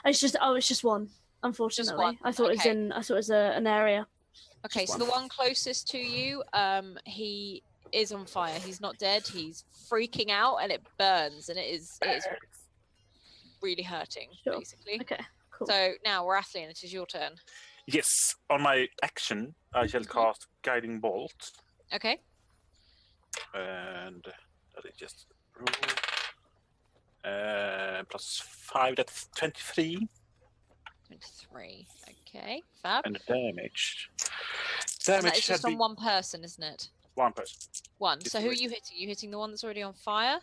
It's just one. Unfortunately, Just one. I thought it was in. I thought it was an area. Okay, so the one closest to you, he is on fire. He's not dead. He's freaking out, and it burns, and it is really hurting, Sure. basically. Okay, cool. So now, Rathlin, it is your turn. Yes, on my action, I shall cast Guiding Bolt. Okay. And that is just roll. +5, that's 23. 23. Okay, fab. And the damage. And that Damage is shall just be on one person, isn't it? one person. One. It's So who are three. you hitting? You hitting the one that's already on fire?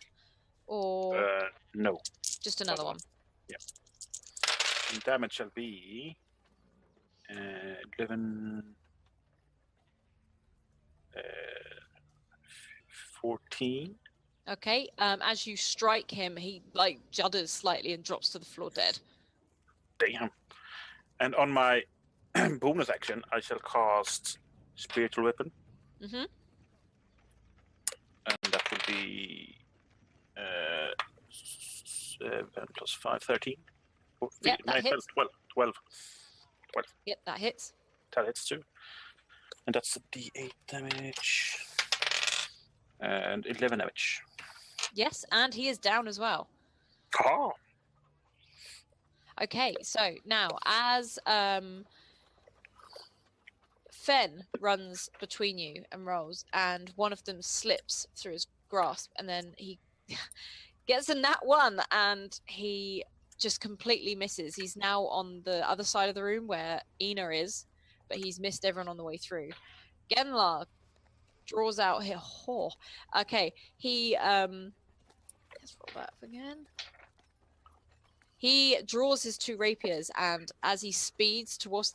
Or No. just another one? And damage shall be 11, 14. Okay. As you strike him, he like judders slightly and drops to the floor dead. Damn. And on my bonus action, I shall cast Spiritual Weapon. Mm-hmm. And that would be 7 + 5, 13. Yep, that hits. 12. Yep, that hits. That hits too. And that's a D8 damage. And 11 damage. Yes, and he is down as well. Oh. Okay, so now as Fen runs between you and rolls, and one of them slips through his grasp, and then he gets a nat 1, and he just completely misses. He's now on the other side of the room where Ina is, but he's missed everyone on the way through. Genlar draws out here. Oh, okay, he let's roll that up again. He draws his 2 rapiers, and as he speeds towards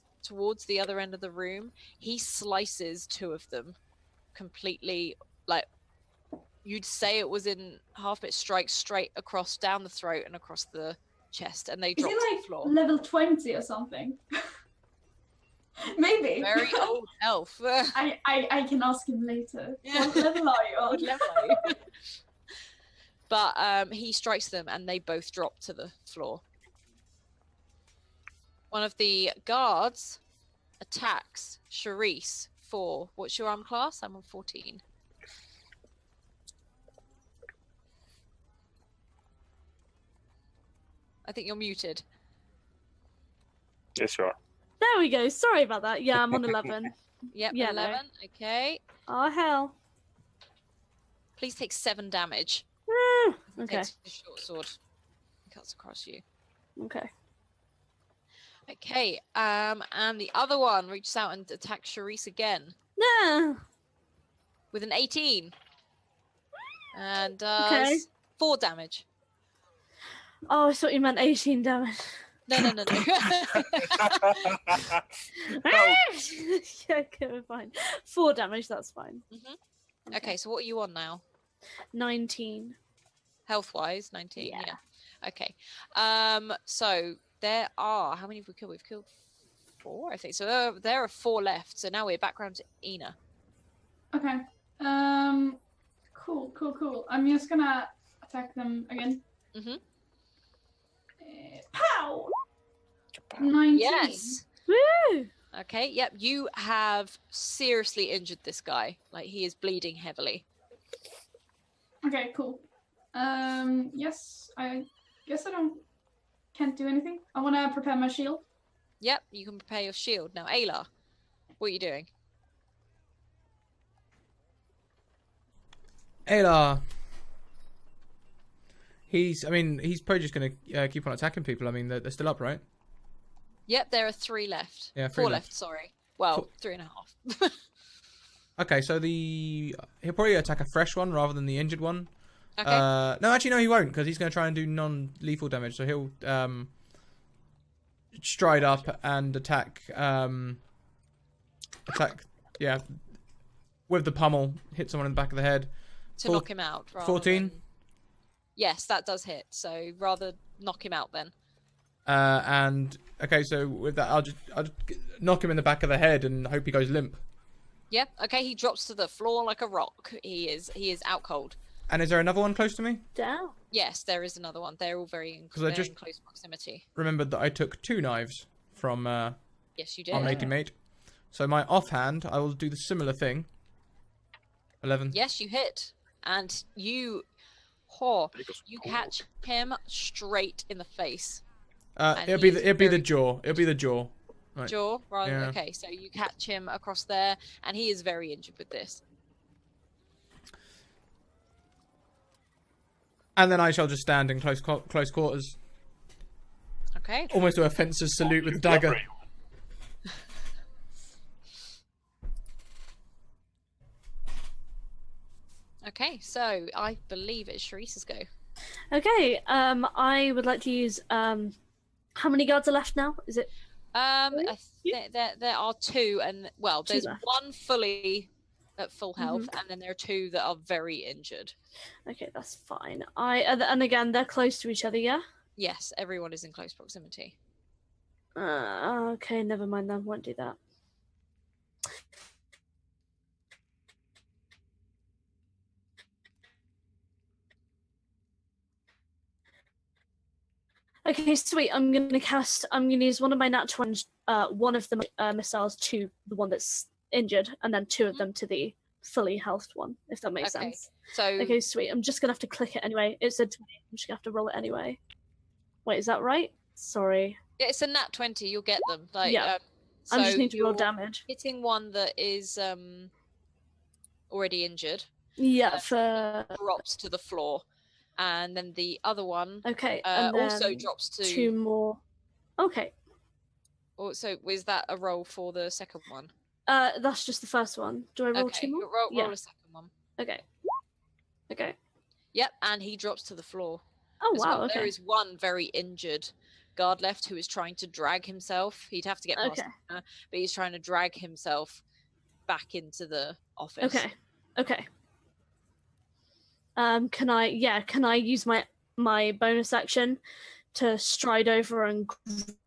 the other end of the room, he slices 2 of them completely. Like, you'd say it was in half, but it strikes straight across, down the throat and across the chest, and they Is drop he to the like floor. level 20 or something? Maybe. Very old elf. I can ask him later. Yeah. What level are you on? What level are you? But he strikes them, and they both drop to the floor. One of the guards attacks Charisse for, what's your arm class? I'm on 14. I think you're muted. Yes, you are. There we go. Sorry about that. Yeah, I'm on 11. Yep, Yeah, no. 11. Okay. Oh, hell. Please take 7 damage. Okay. Takes the short sword. Cuts across you. Okay. Okay. And the other one reaches out and attacks Charisse again No. with an 18. And does 4 damage. Oh, I thought you meant 18 damage. No. No. Yeah, okay, we're fine. 4 damage, that's fine. Okay, so what are you on now? 19. Health-wise, 19. Yeah. Yeah. Okay. So there are, how many have we killed? We've killed 4, I think. So there are 4 left. So now we're back round to Ina. Okay. Cool. I'm just gonna attack them again. Mhm. Pow! 19. Yes. Woo! Okay. Yep. You have seriously injured this guy. Like, he is bleeding heavily. Okay, cool. Yes, I guess can't do anything. I want to prepare my shield. Yep. You can prepare your shield now. Aelar, what are you doing? Aelar. He's probably just going to keep on attacking people. I mean, they're still up, right? Yep. There are 3 left. Yeah, 4 3 left. Sorry. Well, 3.5. Okay, so he'll probably attack a fresh one rather than the injured one. Okay. No, actually, no, he won't, because he's going to try and do non-lethal damage. So he'll stride up and attack, yeah, with the pummel, hit someone in the back of the head. To knock him out. 14? Yes, that does hit. So rather knock him out then. And okay, so with that, I'll just knock him in the back of the head and hope he goes limp. Yep. Okay, he drops to the floor like a rock. He is out cold. And is there another one close to me? Down. Yes, there is another one. They're all very in I just- close proximity. Remembered that I took 2 knives from Yes, you did. our matey mate. So my offhand, I will do the similar thing. 11. Yes, you hit, and you catch him straight in the face. And It'll he be is the very- jaw. It'll be the jaw. Right. jaw. Rather, Yeah. okay. So you catch him across there, and he is very injured with this. And then I shall just stand in close quarters. Okay. Almost do a fencer's salute with the dagger. Okay. So I believe it's Sharice's go. Okay, I would like to use how many guards are left now? Is it There are 2, and well, Two there's left. one fully at full health, and then there are 2 that are very injured. okay, that's fine. And again they're close to each other, yeah? Yes, everyone is in close proximity. Okay, never mind then, won't do that. Okay, sweet. I'm gonna use one of my nat 20s, one of the missiles to the one that's injured, and then 2 of them to the fully healthed one, if that makes Okay. sense. So Okay, sweet. I'm just gonna have to click it anyway. It said 20. I'm just gonna have to roll it anyway. Wait, is that right? Sorry. yeah, it's a nat 20. You'll get them. Like, Yeah. so I just need to roll you're damage. hitting one that is already injured, Yeah, for drops to the floor, and then the other one okay, and also then drops to 2 more. Okay. So is that a roll for the second one? That's just the first one. Do I roll Okay, 2 more? roll Yeah. a second one. Okay. Okay. Yep, and he drops to the floor. Oh as wow. well. Okay. There is one very injured guard left who is trying to drag himself. He'd have to get past Okay. her, but he's trying to drag himself back into the office. Okay. Okay. Can I use my bonus action to stride over and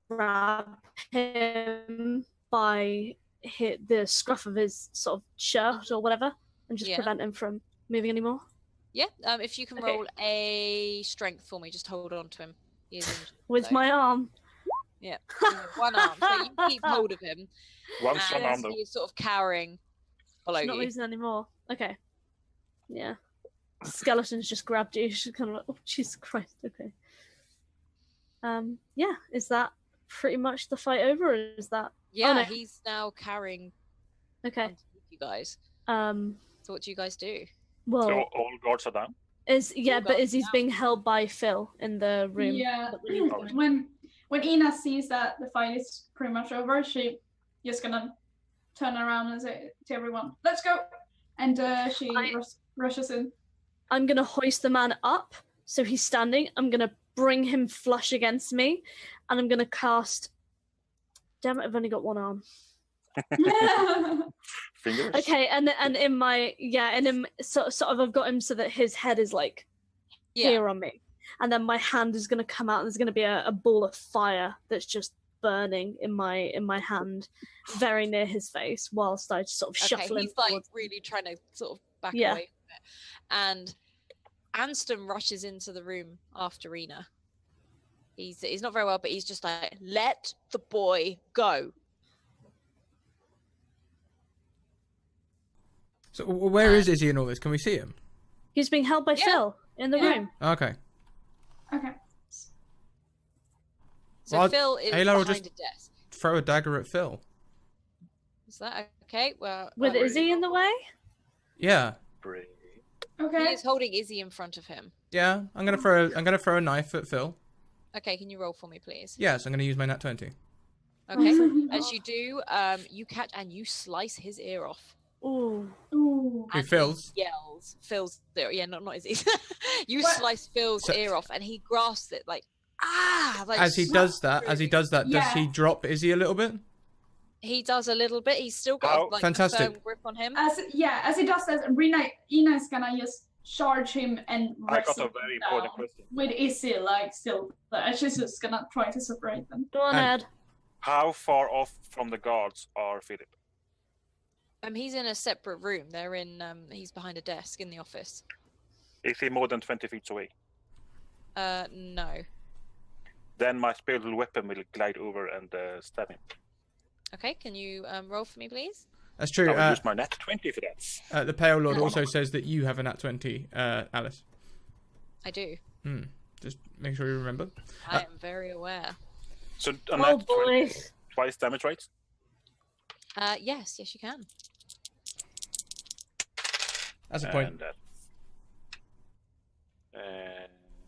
grab him by hit the scruff of his sort of shirt or whatever, and just Yeah. prevent him from moving anymore? Yeah, if you can Okay. roll a strength for me, just hold on to him. He is injured. With so- my arm. Yeah, one arm. So you keep hold of him. One strong arm and though. he is sort of cowering below She's not you. losing anymore. Okay. Yeah. Skeleton's just grabbed you. She's kind of like, oh Jesus Christ. Okay. Yeah. Is that pretty much the fight over, or is that Yeah, no. he's now carrying okay? underneath you guys. So So what do you guys do? well, So all guards are down. is all but gone is he's now. being held by Phil in the room? Yeah. that we need to go in? When Ina sees that the fight is pretty much over, she just gonna turn around and say to everyone, "Let's go!" And she rushes in. I'm gonna hoist the man up so he's standing. I'm gonna bring him flush against me, and I'm gonna cast. Damn it! I've only got one arm. Fingers. Okay, and in my and in sort of I've got him so that his head is like Yeah. here on me, and then my hand is gonna come out, and there's gonna be a ball of fire that's just burning in my hand, very near his face, whilst I sort of shuffle him he's like towards. really trying to sort of back Yeah. away from it. And Anston rushes into the room after Ina. He's not very well, but he's just like, let the boy go. So where is Izzy in all this? Can we see him? He's being held by Yeah. Phil in the Yeah. room. Okay. Okay. So Well, Phil is Aelar will behind just- a desk. Throw a dagger at Phil. Is that okay? Well, With Izzy in the way? Yeah. Brave. he Okay. is holding Izzy in front of him. Yeah. I'm gonna throw a knife at Phil. Okay, can you roll for me, please? Yes, I'm gonna use my nat 20. Okay. As you do, you catch and you slice his ear off. Ooh. Ooh. Who, And Phil's? He yells. Phil's ear. Yeah, not Izzy's. You What? slice Phil's So- ear off, and he grasps it like like As he does that, does Yeah. he drop Izzy a little bit? He does a little bit. He's still got How- like Fantastic. a firm grip on him. As he does that, Ina is gonna just charge him and I got wrestle a very him important down question. with Izzy like still. She's just gonna try to separate them. Go on, And- Ed. How far off from the guards are Philip? He's in a separate room. They're in. He's behind a desk in the office. Is he more than 20 feet away? No. Then my spiritual weapon will glide over and stab him. Okay, can you roll for me, please? That's true. I will use my nat 20 for that. The Pale Lord also says that you have a nat 20, Alice. I do. Just make sure you remember. I am very aware. So Oh nat 20, boy. twice damage, right? Yes, you can. That's a point. And that's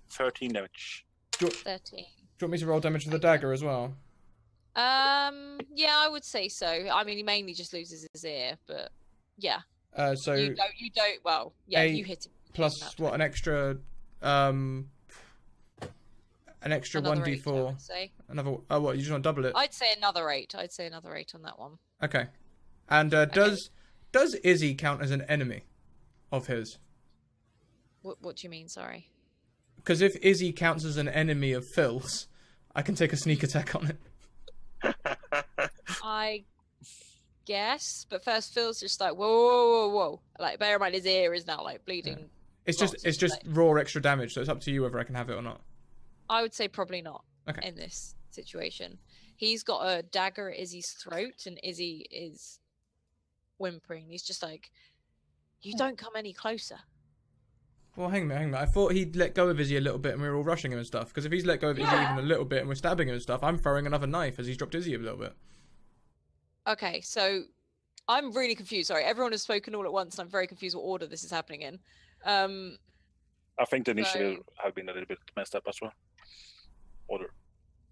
13 damage. 13. Do you want me to roll damage for the dagger as well? Yeah, I would say so. I mean, he mainly just loses his ear, but yeah. So You don't. Well, yeah, you hit him. plus what? An extra, an extra Another 1d4. 8, I would say. Another. Oh, what? You just want to double it? I'd say another 8. I'd say another 8 on that one. Okay. And does Izzy count as an enemy of his? What do you mean? Sorry. Because if Izzy counts as an enemy of Phil's, I can take a sneak attack on it. I guess, but first Phil's just like whoa. Like bear in mind his ear is now like bleeding. Yeah. It's just raw extra damage, so it's up to you whether I can have it or not. I would say probably not Okay. in this situation. He's got a dagger at Izzy's throat, and Izzy is whimpering. He's just like, "You don't come any closer." Well, hang on. I thought he'd let go of Izzy a little bit and we were all rushing him and stuff. Because if he's let go of Izzy even a little bit and we're stabbing him and stuff, I'm throwing another knife as he's dropped Izzy a little bit. Okay, so I'm really confused. Sorry, everyone has spoken all at once, and I'm very confused what order this is happening in. I think the initiative have been a little bit messed up as well. Order.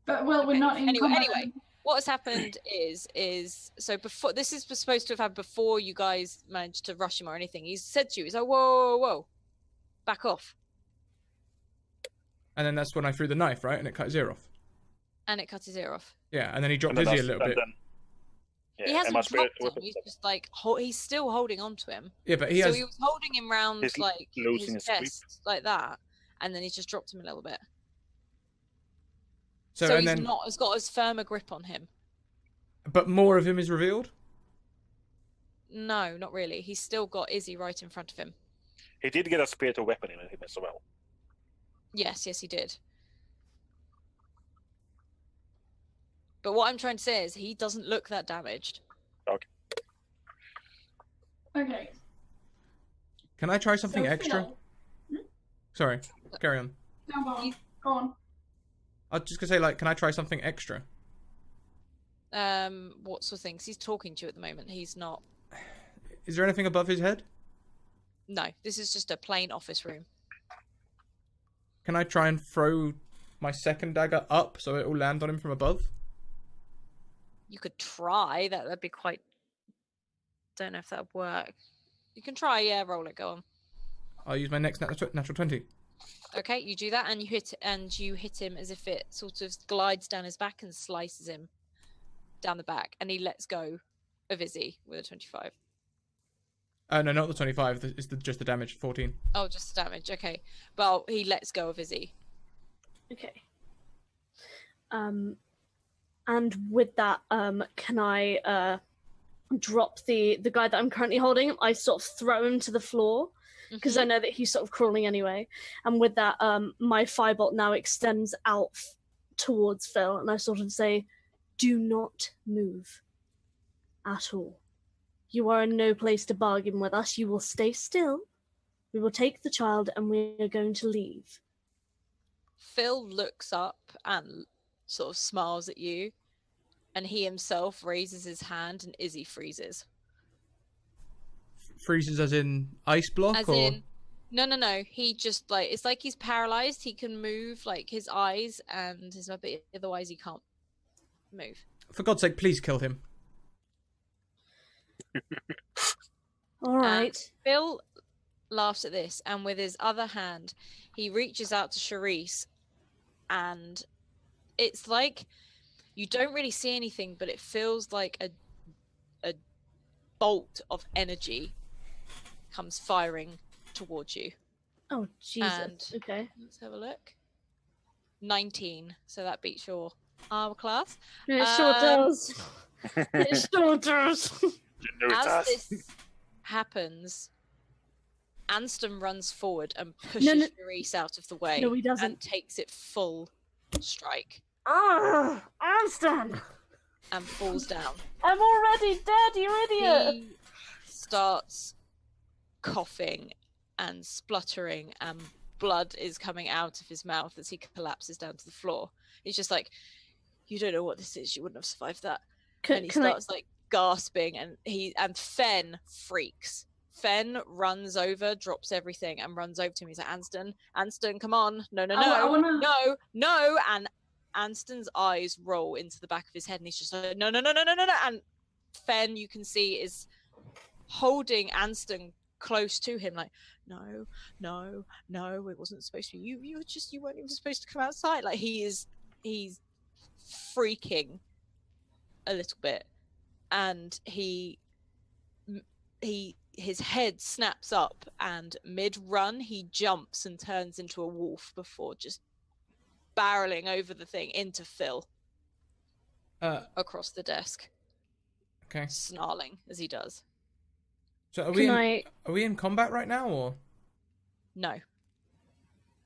But well, we're not in combat. Anyway, what has happened is so before this is supposed to have happened before you guys managed to rush him or anything. He's said to you, he's like, whoa, back off. And then that's when I threw the knife, right? And it cut his ear off. And it cut his ear off. Yeah, and then he dropped Izzy a little bit. He hasn't dropped him. He's just like he's still holding on to him. Yeah, but he was holding him round like losing his his chest like that, and then he's just dropped him a little bit. So he's not has got as firm a grip on him. But more of him is revealed? No, not really. He's still got Izzy right in front of him. He did get a spiritual weapon in him as well. Yes, he did. But what I'm trying to say is he doesn't look that damaged. Okay. Can I try something extra? Phil, Sorry, carry on. no, go on. I was just gonna say, like, can I try something extra? What sort of things? He's talking to you at the moment. He's not. Is there anything above his head? No, this is just a plain office room. Can I try and throw my second dagger up so it will land on him from above? You could try. That'd be quite. Don't know if that'd work. You can try. Yeah, roll it. Go on. I'll use my next natural 20. Okay, you do that, and you hit him as if it sort of glides down his back and slices him down the back, and he lets go of Izzy with a 25. No, not the 25. It's just the damage, 14. Oh, just the damage. Okay. Well, he lets go of Izzy. Okay. And with that, can I drop the guy that I'm currently holding? I sort of throw him to the floor because I know that he's sort of crawling anyway. And with that, my firebolt now extends out towards Phil, and I sort of say, "Do not move at all. You are in no place to bargain with us. You will stay still. We will take the child, and we are going to leave." Phil looks up and sort of smiles at you, and he himself raises his hand, and Izzy freezes. Freezes as in ice block? As or... in, no. He just like it's like he's paralyzed. He can move like his eyes and his mouth, but otherwise he can't move. For God's sake, please kill him. All right. Phil laughs at this, and with his other hand, he reaches out to Charisse, and it's like you don't really see anything, but it feels like a bolt of energy comes firing towards you. Oh, Jesus. And okay. Let's have a look. 19, so that beats your armor class. It sure does. It sure does. As this happens, Anston runs forward and pushes Charisse out of the way. No, he doesn't. And takes it full strike. Ah, Anston! and falls down. I'm already dead, you idiot! He starts coughing and spluttering, and blood is coming out of his mouth as he collapses down to the floor. He's just like, "You don't know what this is. You wouldn't have survived that." And he starts like gasping, and Fen freaks. Fen runs over, drops everything, and runs over to him. He's like, Anston, come on. No, no. And Anston's eyes roll into the back of his head, and he's just like, no. And Fen, you can see, is holding Anston close to him, like, no, it wasn't supposed to be. You weren't even supposed to come outside. Like, he's freaking a little bit, and his head snaps up, and mid-run he jumps and turns into a wolf before just barreling over the thing into Phil across the desk. Okay. Snarling as he does. So are we in combat right now, or? No.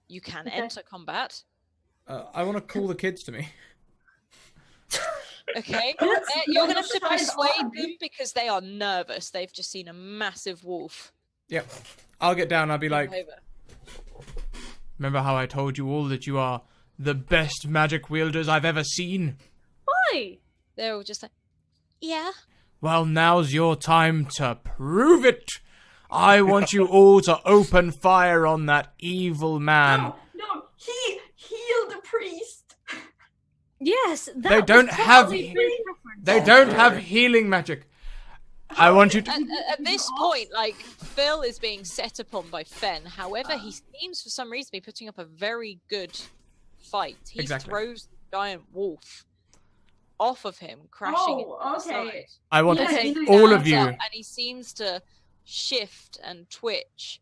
You can enter combat. I want to call the kids to me. Okay. You're going to have to persuade them because they are nervous. They've just seen a massive wolf. Yep. I'll get down. I'll be like, remember how I told you all that you are the best magic wielders I've ever seen? Why? They're all just like, yeah. Well, now's your time to prove it. I want you all to open fire on that evil man. No, he healed the priest. Yes, that They don't was have totally they don't have healing magic. I want you to. At this point, like, Phil is being set upon by Fen. However, he seems for some reason to be putting up a very good fight. He throws the giant wolf off of him, crashing into the side. I want He all of stands you. up, and he seems to shift and twitch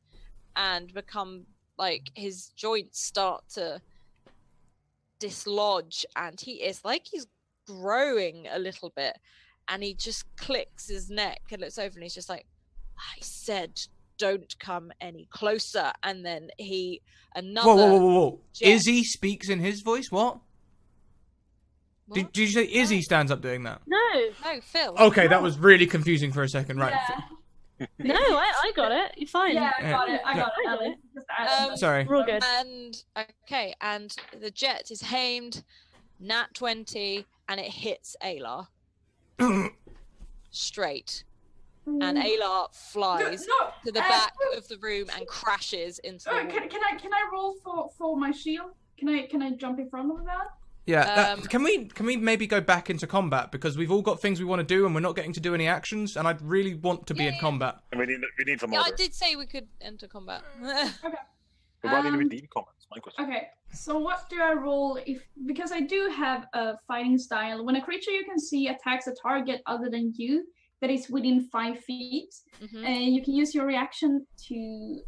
and become like his joints start to dislodge, and he's growing a little bit, and he just clicks his neck and looks over and he's just like, I said don't come any closer. And then Whoa. Izzy speaks in his voice? What? Did you say Izzy stands up doing that? No, Phil. Okay, that was really confusing for a second, right? Yeah. no, I got it. You're fine. Yeah, I got it. Sorry. We're all good. And the jet is aimed, nat 20, and it hits Aelar straight. And Aelar flies to the back of the room and crashes into the wall. Can I roll for my shield? Can I jump in front of that? Yeah, can we maybe go back into combat, because we've all got things we want to do and we're not getting to do any actions, and I'd really want to be in combat. And we need some Yeah, order. I did say we could enter combat. Okay. But why didn't we leave comments? My question. Okay, so what do I roll because I do have a fighting style. When a creature you can see attacks a target other than you that is within 5 feet, and you can use your reaction to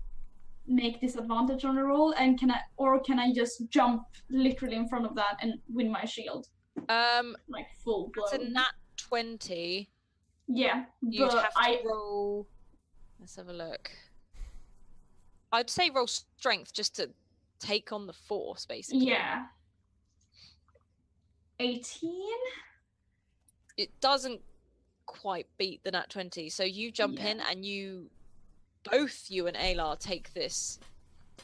make disadvantage on a roll, and can I just jump literally in front of that and win my shield? Like full blow. It's a nat 20. Yeah, You'd have to roll. Let's have a look. I'd say roll strength just to take on the force, basically. Yeah. 18? It doesn't quite beat the nat 20. So you jump in, and both you and Aelar take this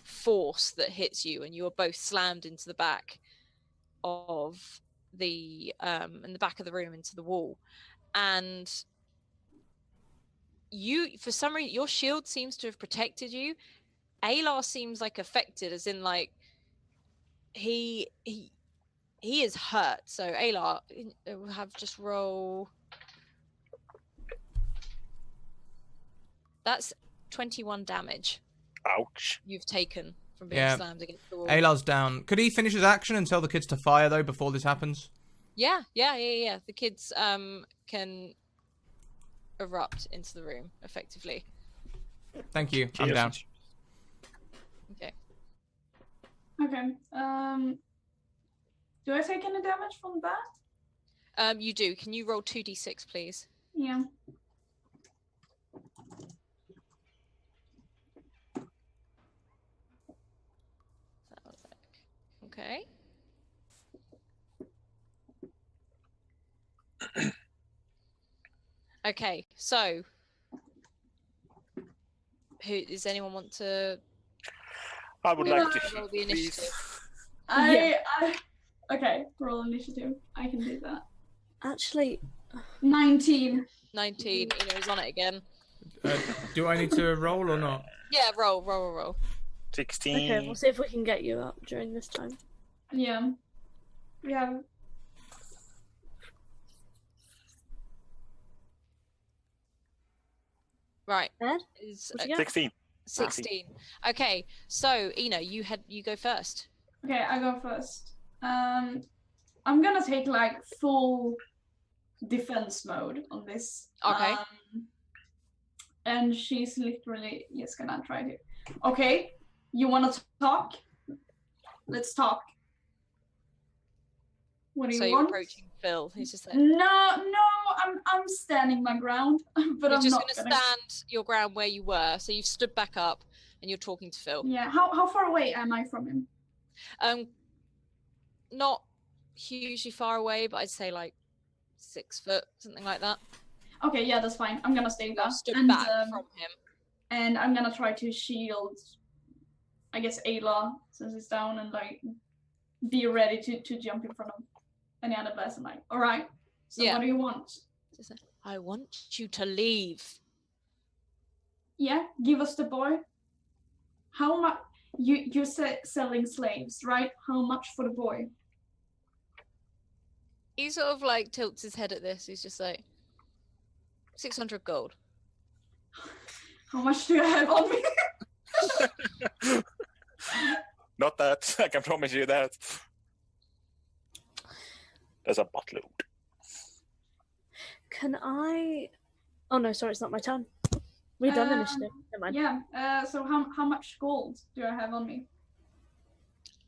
force that hits you, and you are both slammed into the back of the in the back of the room into the wall. And you, for some reason, your shield seems to have protected you. Aelar seems like affected, as in like he is hurt. So Aelar will have just roll. That's 21 damage. Ouch. You've taken from being slammed against the wall. Alar's down. Could he finish his action and tell the kids to fire, though, before this happens? Yeah. The kids can erupt into the room, effectively. Thank you. I'm down. Okay. Okay. Do I take any damage from that? You do. Can you roll 2d6, please? Yeah. Okay. Okay, so who does anyone want to I would like to roll hit, the please. initiative? Okay, roll initiative. I can do that. Actually, 19. 19. Ina's on it again. Do I need to roll or not? Yeah, roll. 16. okay, we'll see if we can get you up during this time. Yeah. Yeah. Right. Ed? Is What'd you get? 16. 16. Okay, so Ina, you go first. Okay, I go first. I'm gonna take like full defense mode on this. Okay. And she's literally just gonna try to. Okay, you wanna talk? Let's talk. What do So you you're want? approaching Phil. He's just like, No, I'm standing my ground, but you're I'm just not gonna gonna stand your ground where you were. So you've stood back up and you're talking to Phil. Yeah, how far away am I from him? Not hugely far away, but I'd say like 6 foot, something like that. Okay, yeah, that's fine. I'm gonna stay You're there. stood And, back from him. and I'm gonna try to shield, I guess, Aelar since he's down, and like be ready to jump in front of any other person. Like, all right. So Yeah. what do you want? Just like, I want you to leave. Yeah, give us the boy. How much? You're selling slaves, right? How much for the boy? He sort of like tilts his head at this. He's just like, 600 gold. How much do you have on me? Not that. I can promise you that. There's a buttload. Can I? Oh no, sorry, it's not my turn. We've done initiative. Never mind. Yeah. So how much gold do I have on me?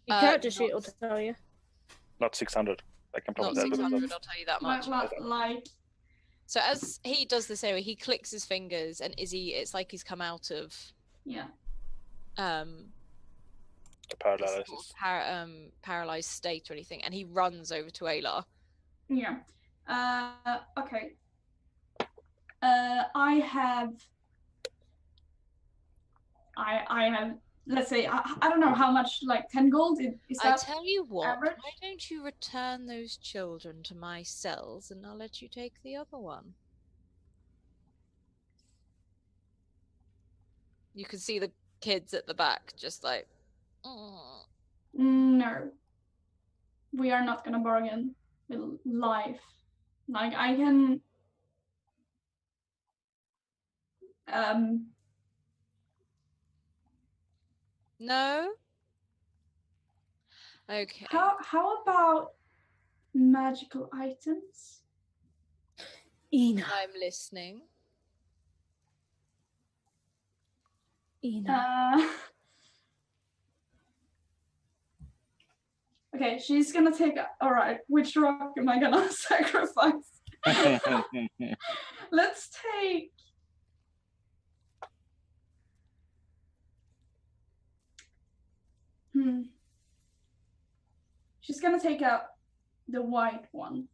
Your character not- sheet will tell you. Not 600. I can Not promise that. 600, I'll tell you that much. Like. So as he does this area, he clicks his fingers, and it's like he's come out of Yeah. The this paralysis. sort of paralyzed state or anything, and he runs over to Aelar. Yeah. Okay. I have. Let's say I don't know how much, like 10 gold. Is I that tell you what, average? why don't you return those children to my cells, and I'll let you take the other one. You can see the kids at the back, just like, "Mm." No. We are not gonna bargain with life. Like I can. No? Okay. How about magical items? Ina. I'm listening. Ina. Okay, she's gonna take. All right, which rock am I gonna sacrifice? Let's take. She's gonna take out the white one.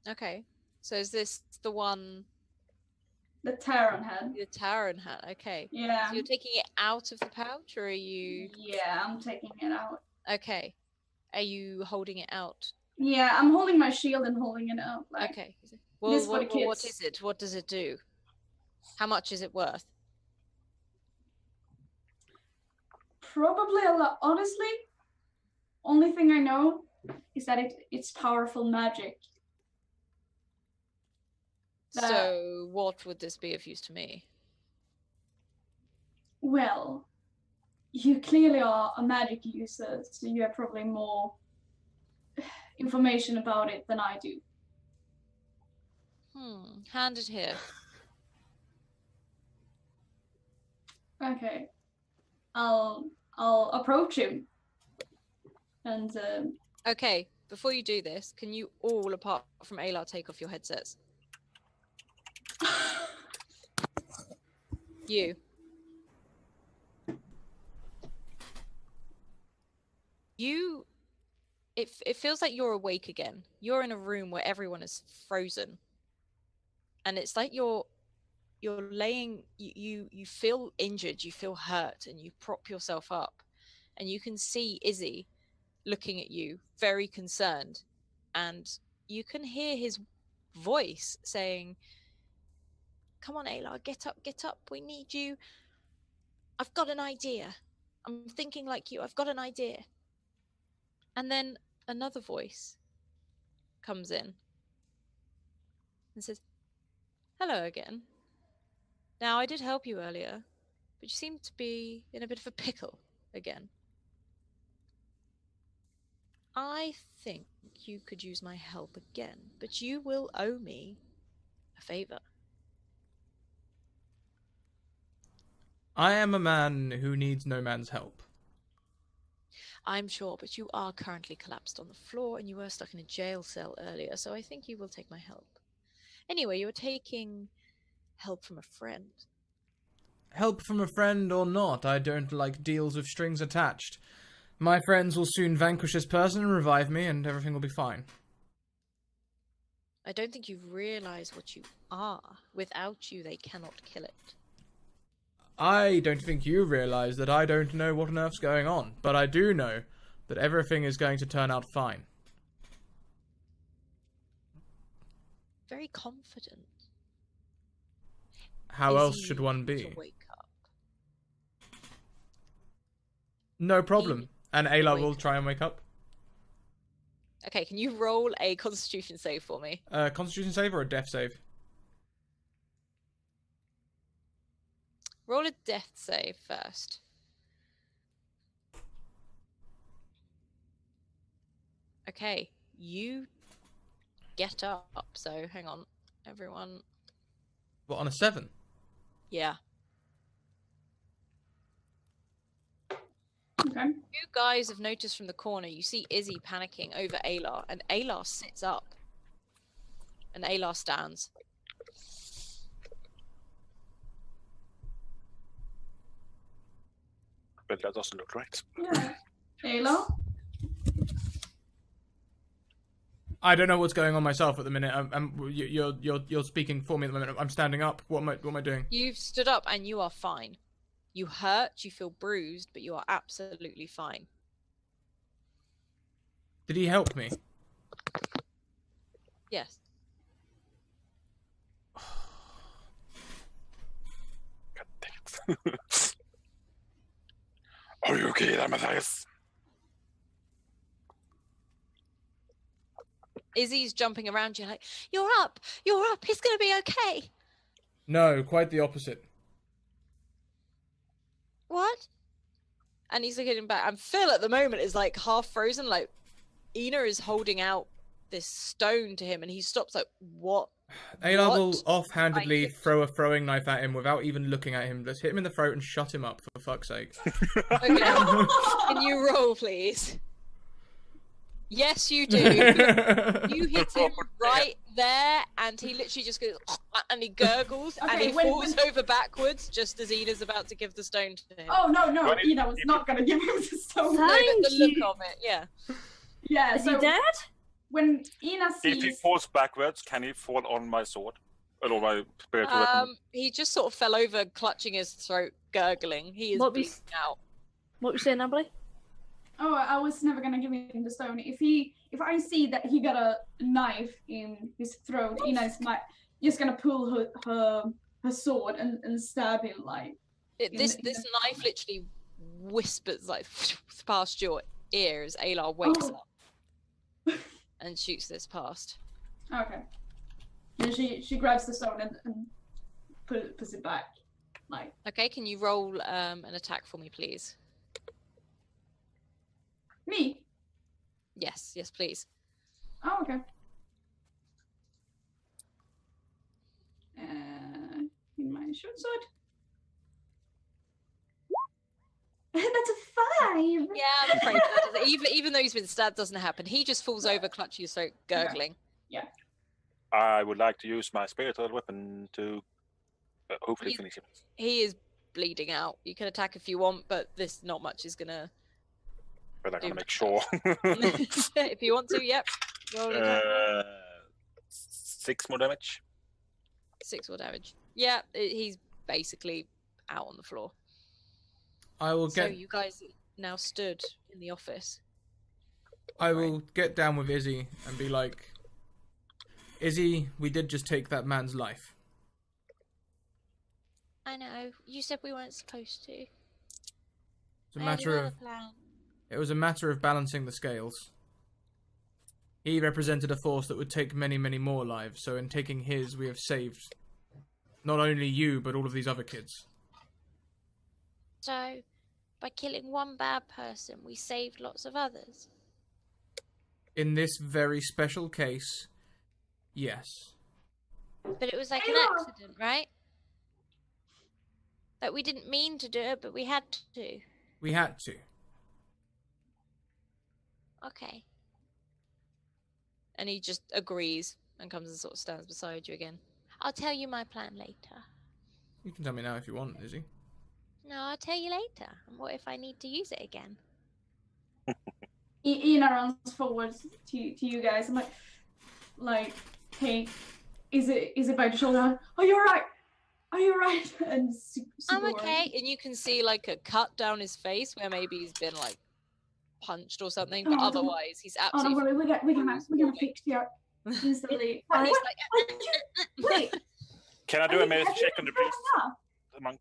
Okay. So is this the one The Terran head. the Taran had? Okay. Yeah. So you're taking it out of the pouch, or are you? Yeah, I'm taking it out. Okay. Are you holding it out? Yeah, I'm holding my shield and holding it out. Like, Okay. Well, this for the what kids. is it? What does it do? How much is it worth? Probably a lot. Honestly, only thing I know is that it's powerful magic. So what would this be of use to me? Well, you clearly are a magic user, so you have probably more information about it than I do. Hand it here. Okay. I'll approach him. And Okay, before you do this, can you all, apart from Aelar, take off your headsets? You. It feels like you're awake again. You're in a room where everyone is frozen. and it's like you're laying. You feel injured, you feel hurt, and you prop yourself up, and you can see Izzy looking at you, very concerned, and you can hear his voice saying, "Come on, Aelar, get up, we need you. I've got an idea. I'm thinking like you, I've got an idea." And then another voice comes in and says, "Hello again. Now, I did help you earlier, but you seem to be in a bit of a pickle again. I think you could use my help again, but you will owe me a favor." I am a man who needs no man's help. I'm sure, but you are currently collapsed on the floor and you were stuck in a jail cell earlier, so I think you will take my help. Anyway, you're taking help from a friend. Help from a friend or not, I don't like deals with strings attached. My friends will soon vanquish this person and revive me, and everything will be fine. I don't think you realize what you are. Without you, they cannot kill it. I don't think you realise that I don't know what on earth's going on, but I do know that everything is going to turn out fine. Very confident. How else Easy should one be? to wake up. No problem. And Aelar wake will up. try and wake up. Okay, can you roll a Constitution save for me? Constitution save or a death save? Roll a death save first. Okay, you get up. So hang on, everyone. What, on a 7? Yeah. Okay. You guys have noticed from the corner, you see Izzy panicking over Aelar, and Aelar sits up. And Aelar stands. But that doesn't look right. Yeah. Aelar? I don't know what's going on myself at the minute. You're speaking for me at the moment. I'm standing up. What am I doing? You've stood up and you are fine. You hurt, you feel bruised, but you are absolutely fine. Did he help me? Yes. God dang it. Are you okay there, Matthias? Izzy's jumping around you like, you're up, he's gonna be okay. No, quite the opposite. What? And he's looking back, and Phil at the moment is like half frozen, like Ina is holding out this stone to him, and he stops like, what? Aelar will What? offhandedly throw a throwing knife at him without even looking at him. Just hit him in the throat and shut him up, for fuck's sake. Okay. Can you roll, please? Yes, you do. You hit him right there, and he literally just goes, and he gurgles, and Okay, he falls over backwards just as Ina's about to give the stone to him. Oh, no, When it- Ina was not going to give him the stone. No, but the Thank look you. of it, yeah. Yeah, Is so he dead? when Ina If he sees... falls backwards, can he fall on my sword? Or on my spiritual weapon? He just sort of fell over, clutching his throat, gurgling. He is What we- bleeding out. What were you saying, Natalie? Oh, I was never gonna give him the stone. If I see that he got a knife in his throat, Ina's just gonna pull her sword and stab him like. This knife literally whispers like past your ear as Aelar wakes Oh. up and shoots this past. Okay. And she grabs the stone and puts it back, like. Okay, can you roll an attack for me, please? Me. Yes, please. Oh, okay. In my short sword. That's a 5. Yeah, I'm afraid that doesn't, even though he's been stabbed, doesn't happen. He just falls over, clutching his throat, gurgling. I would like to use my spiritual weapon to hopefully He's- finish him. He is bleeding out. You can attack if you want, but this not much is gonna. But I'm Do gonna make sure. If you want to, yep. Roll an attack. 6 more damage. 6 more damage. Yeah, he's basically out on the floor. I will So get. you guys now stood in the office. I will get down with Izzy and be like, Izzy, we did just take that man's life. I know. You said we weren't supposed to. It's a matter of. Plan. It was a matter of balancing the scales. He represented a force that would take many, many more lives, so in taking his, we have saved not only you, but all of these other kids. So, by killing one bad person, we saved lots of others. In this very special case, yes. But it was like an accident, right? That we didn't mean to do it, but we had to. We had to. Okay. And he just agrees and comes and sort of stands beside you again. I'll tell you my plan later. You can tell me now if you want, Izzy. No, I'll tell you later. And what if I need to use it again? Ina runs forward to you guys. I'm like, hey, is it by the shoulder? Are you alright? Are you alright? And I'm okay. And you can see like a cut down his face where maybe he's been like punched or something, but otherworse he's Oh, absolutely. don't worry, we're gonna fix you instantly. Wait. Can I do a medicine check on the priest? The monk.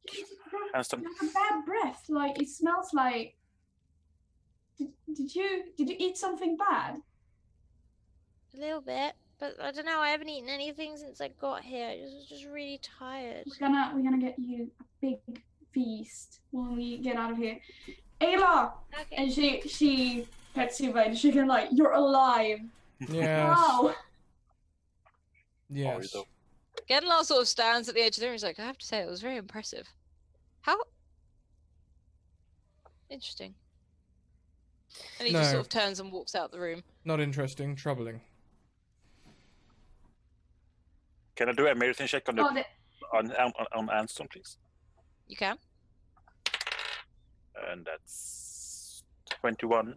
And some. You have a bad breath. Like it smells like. Did you eat something bad? A little bit, but I don't know. I haven't eaten anything since I got here. I was just really tired. We're gonna get you a big feast when we get out of here. Aelar! Okay. And she pets you by the chicken like you're alive. Yes. Wow. Yes. Genlar sort of stands at the edge of the room. He's like, I have to say, it was very impressive. How interesting. And he just No. sort of turns and walks out the room. Not interesting, troubling. Can I do a medicine check on the Oh, on Anston, please? You can. And that's 21.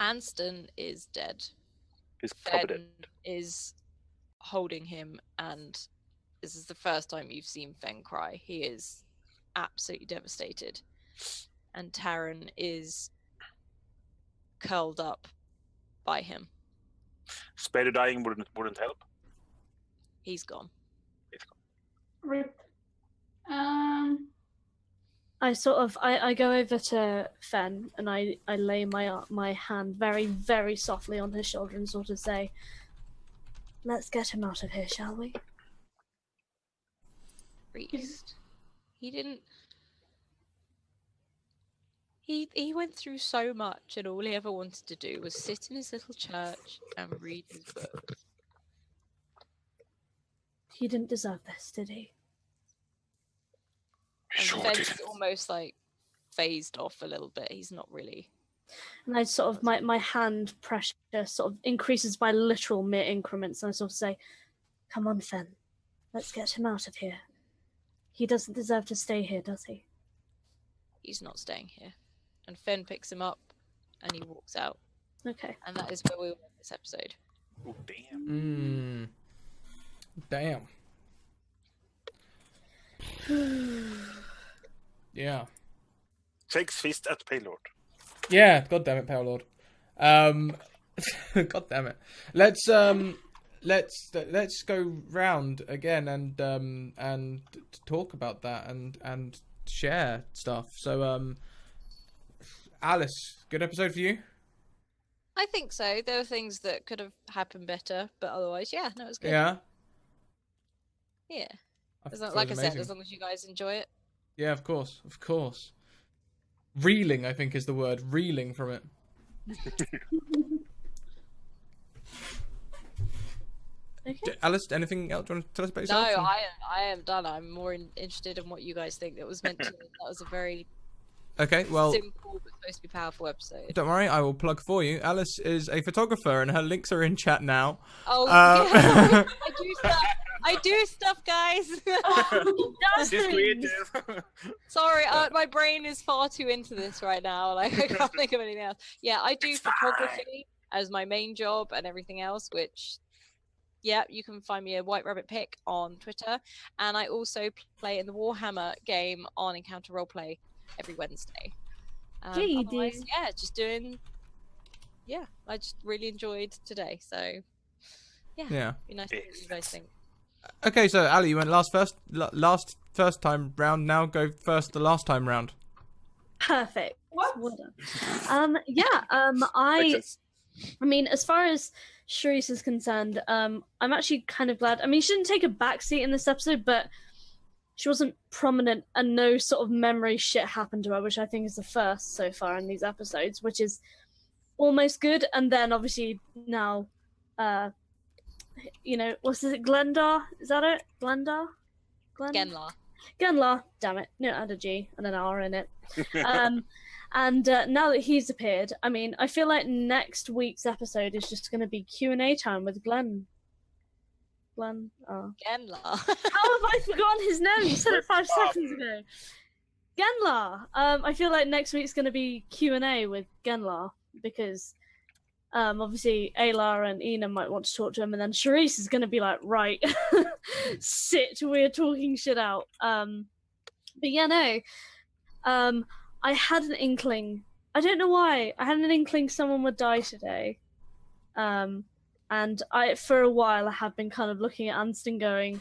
Anston is dead. He's probably Ben dead. is holding him, and this is the first time you've seen Fen cry. He is absolutely devastated. And Taryn is curled up by him. Spare the dying wouldn't help. He's gone. rip. I go over to Fen and I lay my hand very, very softly on his shoulder and sort of say, let's get him out of here, shall we? Priest. He didn't. He went through so much, and all he ever wanted to do was sit in his little church and read his book. He didn't deserve this, did he? And Sure Fen's didn't. almost like phased off a little bit. He's not really. And I sort of, my hand pressure sort of increases by literal mere increments, and I sort of say, come on, Fen, let's get him out of here. He doesn't deserve to stay here, does he? He's not staying here. And Fen picks him up, and he walks out. Okay. And that is where we were in this episode. Oh, damn. Damn. Yeah. Shakes fist at Paylord. Yeah, god damn it, Pale Lord. God damn it. Let's go round again and talk about that and share stuff. So Alice, good episode for you? I think so. There were things that could have happened better, but otherwise, yeah, no, it was good. Yeah. Yeah. I thought it Like I was said, amazing. as long as you guys enjoy it. Yeah, of course. Reeling, I think, is the word. Reeling from it. Okay. Alice, anything else you want to tell us about No, yourself? I am done. I'm more interested in what you guys think. That was meant to. That was a very Okay, well, simple but supposed to be powerful episode. don't worry, I will plug for you. Alice is a photographer, and her links are in chat now. Oh, Uh, yeah. I do stuff, guys. She's creative. Sorry, my brain is far too into this right now. Like I can't think of anything else. Yeah, I do photography as my main job and everything else, which Yeah, you can find me a White Rabbit Pick on Twitter, and I also play in the Warhammer game on Encounter Roleplay every Wednesday. Yeah, you do. Otherwise, yeah, just doing. Yeah, I just really enjoyed today, so Yeah. be nice to see what you guys think. Okay, so Ali, you went last first time round. Now go first the last time round. Perfect. What? Well done. I mean, as far as Charisse is concerned, I'm actually kind of glad. I mean, she didn't take a backseat in this episode, but she wasn't prominent and no sort of memory shit happened to her, which I think is the first so far in these episodes, which is almost good. And then obviously now, what's it? Glendar? Is that it? Glendar? Genlar. Genlar, damn it. No, add a G and an R in it. And now that he's appeared, I mean, I feel like next week's episode is just going to be Q&A time with Glenn. Oh. Genlar. How have I forgotten his name? You said it 5 seconds ago. Genlar. I feel like next week's going to be Q&A with Genlar because obviously Aelar and Ina might want to talk to him, and then Charisse is going to be like, right, sit, we're talking shit out. But yeah, no. I had an inkling. I don't know why. I had an inkling someone would die today. And for a while, I have been kind of looking at Anston going,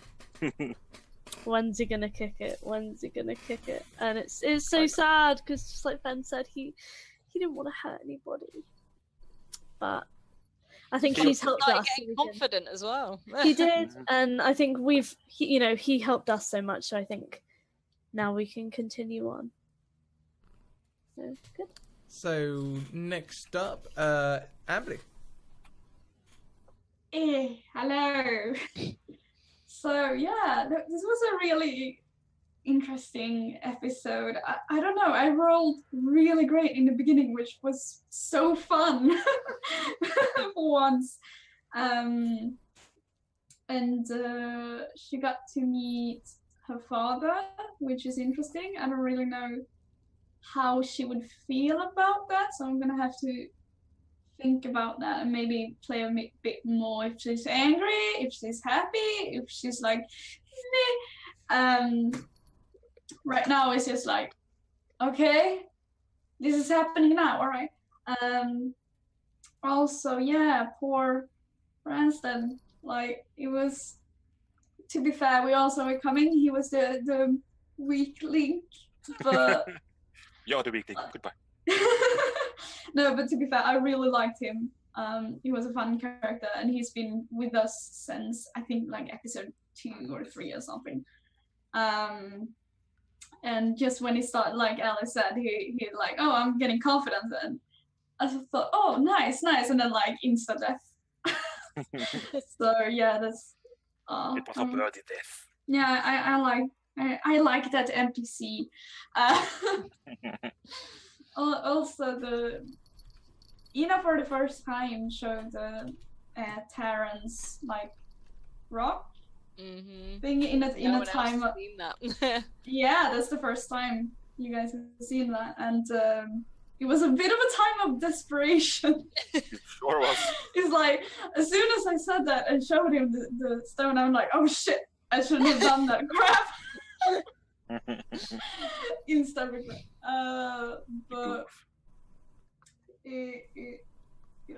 when's he gonna kick it? When's he gonna kick it? And it's so sad because, just like Ben said, he didn't want to hurt anybody. But I think he's helped us. Getting confident as well. He did, and I think he helped us so much. So I think now we can continue on. So good. So next up, Ambly. Hello. So yeah, this was a really interesting episode. I don't know, I rolled really great in the beginning, which was so fun for once. And she got to meet her father, which is interesting. I don't really know how she would feel about that, so I'm gonna have to think about that and maybe play a bit more if she's angry, if she's happy, if she's like meh. Right now it's just like, okay, this is happening now, all right. Also, yeah, poor Ranston, like, it was, to be fair, we all saw it coming. He was the weak link, but You're the weak link. Goodbye. no, but to be fair, I really liked him. He was a fun character, and he's been with us since I think like episode 2 or 3 or something. And just when he started, like Alice said, he like, oh, I'm getting confidence, and I just thought, oh, nice, and then like insta death. So yeah, that's. It was a bloody death. Yeah, I like that NPC. Also, Ina for the first time showed Terran's like rock thing in a time. Else seen that. Yeah, that's the first time you guys have seen that, and it was a bit of a time of desperation. It sure was. It's like, as soon as I said that and showed him the stone, I'm like, oh shit, I shouldn't have done that. Crap. Insta regret. But it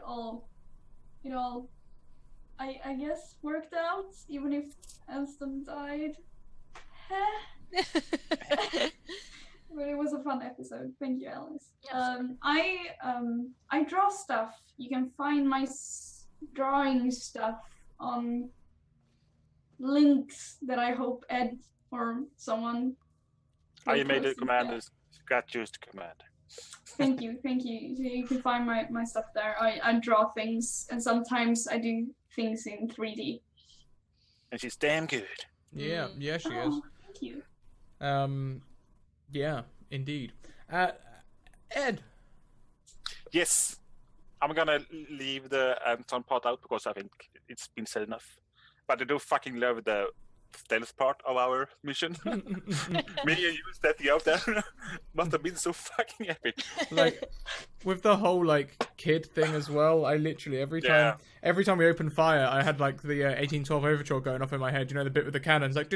all I guess worked out, even if Anston died. But it was a fun episode. Thank you, Alice. I draw stuff. You can find my drawing stuff on links that I hope Ed or someone. I made a command. Got used command. Thank you. So you can find my stuff there. I draw things, and sometimes I do things in 3D. And she's damn good. Yeah, she is. Thank you. Yeah, indeed. Ed. Yes, I'm gonna leave the Anton part out because I think it's been said enough. But I do fucking love the stealth part of our mission. Me and you stepping out there must have been so fucking epic. Like with the whole like kid thing as well. I literally every time we opened fire, I had like the 1812 overture going off in my head. You know the bit with the cannons, like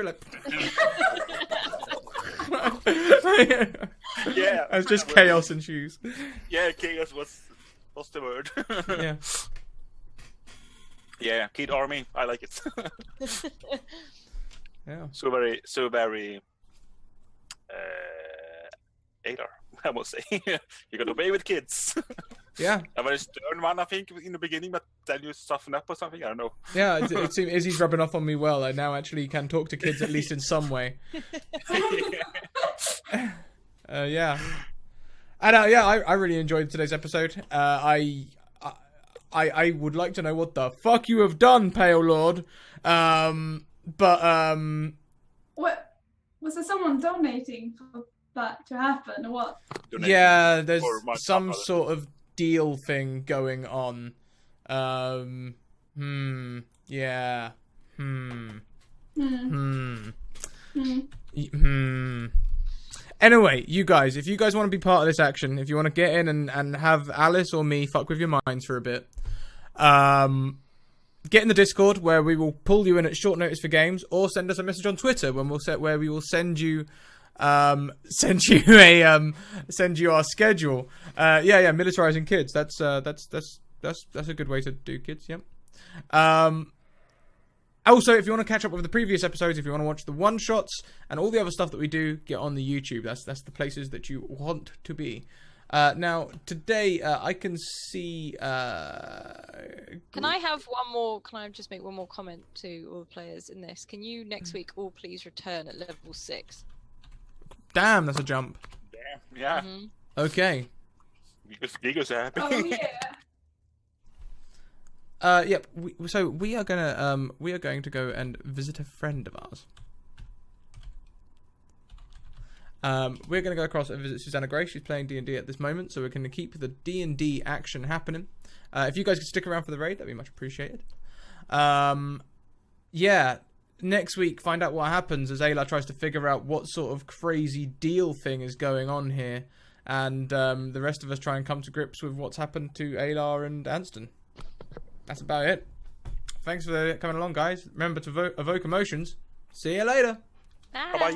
like. Yeah, it's just chaos and shoes. Yeah, chaos was the word. Yeah. Yeah, Kid Army. I like it. Yeah. So very Aelar, I must say. You got to play with kids. Yeah. A very stern one, I think, in the beginning, but then you soften up or something. I don't know. Yeah, it seems Izzy's rubbing off on me well. I now actually can talk to kids at least in some way. Yeah. And I really enjoyed today's episode. I would like to know what the fuck you have done, Pale Lord. What was there? Someone donating for that to happen, or what? Yeah, there's Or my some father. sort of deal thing going on. Yeah. Anyway, you guys, if you guys want to be part of this action, if you want to get in and have Alice or me fuck with your minds for a bit, get in the Discord where we will pull you in at short notice for games, or send us a message on Twitter where we will send you send you our schedule. Militarizing kids. That's a good way to do kids. Yep. Also, if you want to catch up with the previous episodes, if you want to watch the one-shots and all the other stuff that we do, get on the YouTube. That's the places that you want to be. Now, today, I can see... Can I have one more... Can I just make one more comment to all the players in this? Can you, next week, all please return at level 6? Damn, that's a jump. Damn, yeah. Mm-hmm. Okay. Giga's happy. Oh yeah. Yep. So we are going to go and visit a friend of ours. We're going to go across and visit Susanna Gray. She's playing D&D at this moment, so we're going to keep the D&D action happening. If you guys could stick around for the raid, that'd be much appreciated. Yeah. Next week, find out what happens as Aelar tries to figure out what sort of crazy deal thing is going on here, and the rest of us try and come to grips with what's happened to Aelar and Anston. That's about it. Thanks for coming along, guys. Remember to evoke emotions. See you later. Bye. Bye-bye.